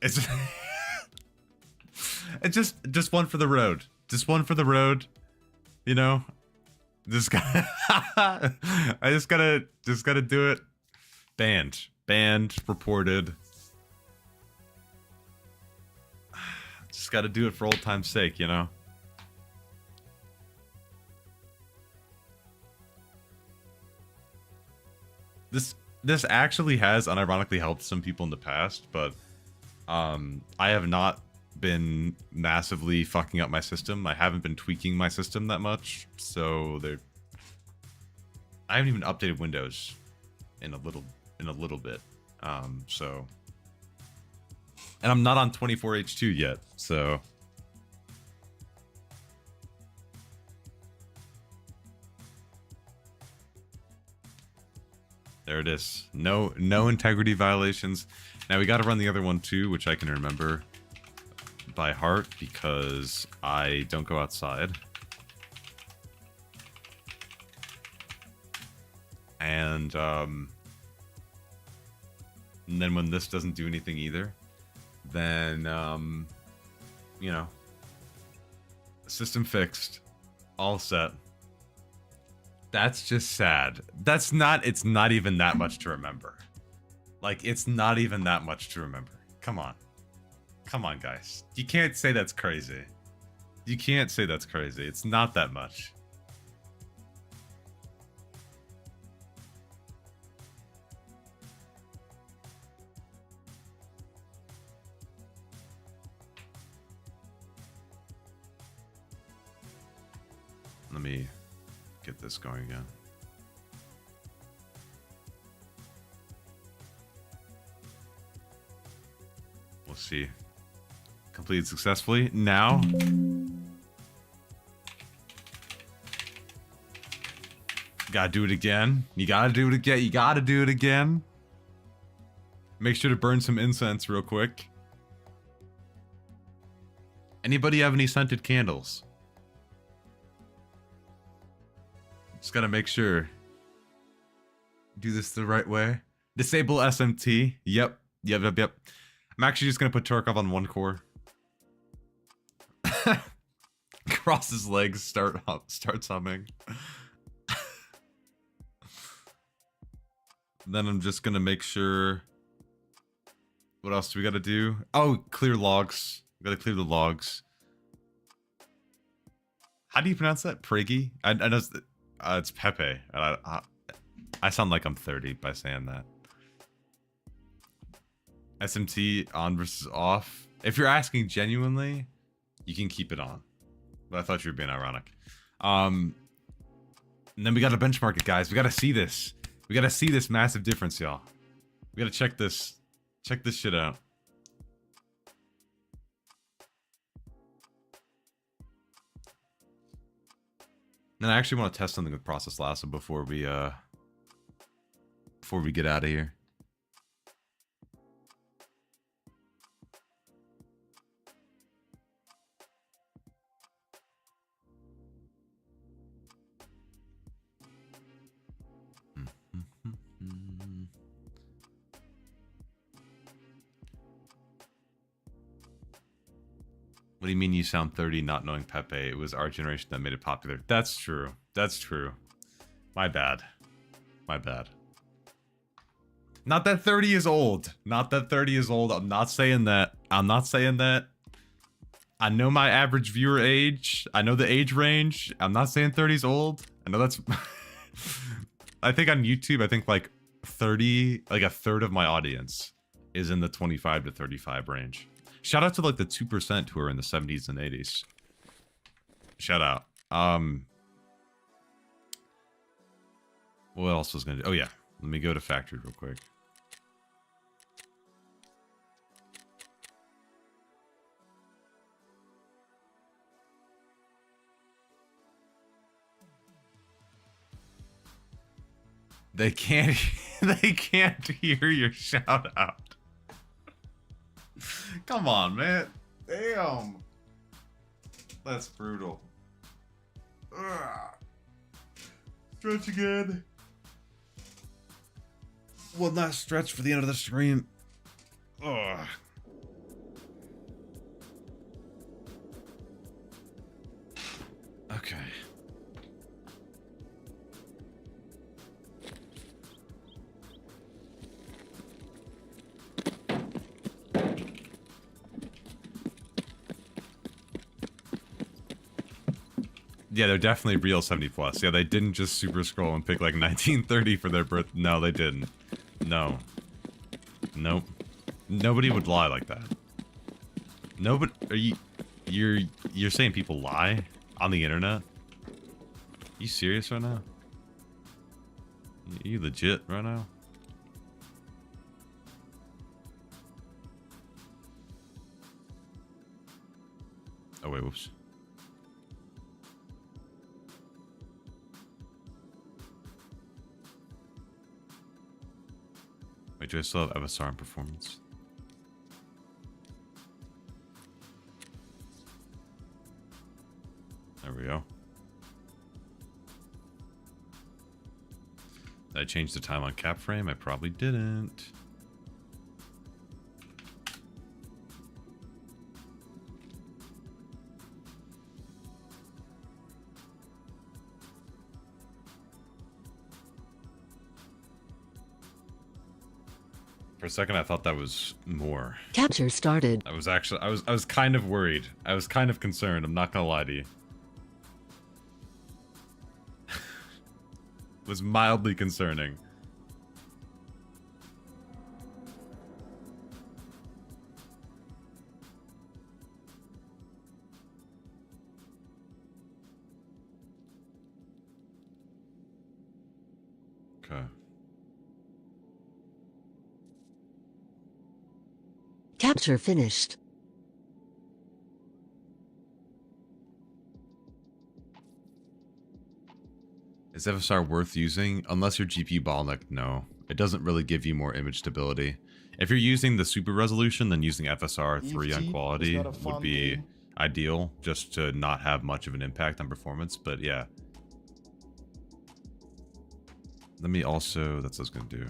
It's it's just one for the road. Just one for the road. You know? This guy I just gotta do it. Banned reported. Just got to do it for old time's sake, you know? This actually has unironically helped some people in the past, but I have not been massively fucking up my system. I haven't been tweaking my system that much, so I haven't even updated Windows in a little bit. So, and I'm not on 24H2 yet, so. There it is. No integrity violations. Now we got to run the other one too, which I can remember by heart because I don't go outside. And then when this doesn't do anything either, then you know, system fixed, all set. That's just sad. It's not even that much to remember. Like, it's not even that much to remember. Come on. Come on, guys. You can't say that's crazy. You can't say that's crazy. It's not that much. Let me get this going again. We'll see. Completed successfully. Now, gotta do it again. You gotta do it again. You gotta do it again. Make sure to burn some incense real quick. Anybody have any scented candles? Just gotta make sure. Do this the right way. Disable SMT. Yep. I'm actually just gonna put Tarkov on one core. Cross his legs, starts humming. Then I'm just gonna make sure. What else do we gotta do? Oh, clear logs. We gotta clear the logs. How do you pronounce that? Priggy? I know it's Pepe. I sound like I'm 30 by saying that. SMT on versus off. If you're asking genuinely, you can keep it on. But I thought you were being ironic. And then we gotta benchmark it, guys. We gotta see this. We gotta see this massive difference, y'all. We gotta check this. Check this shit out. And I actually want to test something with Process Lasso before we get out of here. What do you mean you sound 30 not knowing Pepe? It was our generation that made it popular. That's true. That's true. My bad. My bad. Not that 30 is old. Not that 30 is old. I'm not saying that. I'm not saying that. I know my average viewer age. I know the age range. I'm not saying 30 is old. I know that's... I think on YouTube, I think like 30, like a third of my audience is in the 25 to 35 range. Shout out to like the 2% who are in the 70s and 80s. Shout out. What else was gonna do? Oh yeah, let me go to factory real quick. They can't hear your shout out. Come on, man. Damn. That's brutal. Ugh. Stretch again. One last stretch for the end of the stream. Ugh. Okay. Yeah, they're definitely real 70 plus. Yeah, they didn't just super scroll and pick like 1930 for their birth. No, they didn't. No. Nope. Nobody would lie like that. Nobody. Are you? You're saying people lie on the internet? You serious right now? You legit right now? Oh wait, whoops. Wait, do I still have FSR and performance? There we go. Did I change the time on cap frame? I probably didn't. For a second, I thought that was more. Capture started. I was kind of worried. I was kind of concerned. I'm not gonna lie to you. It was mildly concerning. Okay. Capture finished. Is FSR worth using? Unless your GPU bottleneck, no. It doesn't really give you more image stability. If you're using the super resolution, then using FSR 3 on quality would be ideal, just to not have much of an impact on performance, but yeah. Let me also, that's what I was gonna do.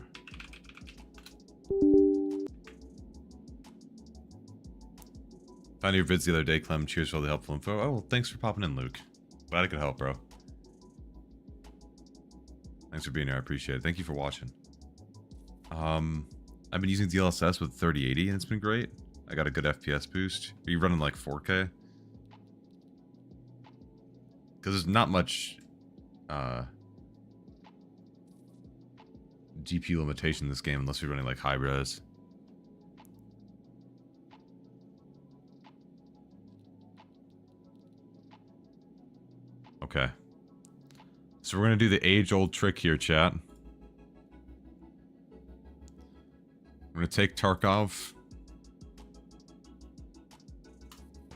Found your vids the other day, Clem. Cheers for all the helpful info. Oh, well, thanks for popping in, Luke. Glad I could help, bro. Thanks for being here. I appreciate it. Thank you for watching. I've been using DLSS with 3080 and it's been great. I got a good FPS boost. Are you running like 4K? Because there's not much GPU limitation in this game unless you're running like high res. Okay. So we're going to do the age-old trick here, chat. We're going to take Tarkov.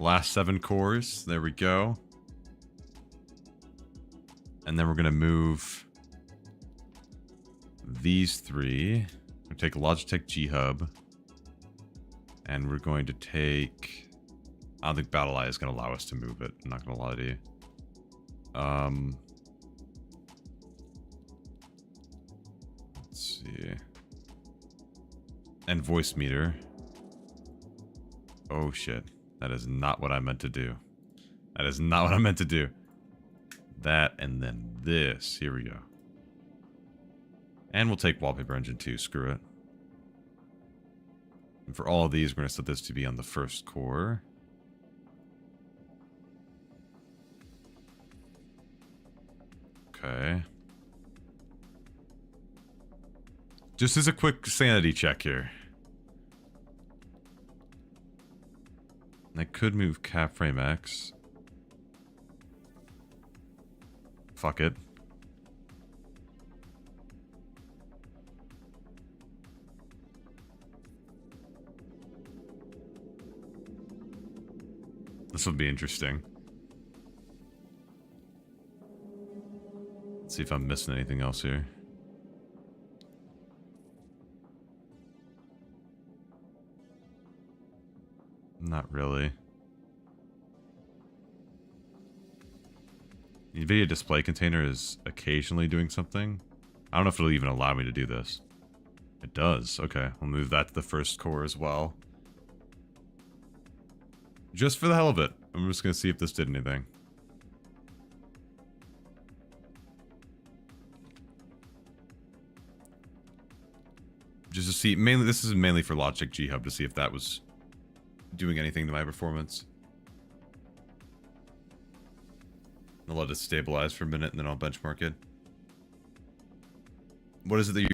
Last 7 cores. There we go. And then we're going to move these 3. We're going to take Logitech G-Hub. And we're going to take... I don't think BattleEye is going to allow us to move it. I'm not going to lie to you. Let's see. And voice meter. Oh shit. That is not what I meant to do. That is not what I meant to do. That and then this. Here we go. And we'll take wallpaper engine too. Screw it. And for all of these, we're going to set this to be on the first core. Okay. Just as a quick sanity check here. I could move cap frame X. Fuck it. This will be interesting. Let's see if I'm missing anything else here. Not really. The NVIDIA display container is occasionally doing something. I don't know if it'll even allow me to do this. It does. Okay, we'll move that to the first core as well. Just for the hell of it. I'm just going to see if this did anything. Just to see, mainly, this is mainly for Logitech G-Hub to see if that was doing anything to my performance. I'll let it stabilize for a minute and then I'll benchmark it. What is it that you...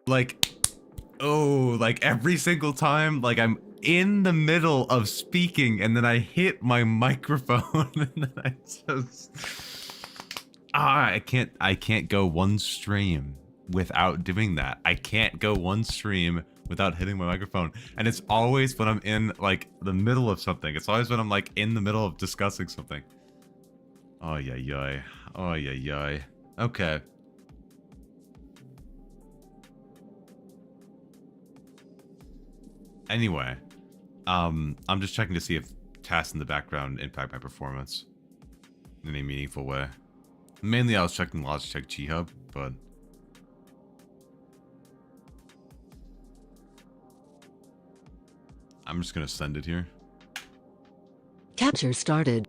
Like, oh, like every single time, like I'm in the middle of speaking and then I hit my microphone and then I just... I can't go one stream without doing that. I can't go one stream without hitting my microphone. And it's always when I'm in like the middle of something. It's always when I'm like in the middle of discussing something. Oh yeah, yeah. Oh yeah, yeah. Okay. Anyway, I'm just checking to see if tasks in the background impact my performance in any meaningful way. Mainly I was checking Logitech G-Hub, but... I'm just gonna send it here. Capture started.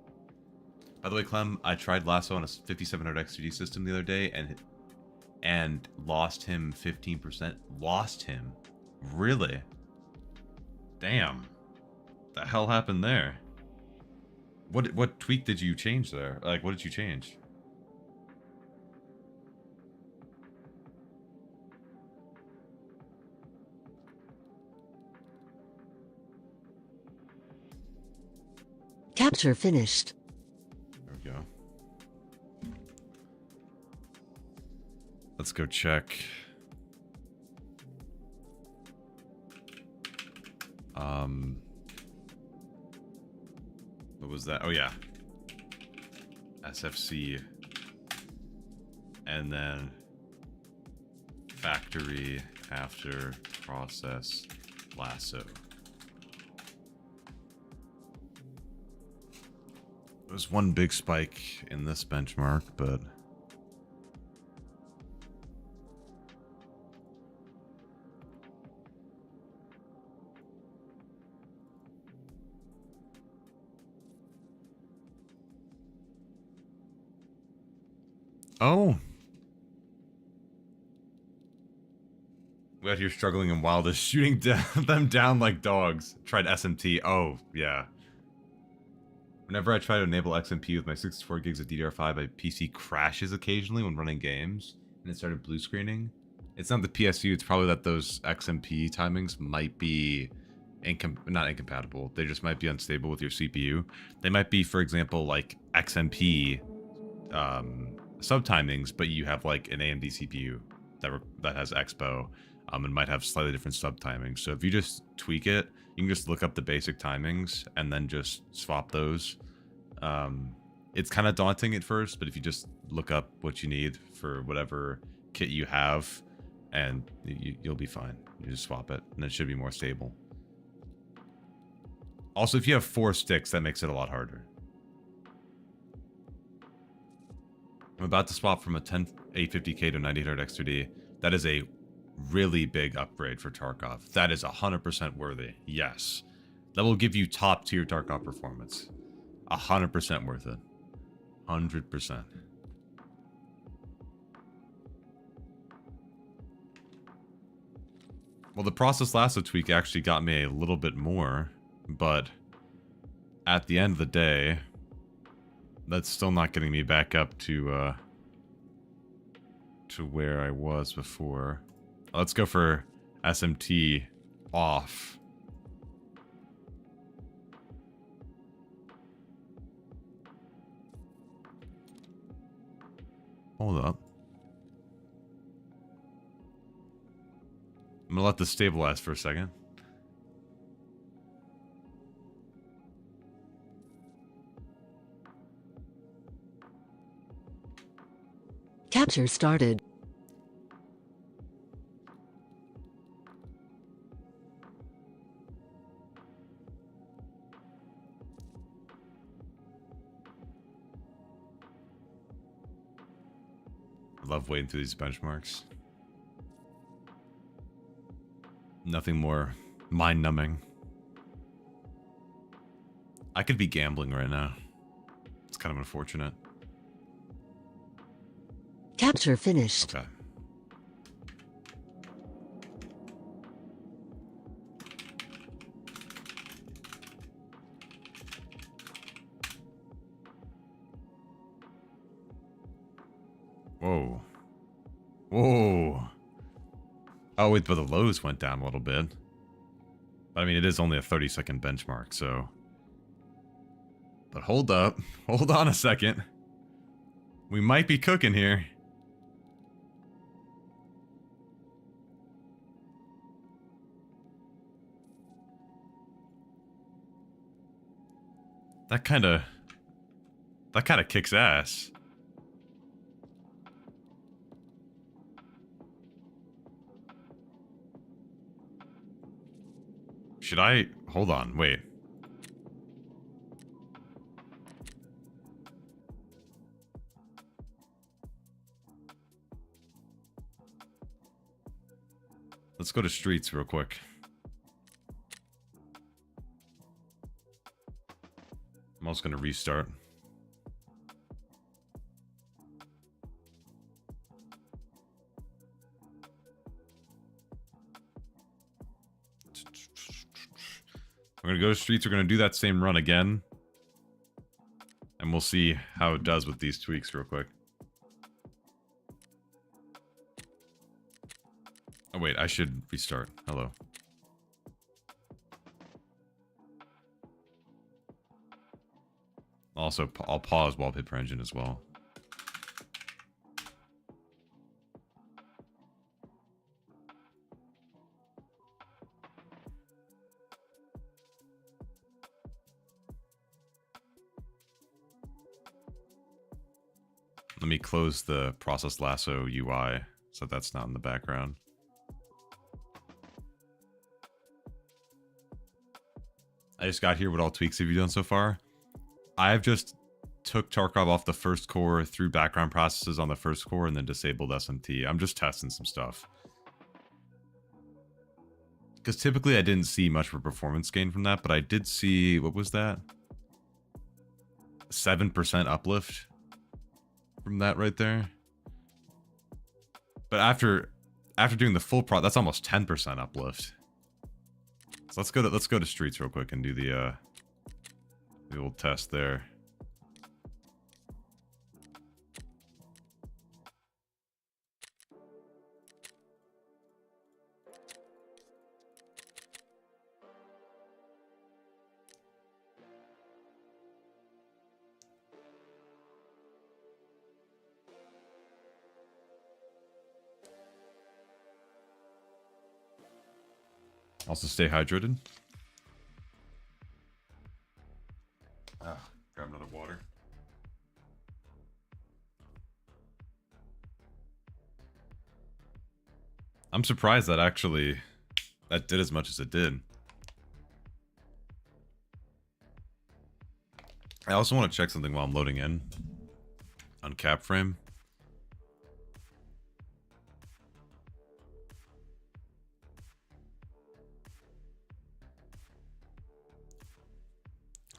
By the way, Clem, I tried Lasso on a 5700 XTD system the other day and lost him 15%. Lost him? Really? Damn. The hell happened there? What tweak did you change there? Like, what did you change? Capture finished. There we go. Let's go check. What was that? Oh yeah. SFC. And then factory after process lasso. There's one big spike in this benchmark, but oh, we out here struggling in wildest, shooting them down like dogs. Tried SMT. Oh yeah. Whenever I try to enable XMP with my 64 gigs of DDR5, my PC crashes occasionally when running games, and it started blue screening. It's not the PSU, it's probably that those XMP timings might be not incompatible. They just might be unstable with your CPU. They might be, for example, like XMP sub-timings, but you have like an AMD CPU that has HBAO, and might have slightly different sub-timings. So if you just tweak it, you can just look up the basic timings and then just swap those. It's kind of daunting at first, but if you just look up what you need for whatever kit you have, and you'll be fine. You just swap it, and it should be more stable. Also, if you have 4 sticks, that makes it a lot harder. I'm about to swap from a 10850K to 9800 X2D. That is a really big upgrade for Tarkov. That is 100% worthy. Yes. That will give you top tier Tarkov performance. 100% worth it. 100%. Well, the process lasso tweak actually got me a little bit more, but at the end of the day, that's still not getting me back up to where I was before. Let's go for SMT off. Hold up. I'm gonna let this stabilize for a second. Capture started. love waiting through these benchmarks. Nothing more mind-numbing. I could be gambling right now. It's kind of unfortunate. Capture finished. Okay. Whoa. Whoa. Oh, wait, but the lows went down a little bit. But I mean, it is only a 30-second benchmark, so... But hold up. Hold on a second. We might be cooking here. That kind of kicks ass. Should I... Hold on, wait. Let's go to streets real quick. I'm also going to restart. We're going to go to streets. We're going to do that same run again. And we'll see how it does with these tweaks real quick. Oh, wait. I should restart. Hello. Also, I'll pause Wallpaper Engine as well. Let me close the Process Lasso UI so that's not in the background. I just got here. What all tweaks have you done so far? I've just took Tarkov off the first core, through background processes on the first core, and then disabled SMT. I'm just testing some stuff. Because typically I didn't see much of a performance gain from that, but I did see, what was that? 7% uplift from that right there. But after doing the full that's almost 10% uplift. So let's go to streets real quick and do the old test there. Also stay hydrated. Grab another water. I'm surprised that actually that did as much as it did. I also want to check something while I'm loading in on cap frame.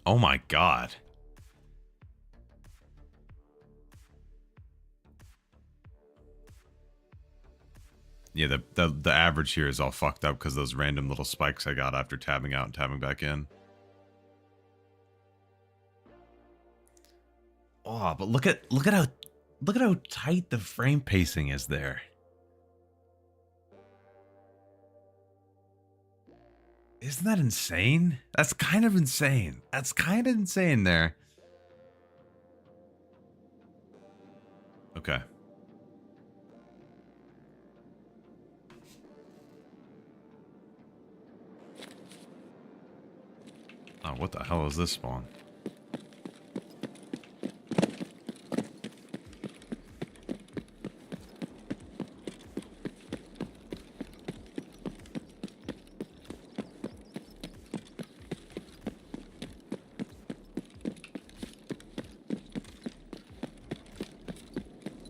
Oh my god. Yeah, the average here is all fucked up because those random little spikes I got after tabbing out and tabbing back in. Oh, but look at how tight the frame pacing is there. Isn't that insane? That's kind of insane. That's kind of insane there. Okay. Oh, what the hell is this spawn?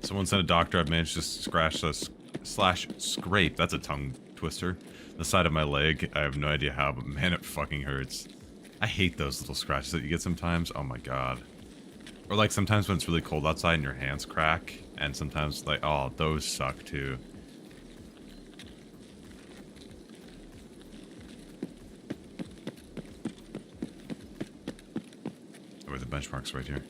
Someone sent a doctor. I've managed to scratch this slash scrape. That's a tongue twister. The side of my leg. I have no idea how, but man, it fucking hurts. I hate those little scratches that you get sometimes. Oh my god. Or like sometimes when it's really cold outside and your hands crack. And sometimes like, oh, those suck too. Oh, the benchmark's right here.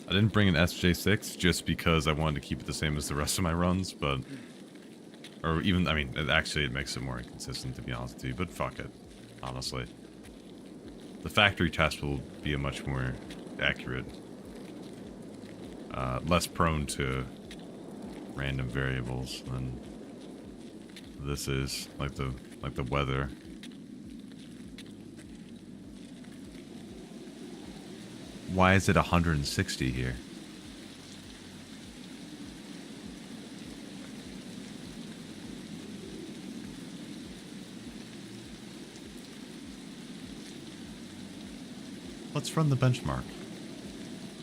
I didn't bring an SJ6 just because I wanted to keep it the same as the rest of my runs, but... Or even, I mean, it makes it more inconsistent, to be honest with you, but fuck it, honestly. The factory test will be a much more accurate, less prone to random variables than this is, like the weather. Why is it 160 here? Let's run the benchmark,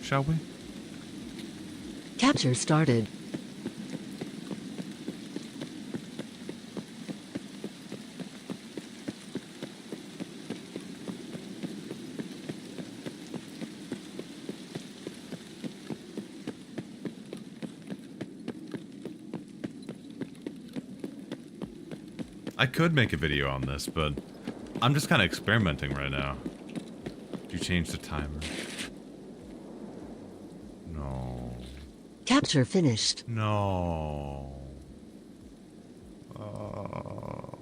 shall we? Capture started. I could make a video on this, but I'm just kind of experimenting right now. Did you change the timer? No. Capture finished. No. Oh,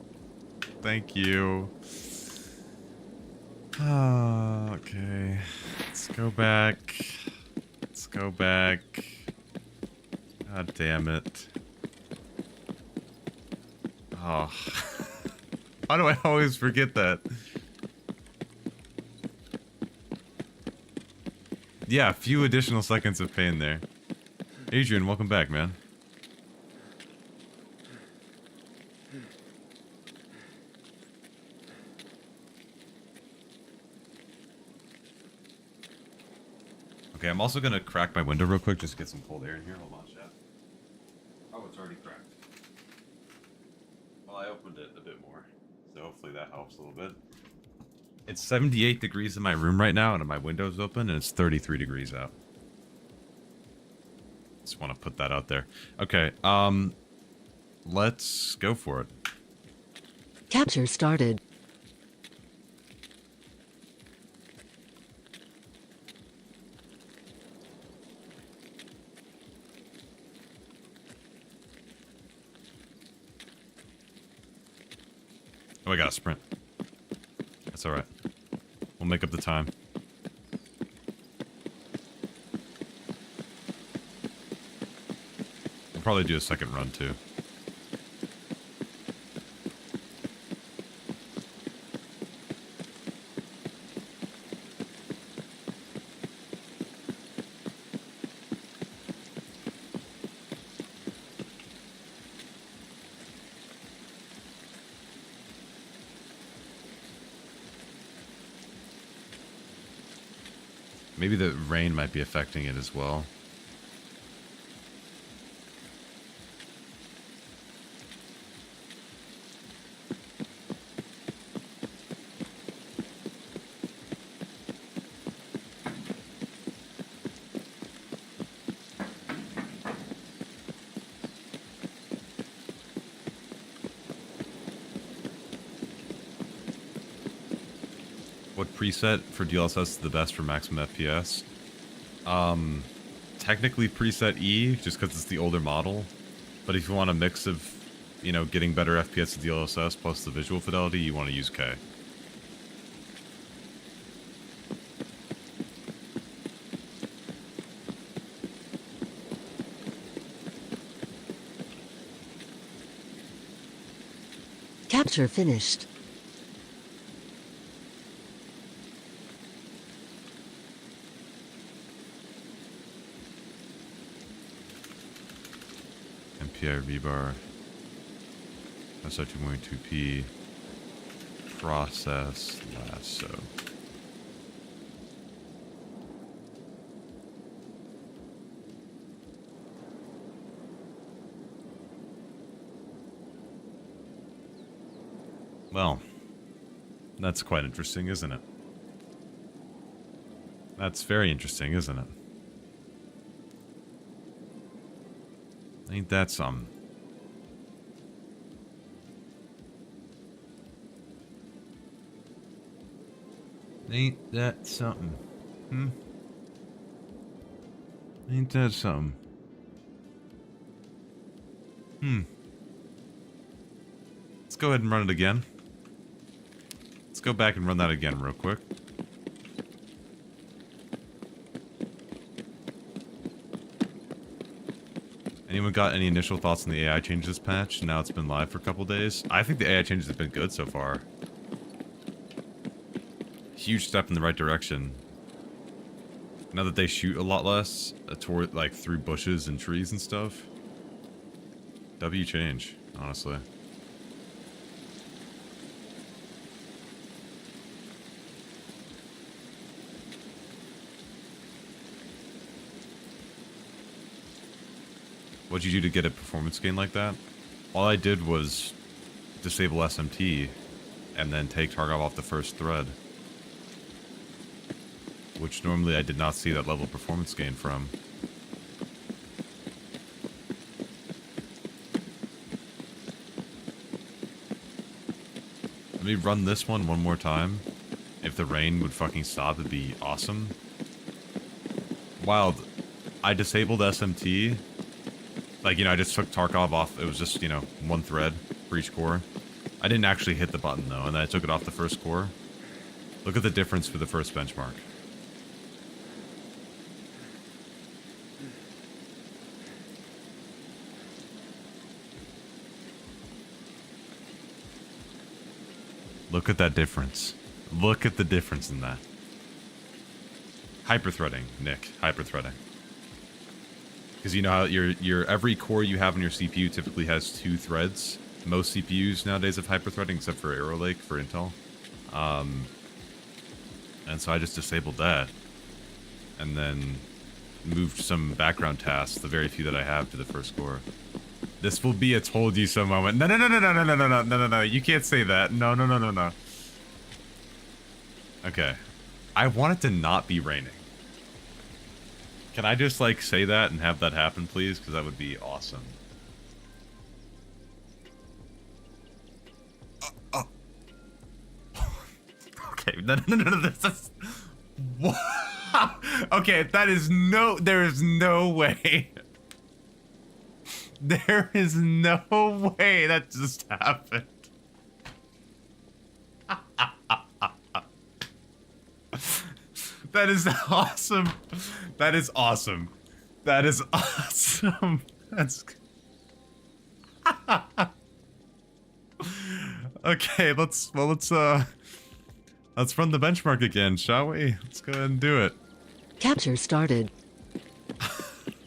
thank you. Okay. Let's go back. Let's go back. God damn it. Oh. Why do I always forget that? Yeah, a few additional seconds of pain there. Adrian, welcome back, man. Okay, I'm also gonna crack my window real quick just to get some cold air in here. Hold on, chat. Oh, it's already cracked. Well, I opened it a bit more, so hopefully that helps a little bit. It's 78 degrees in my room right now, and my window's open, and it's 33 degrees out. Just want to put that out there. Okay, let's go for it. Capture started. Oh, I got a sprint. That's alright. We'll make up the time. We'll probably do a second run, too. Maybe the rain might be affecting it as well. What preset for DLSS is the best for maximum FPS? Technically preset E, just because it's the older model. But if you want a mix of, you know, getting better FPS with DLSS plus the visual fidelity, you want to use K. Capture finished. API rebar. SR 2.2p. Process lasso. Well, that's quite interesting, isn't it? That's very interesting, isn't it? Ain't that some? Ain't that something? Hmm? Ain't that something? Hmm. Let's go ahead and run it again. Let's go back and run that again real quick. Anyone got any initial thoughts on the AI changes this patch? Now it's been live for a couple days. I think the AI changes have been good so far. Huge step in the right direction. Now that they shoot a lot less toward like through bushes and trees and stuff. W change, honestly. What'd you do to get a performance gain like that? All I did was disable SMT and then take Tarkov off the first thread. Which normally I did not see that level of performance gain from. Let me run this one more time. If the rain would fucking stop, it'd be awesome. Wild. I disabled SMT. Like, you know, I just took Tarkov off. It was just, you know, one thread for each core. I didn't actually hit the button, though, and then I took it off the first core. Look at the difference for the first benchmark. Look at that difference. Look at the difference in that. Hyperthreading, Nick. Hyperthreading. Because you know how your every core you have in your CPU typically has 2 threads. Most CPUs nowadays have hyperthreading, except for Arrow Lake for Intel. And so I just disabled that, and then moved some background tasks, the very few that I have, to the first core. This will be a told you so moment. No, no, no, no, no, no, no, no, no, no, no, no. You can't say that. No, no, no, no, no. Okay. I want it to not be raining. Can I just, like, say that and have that happen, please? Because that would be awesome. Okay, no, no, no, no, that's... What? Okay, that is no... There is no way. There is no way that just happened. That is awesome. That is awesome. That is awesome. That's... Okay, let's run the benchmark again, shall we? Let's go ahead and do it. Capture started.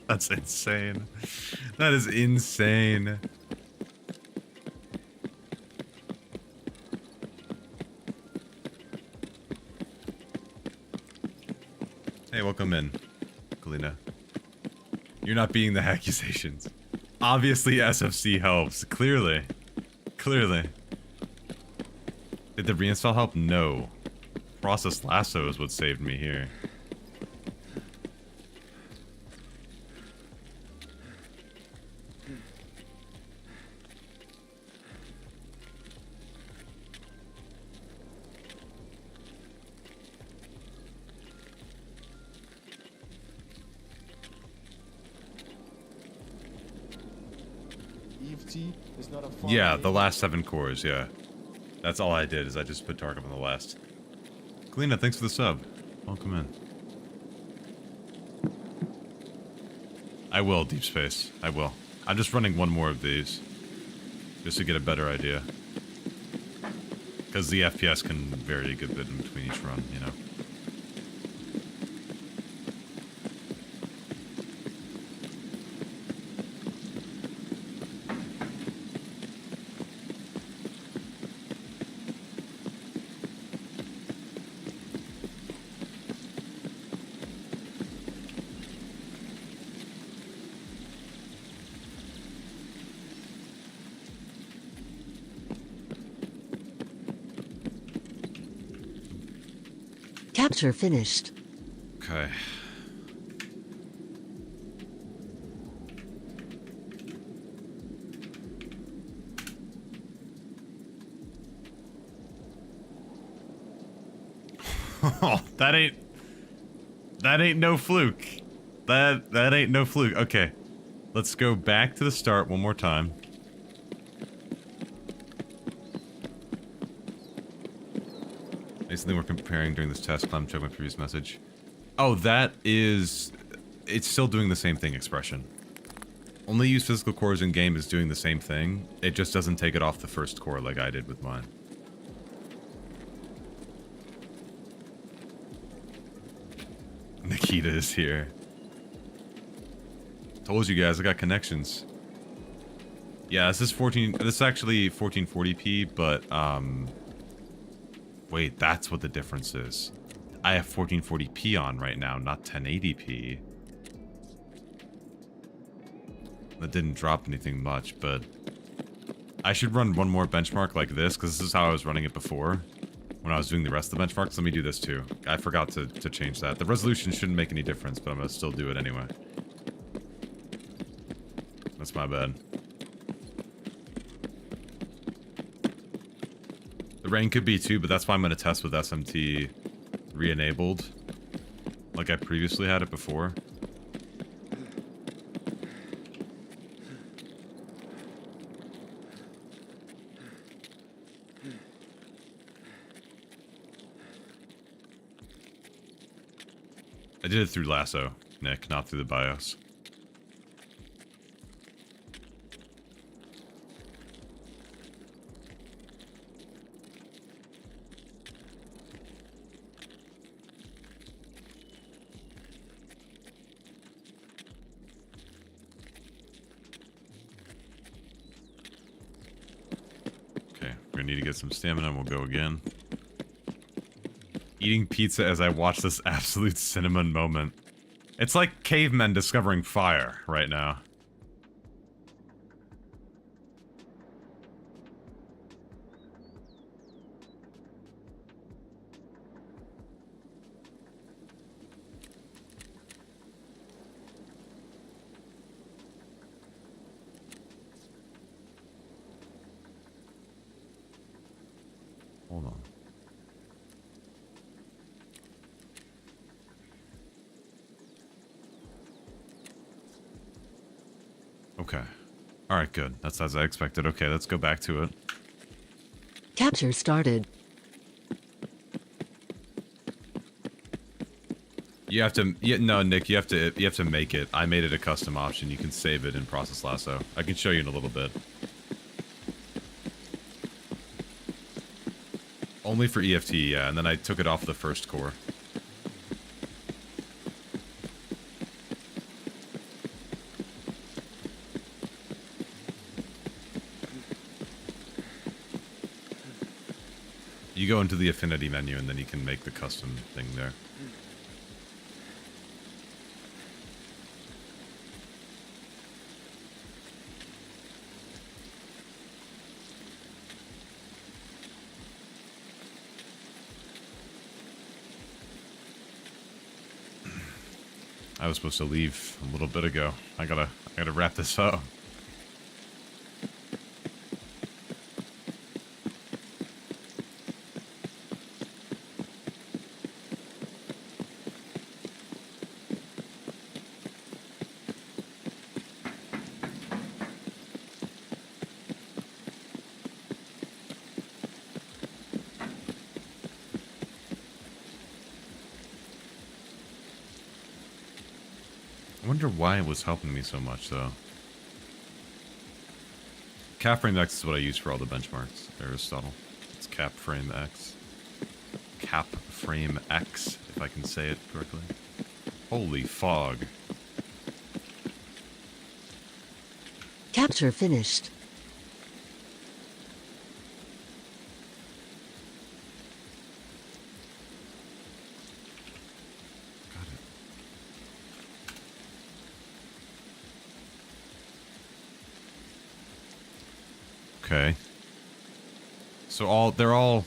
That's insane. That is insane. Hey, welcome in, Kalina. You're not beating the accusations. Obviously, SFC helps. Clearly. Clearly. Did the reinstall help? No. Process lasso is what saved me here. Is not a fun Yeah, game. the last 7 cores, yeah. That's all I did, is I just put Tarkov on the last. Kalina, thanks for the sub. Welcome in. I will, Deep Space. I will. I'm just running one more of these. Just to get a better idea. Because the FPS can vary a good bit in between each run, you know. Capture finished. Okay. that ain't no fluke. That ain't no fluke. Okay. Let's go back to the start one more time. Something we're comparing during this test. I'm checking my previous message. Oh, that is... It's still doing the same thing, expression. Only use physical cores in game is doing the same thing. It just doesn't take it off the first core like I did with mine. Nikita is here. Told you guys, I got connections. Yeah, this is actually 1440p, but, wait, that's what the difference is. I have 1440p on right now, not 1080p. That didn't drop anything much, but... I should run one more benchmark like this, because this is how I was running it before. When I was doing the rest of the benchmarks. Let me do this too. I forgot to change that. The resolution shouldn't make any difference, but I'm going to still do it anyway. That's my bad. The rain could be too, but that's why I'm going to test with SMT re-enabled. Like I previously had it before. I did it through Lasso, Nick, not through the BIOS. Okay, we're gonna need to get some stamina and we'll go again. Eating pizza as I watch this absolute cinnamon moment. It's like cavemen discovering fire right now. Hold on. Okay. Alright, good. That's as I expected. Okay, let's go back to it. Capture started. You have to... no, Nick, you have to make it. I made it a custom option. You can save it in Process Lasso. I can show you in a little bit. Only for EFT, yeah, and then I took it off the first core. You go into the affinity menu and then you can make the custom thing there. I was supposed to leave a little bit ago. I gotta wrap this up. I wonder why it was helping me so much, though. Cap frame X is what I use for all the benchmarks, Aristotle. It's cap frame X. Cap frame X, if I can say it correctly. Holy fog. Capture finished. Okay. So they're all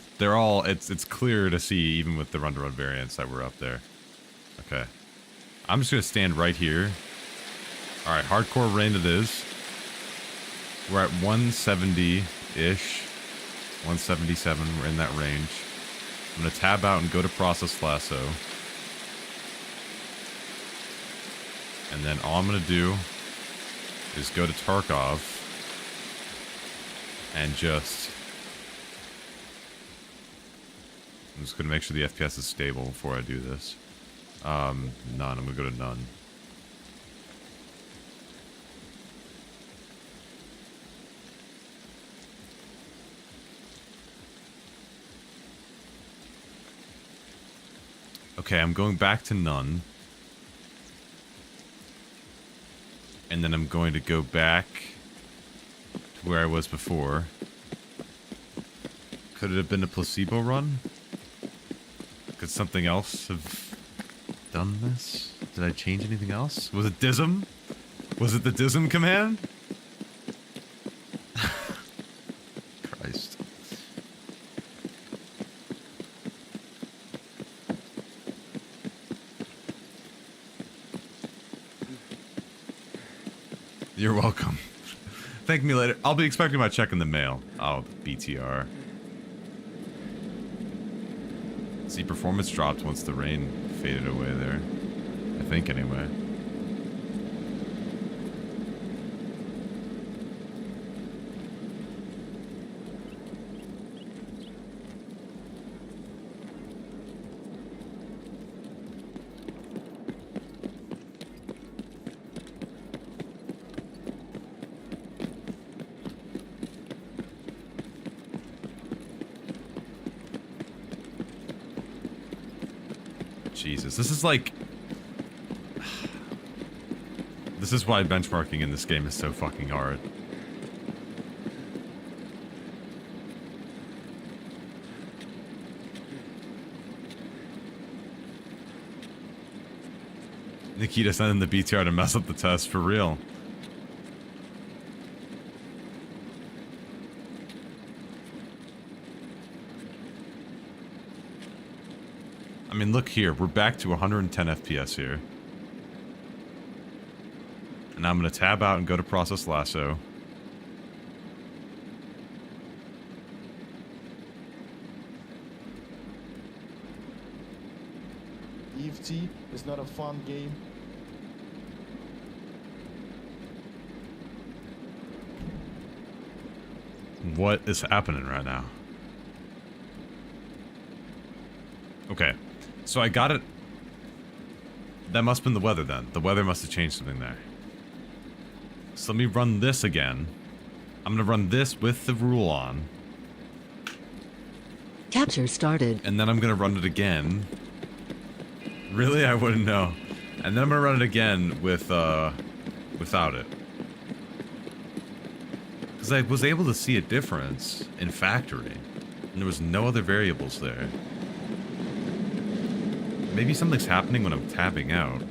it's clear to see even with the run-to-run variants that we're up there. Okay. I'm just gonna stand right here. Alright, hardcore rain it is. We're at 170-ish. 177, we're in that range. I'm gonna tab out and go to process lasso. And then all I'm gonna do is go to Tarkov and just... I'm just gonna make sure the FPS is stable before I do this. None, I'm gonna go to none. Okay, I'm going back to none. And then I'm going to go back to where I was before. Could it have been a placebo run? Could something else have done this? Did I change anything else? Was it DISM? Was it the DISM command? Christ. You're welcome. Thank me later. I'll be expecting my check in the mail. Oh, BTR. See, performance dropped once the rain faded away there. I think, anyway. Jesus, this is like... This is why benchmarking in this game is so fucking hard. Nikita sent in the BTR to mess up the test, for real. I mean, look here. We're back to 110 FPS here. And I'm going to tab out and go to process lasso. EFT is not a fun game. What is happening right now? Okay. So I got it. That must have been the weather then. The weather must have changed something there. So let me run this again. I'm going to run this with the rule on. Capture started. And then I'm going to run it again. Really? I wouldn't know. And then I'm going to run it again with, without it. Because I was able to see a difference in factory. And there was no other variables there. Maybe something's happening when I'm tabbing out.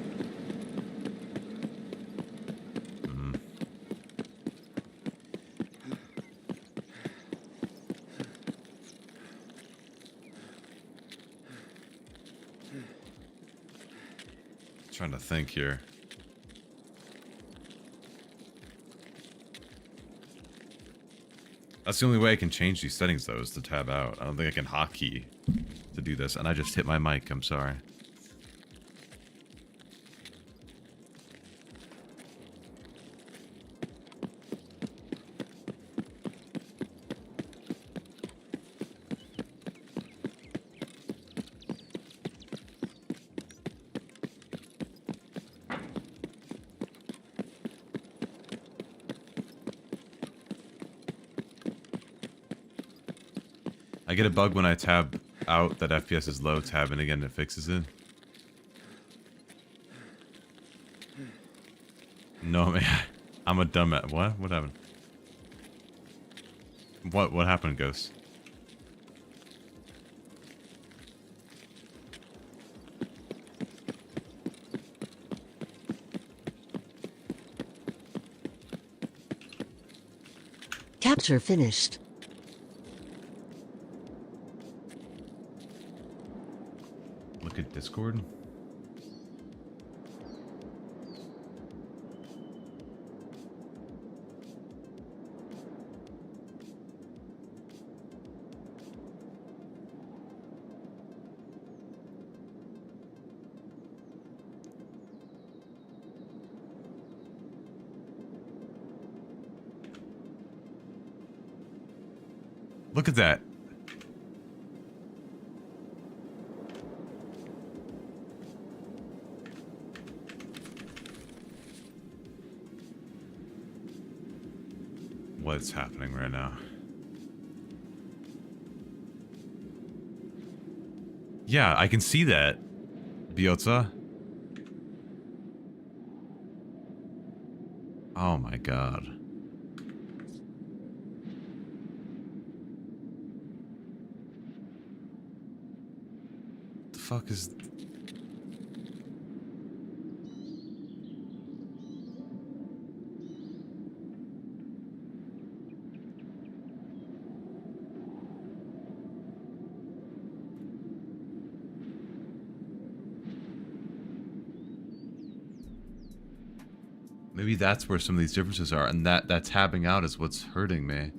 Trying to think here. That's the only way I can change these settings though, is to tab out. I don't think I can hotkey to do this, and I just hit my mic, I'm sorry. I get a bug when I tab out that FPS is low, tab in again, it fixes it. No, man. I'm a dumbass. What? What happened? What happened, Ghost? Capture finished. Discord. Look at that. What's happening right now? Yeah, I can see that, Biotsa. Oh my god. The fuck is... Maybe that's where some of these differences are, and that tabbing out is what's hurting me.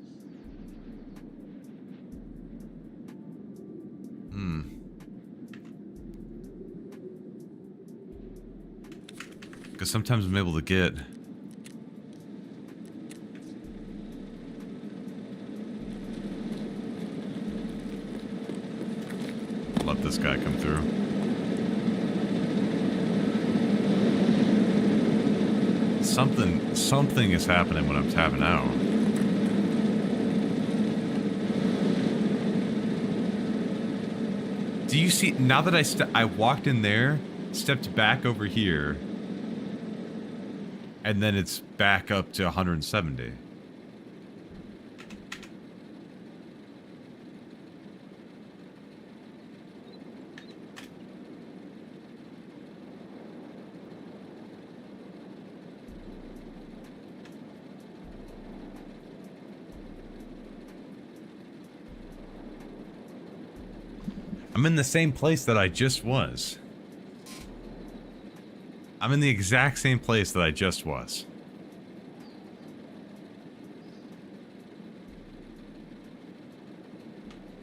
Because sometimes I'm able to get... Let this guy come through. Something is happening when I'm tabbing out. Do you see, now that I walked in there, stepped back over here, and then it's back up to 170. I'm in the same place that I just was. I'm in the exact same place that I just was.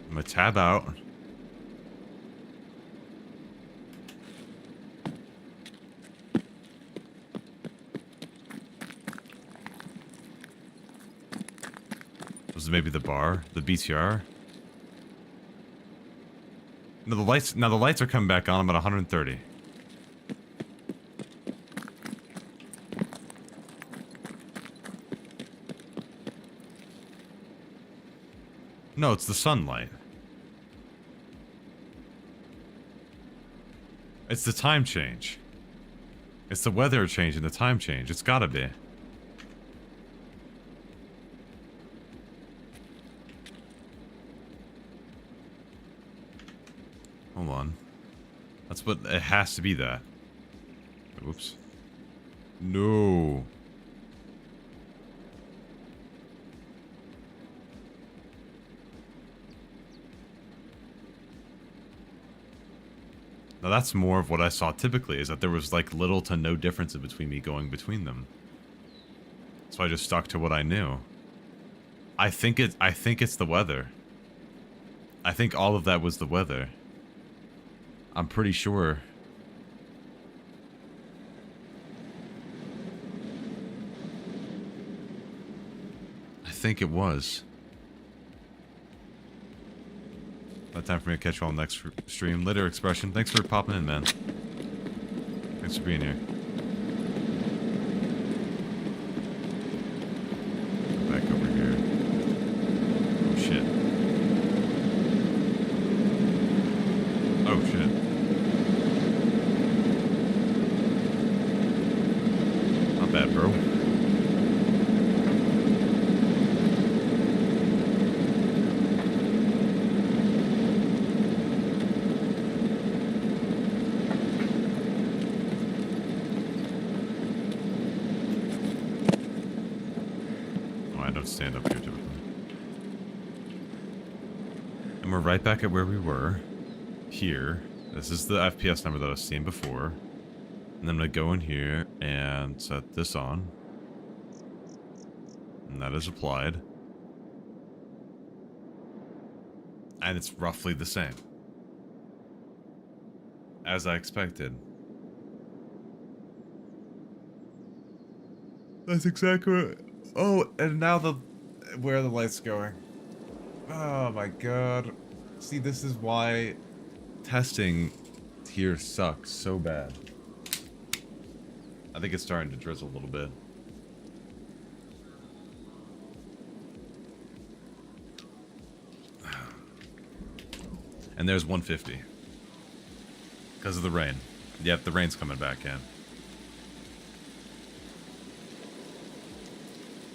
I'm gonna tab out. Was it maybe the bar? The BTR? No, the lights are coming back on. I'm at 130. No, it's the sunlight. It's the time change. It's the weather change and the time change. It's gotta be. Hold on. That's what it has to be that. Oops. No. Now that's more of what I saw typically, is that there was like little to no difference in between me going between them. So I just stuck to what I knew. I think it's the weather. I think all of that was the weather. I'm pretty sure. I think it was. Not time for me to catch you all next stream. Later, Expression. Thanks for popping in, man. Thanks for being here. Back over here. Oh, shit. Oh, shit. Not bad, bro. Stand up here typically. And we're right back at where we were. Here. This is the FPS number that I was seeing before. And then I'm going to go in here and set this on. And that is applied. And it's roughly the same. As I expected. That's exactly what... Oh, and now where are the lights going? Oh my god. See, this is why testing here sucks so bad. I think it's starting to drizzle a little bit. And there's 150. Because of the rain. Yep, the rain's coming back in.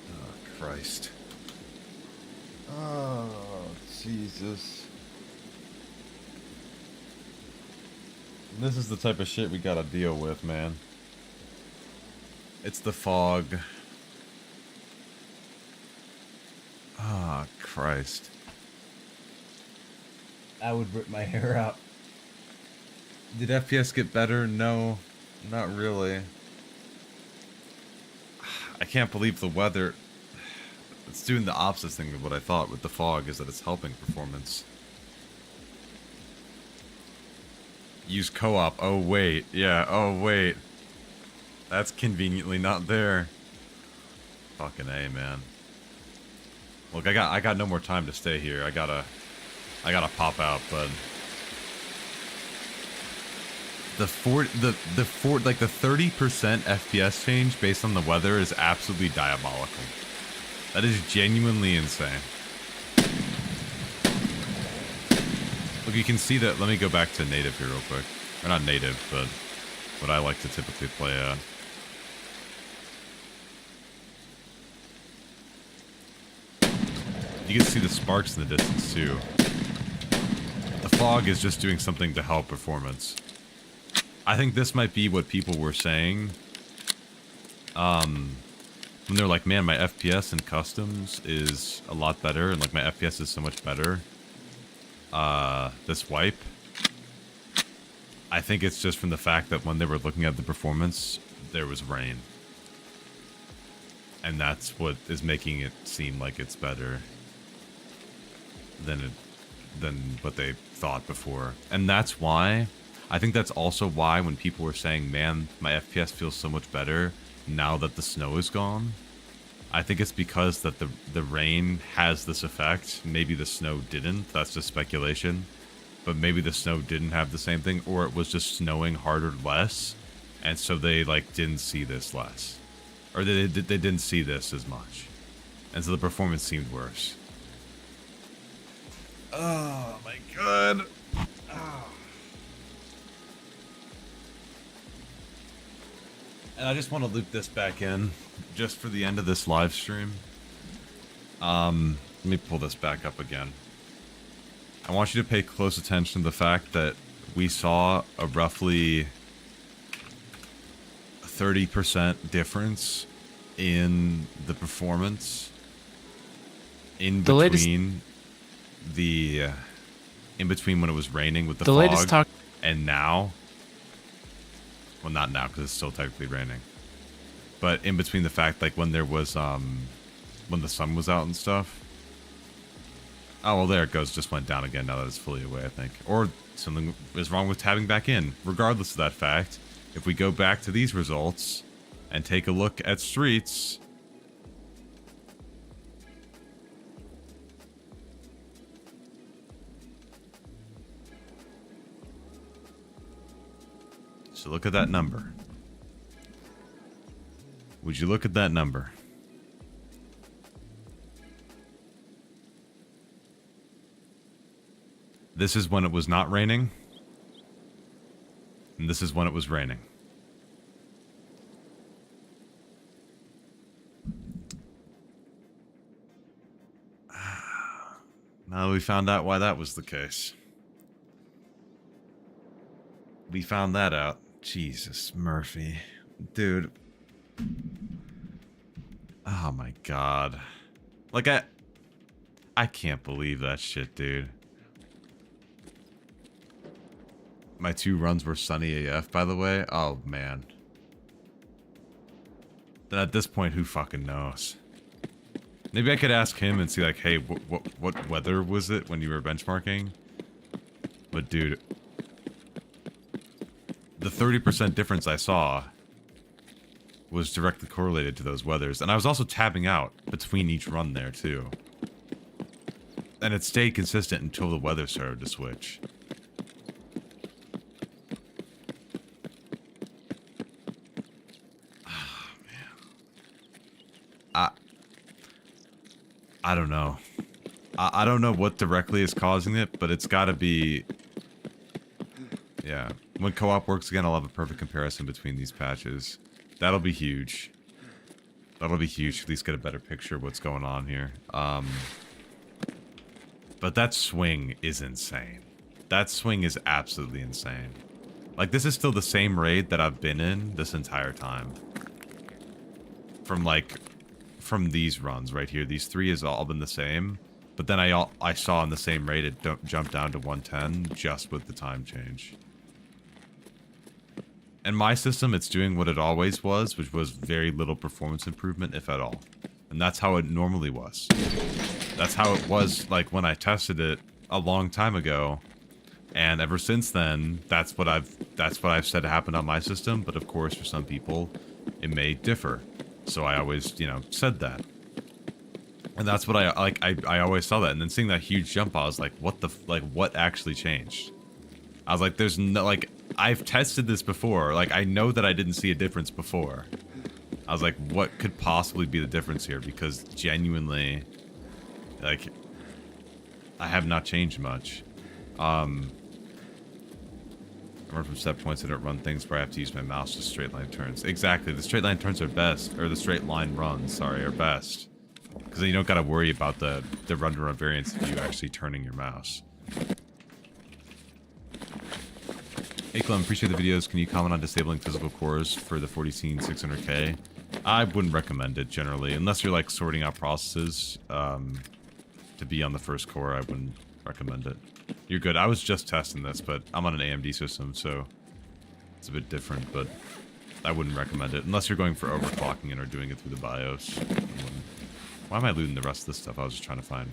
Oh, Christ. Oh, Jesus. This is the type of shit we gotta deal with, man. It's the fog. Ah, Christ. I would rip my hair out. Did FPS get better? No, not really. I can't believe the weather... It's doing the opposite thing of what I thought with the fog, is that it's helping performance. Use co-op. Oh, wait. Yeah, oh, wait. That's conveniently not there. Fucking A, man. Look, I got no more time to stay here. I gotta pop out, but the 30% FPS change based on the weather is absolutely diabolical. That is genuinely insane. Look, you can see that. Let me go back to native here real quick. Or not native, but what I like to typically play at. You can see the sparks in the distance too. The fog is just doing something to help performance. I think this might be what people were saying. When they're like, man, my FPS in customs is a lot better, and like my FPS is so much better. This wipe. I think it's just from the fact that when they were looking at the performance, there was rain. And that's what is making it seem like it's better than what they thought before. And that's why, I think that's also why when people were saying, man, my FPS feels so much better now that the snow is gone. I think it's because that the rain has this effect. Maybe the snow didn't. That's just speculation. But maybe the snow didn't have the same thing, or it was just snowing harder less, and so they like didn't see this less, or they didn't see this as much, and so the performance seemed worse. Oh my god. Oh. And I just want to loop this back in just for the end of this live stream. Let me pull this back up again. I want you to pay close attention to the fact that we saw a roughly 30% difference in the performance in between in between when it was raining with the fog and now. Well, not now because it's still technically raining, but in between the fact like when there was when the sun was out and stuff. Oh, well, there it goes. Just went down again now that it's fully away, I think. Or something is wrong with tabbing back in. Regardless of that fact, if we go back to these results and take a look at streets... So look at that number. Would you look at that number? This is when it was not raining. And this is when it was raining. Now we found out why that was the case. We found that out. Jesus, Murphy. Dude. Oh my god. Like, I can't believe that shit, dude. My 2 runs were sunny AF, by the way. Oh, man. Then at this point, who fucking knows? Maybe I could ask him and see, like, hey, what weather was it when you were benchmarking? But, dude, the 30% difference I saw was directly correlated to those weathers. And I was also tabbing out between each run there, too. And it stayed consistent until the weather started to switch. Oh, man. I don't know. I don't know what directly is causing it, but it's gotta be... Yeah. When co-op works again, I'll have a perfect comparison between these patches. That'll be huge. That'll be huge. At least get a better picture of what's going on here. But that swing is insane. That swing is absolutely insane. Like, this is still the same raid that I've been in this entire time. From these runs right here. These 3 has all been the same. But then I saw in the same raid it jumped down to 110 just with the time change. In my system, it's doing what it always was, which was very little performance improvement, if at all. And that's how it normally was. That's how it was, like, when I tested it a long time ago. And ever since then, that's what I've said happened on my system. But of course, for some people, it may differ. So I always, you know, said that. And that's what I always saw that. And then seeing that huge jump, I was like, what actually changed? I was like, there's no, like, I've tested this before. Like, I know that I didn't see a difference before. I was like, what could possibly be the difference here? Because genuinely, like, I have not changed much. I run from set points. I don't run things where I have to use my mouse, just straight line turns. Exactly, the straight line turns are best, or the straight line runs, sorry, are best. Because then you don't gotta worry about the run-to-run variance of you actually turning your mouse. Hey Clem, appreciate the videos. Can you comment on disabling physical cores for the 40scene 600K? I wouldn't recommend it generally, unless you're like sorting out processes to be on the first core. I wouldn't recommend it. You're good. I was just testing this, but I'm on an AMD system, so it's a bit different, but I wouldn't recommend it unless you're going for overclocking it or doing it through the BIOS. Why am I looting the rest of this stuff? I was just trying to find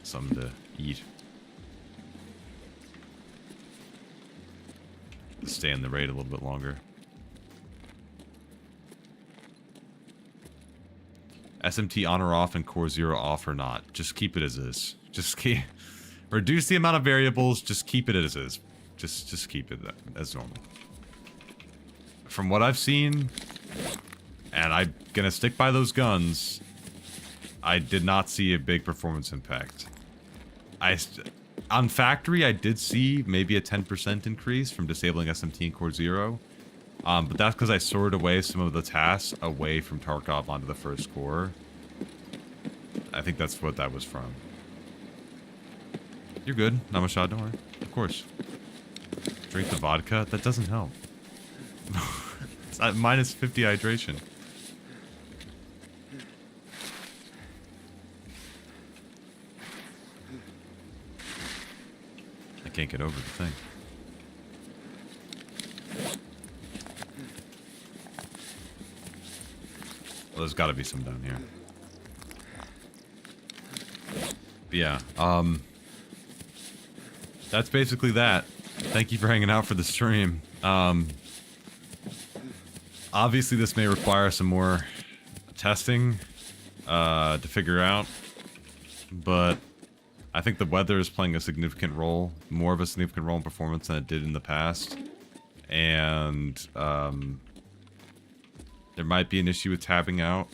something to eat. Stay in the raid a little bit longer. SMT on or off and Core 0 off or not. Just keep it as is. Just keep... Reduce the amount of variables, just keep it as is. Just keep it as normal. From what I've seen, and I'm gonna stick by those guns, I did not see a big performance impact. On factory, I did see maybe a 10% increase from disabling SMT and Core 0. But that's because I sorted away some of the tasks away from Tarkov onto the first core. I think that's what that was from. You're good, Namashad, don't worry. Of course. Drink the vodka? That doesn't help. It's at minus 50 hydration. I can't get over the thing. Well, there's gotta be some down here. But yeah, that's basically that. Thank you for hanging out for the stream. Obviously this may require some more testing to figure out, but I think the weather is playing a significant role, more of a significant role in performance than it did in the past, and there might be an issue with tabbing out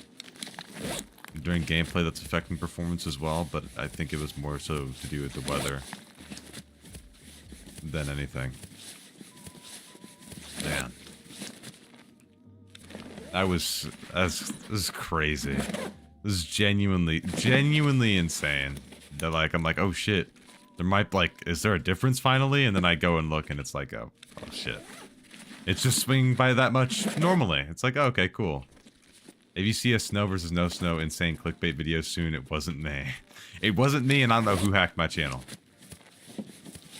during gameplay that's affecting performance as well, but I think it was more so to do with the weather than anything. Man. This is crazy. This is genuinely insane. That like, I'm like, oh shit. There might, like, is there a difference finally? And then I go and look and it's like, oh shit. It's just swinging by that much normally. It's like, oh, okay, cool. If you see a snow versus no snow insane clickbait video soon, it wasn't me. It wasn't me, and I don't know who hacked my channel.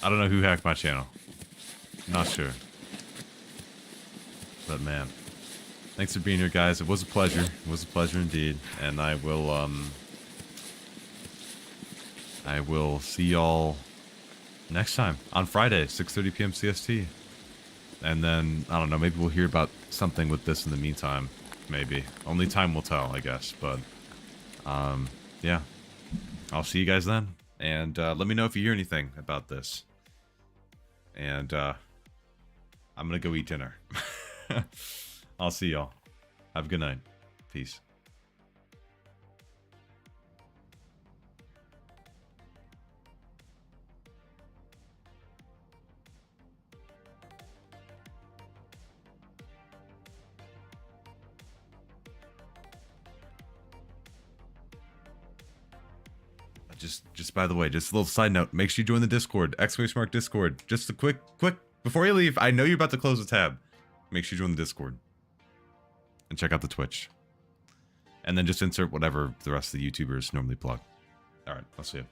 I don't know who hacked my channel. Not sure. But man, thanks for being here, guys. It was a pleasure. It was a pleasure indeed. And I will see y'all next time on Friday, 6:30 p.m. CST. And then, I don't know, maybe we'll hear about something with this in the meantime. Maybe. Only time will tell, I guess. But, yeah. I'll see you guys then. And let me know if you hear anything about this. And I'm going to go eat dinner. I'll see y'all. Have a good night. Peace. Just by the way, just a little side note, make sure you join the Discord, !Mark Discord. Just a quick, before you leave, I know you're about to close the tab. Make sure you join the Discord. And check out the Twitch. And then just insert whatever the rest of the YouTubers normally plug. Alright, I'll see you.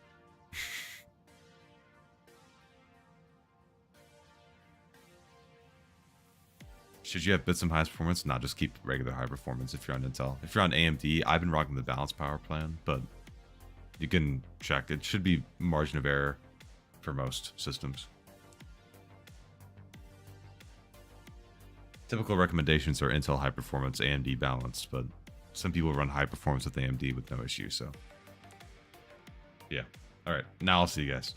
Should you have bits and highest performance? Nah, just keep regular high performance if you're on Intel. If you're on AMD, I've been rocking the balanced power plan, but you can check. It should be margin of error for most systems. Typical recommendations are Intel high performance, AMD balanced, but some people run high performance with AMD with no issue, so yeah. All right, now I'll see you guys.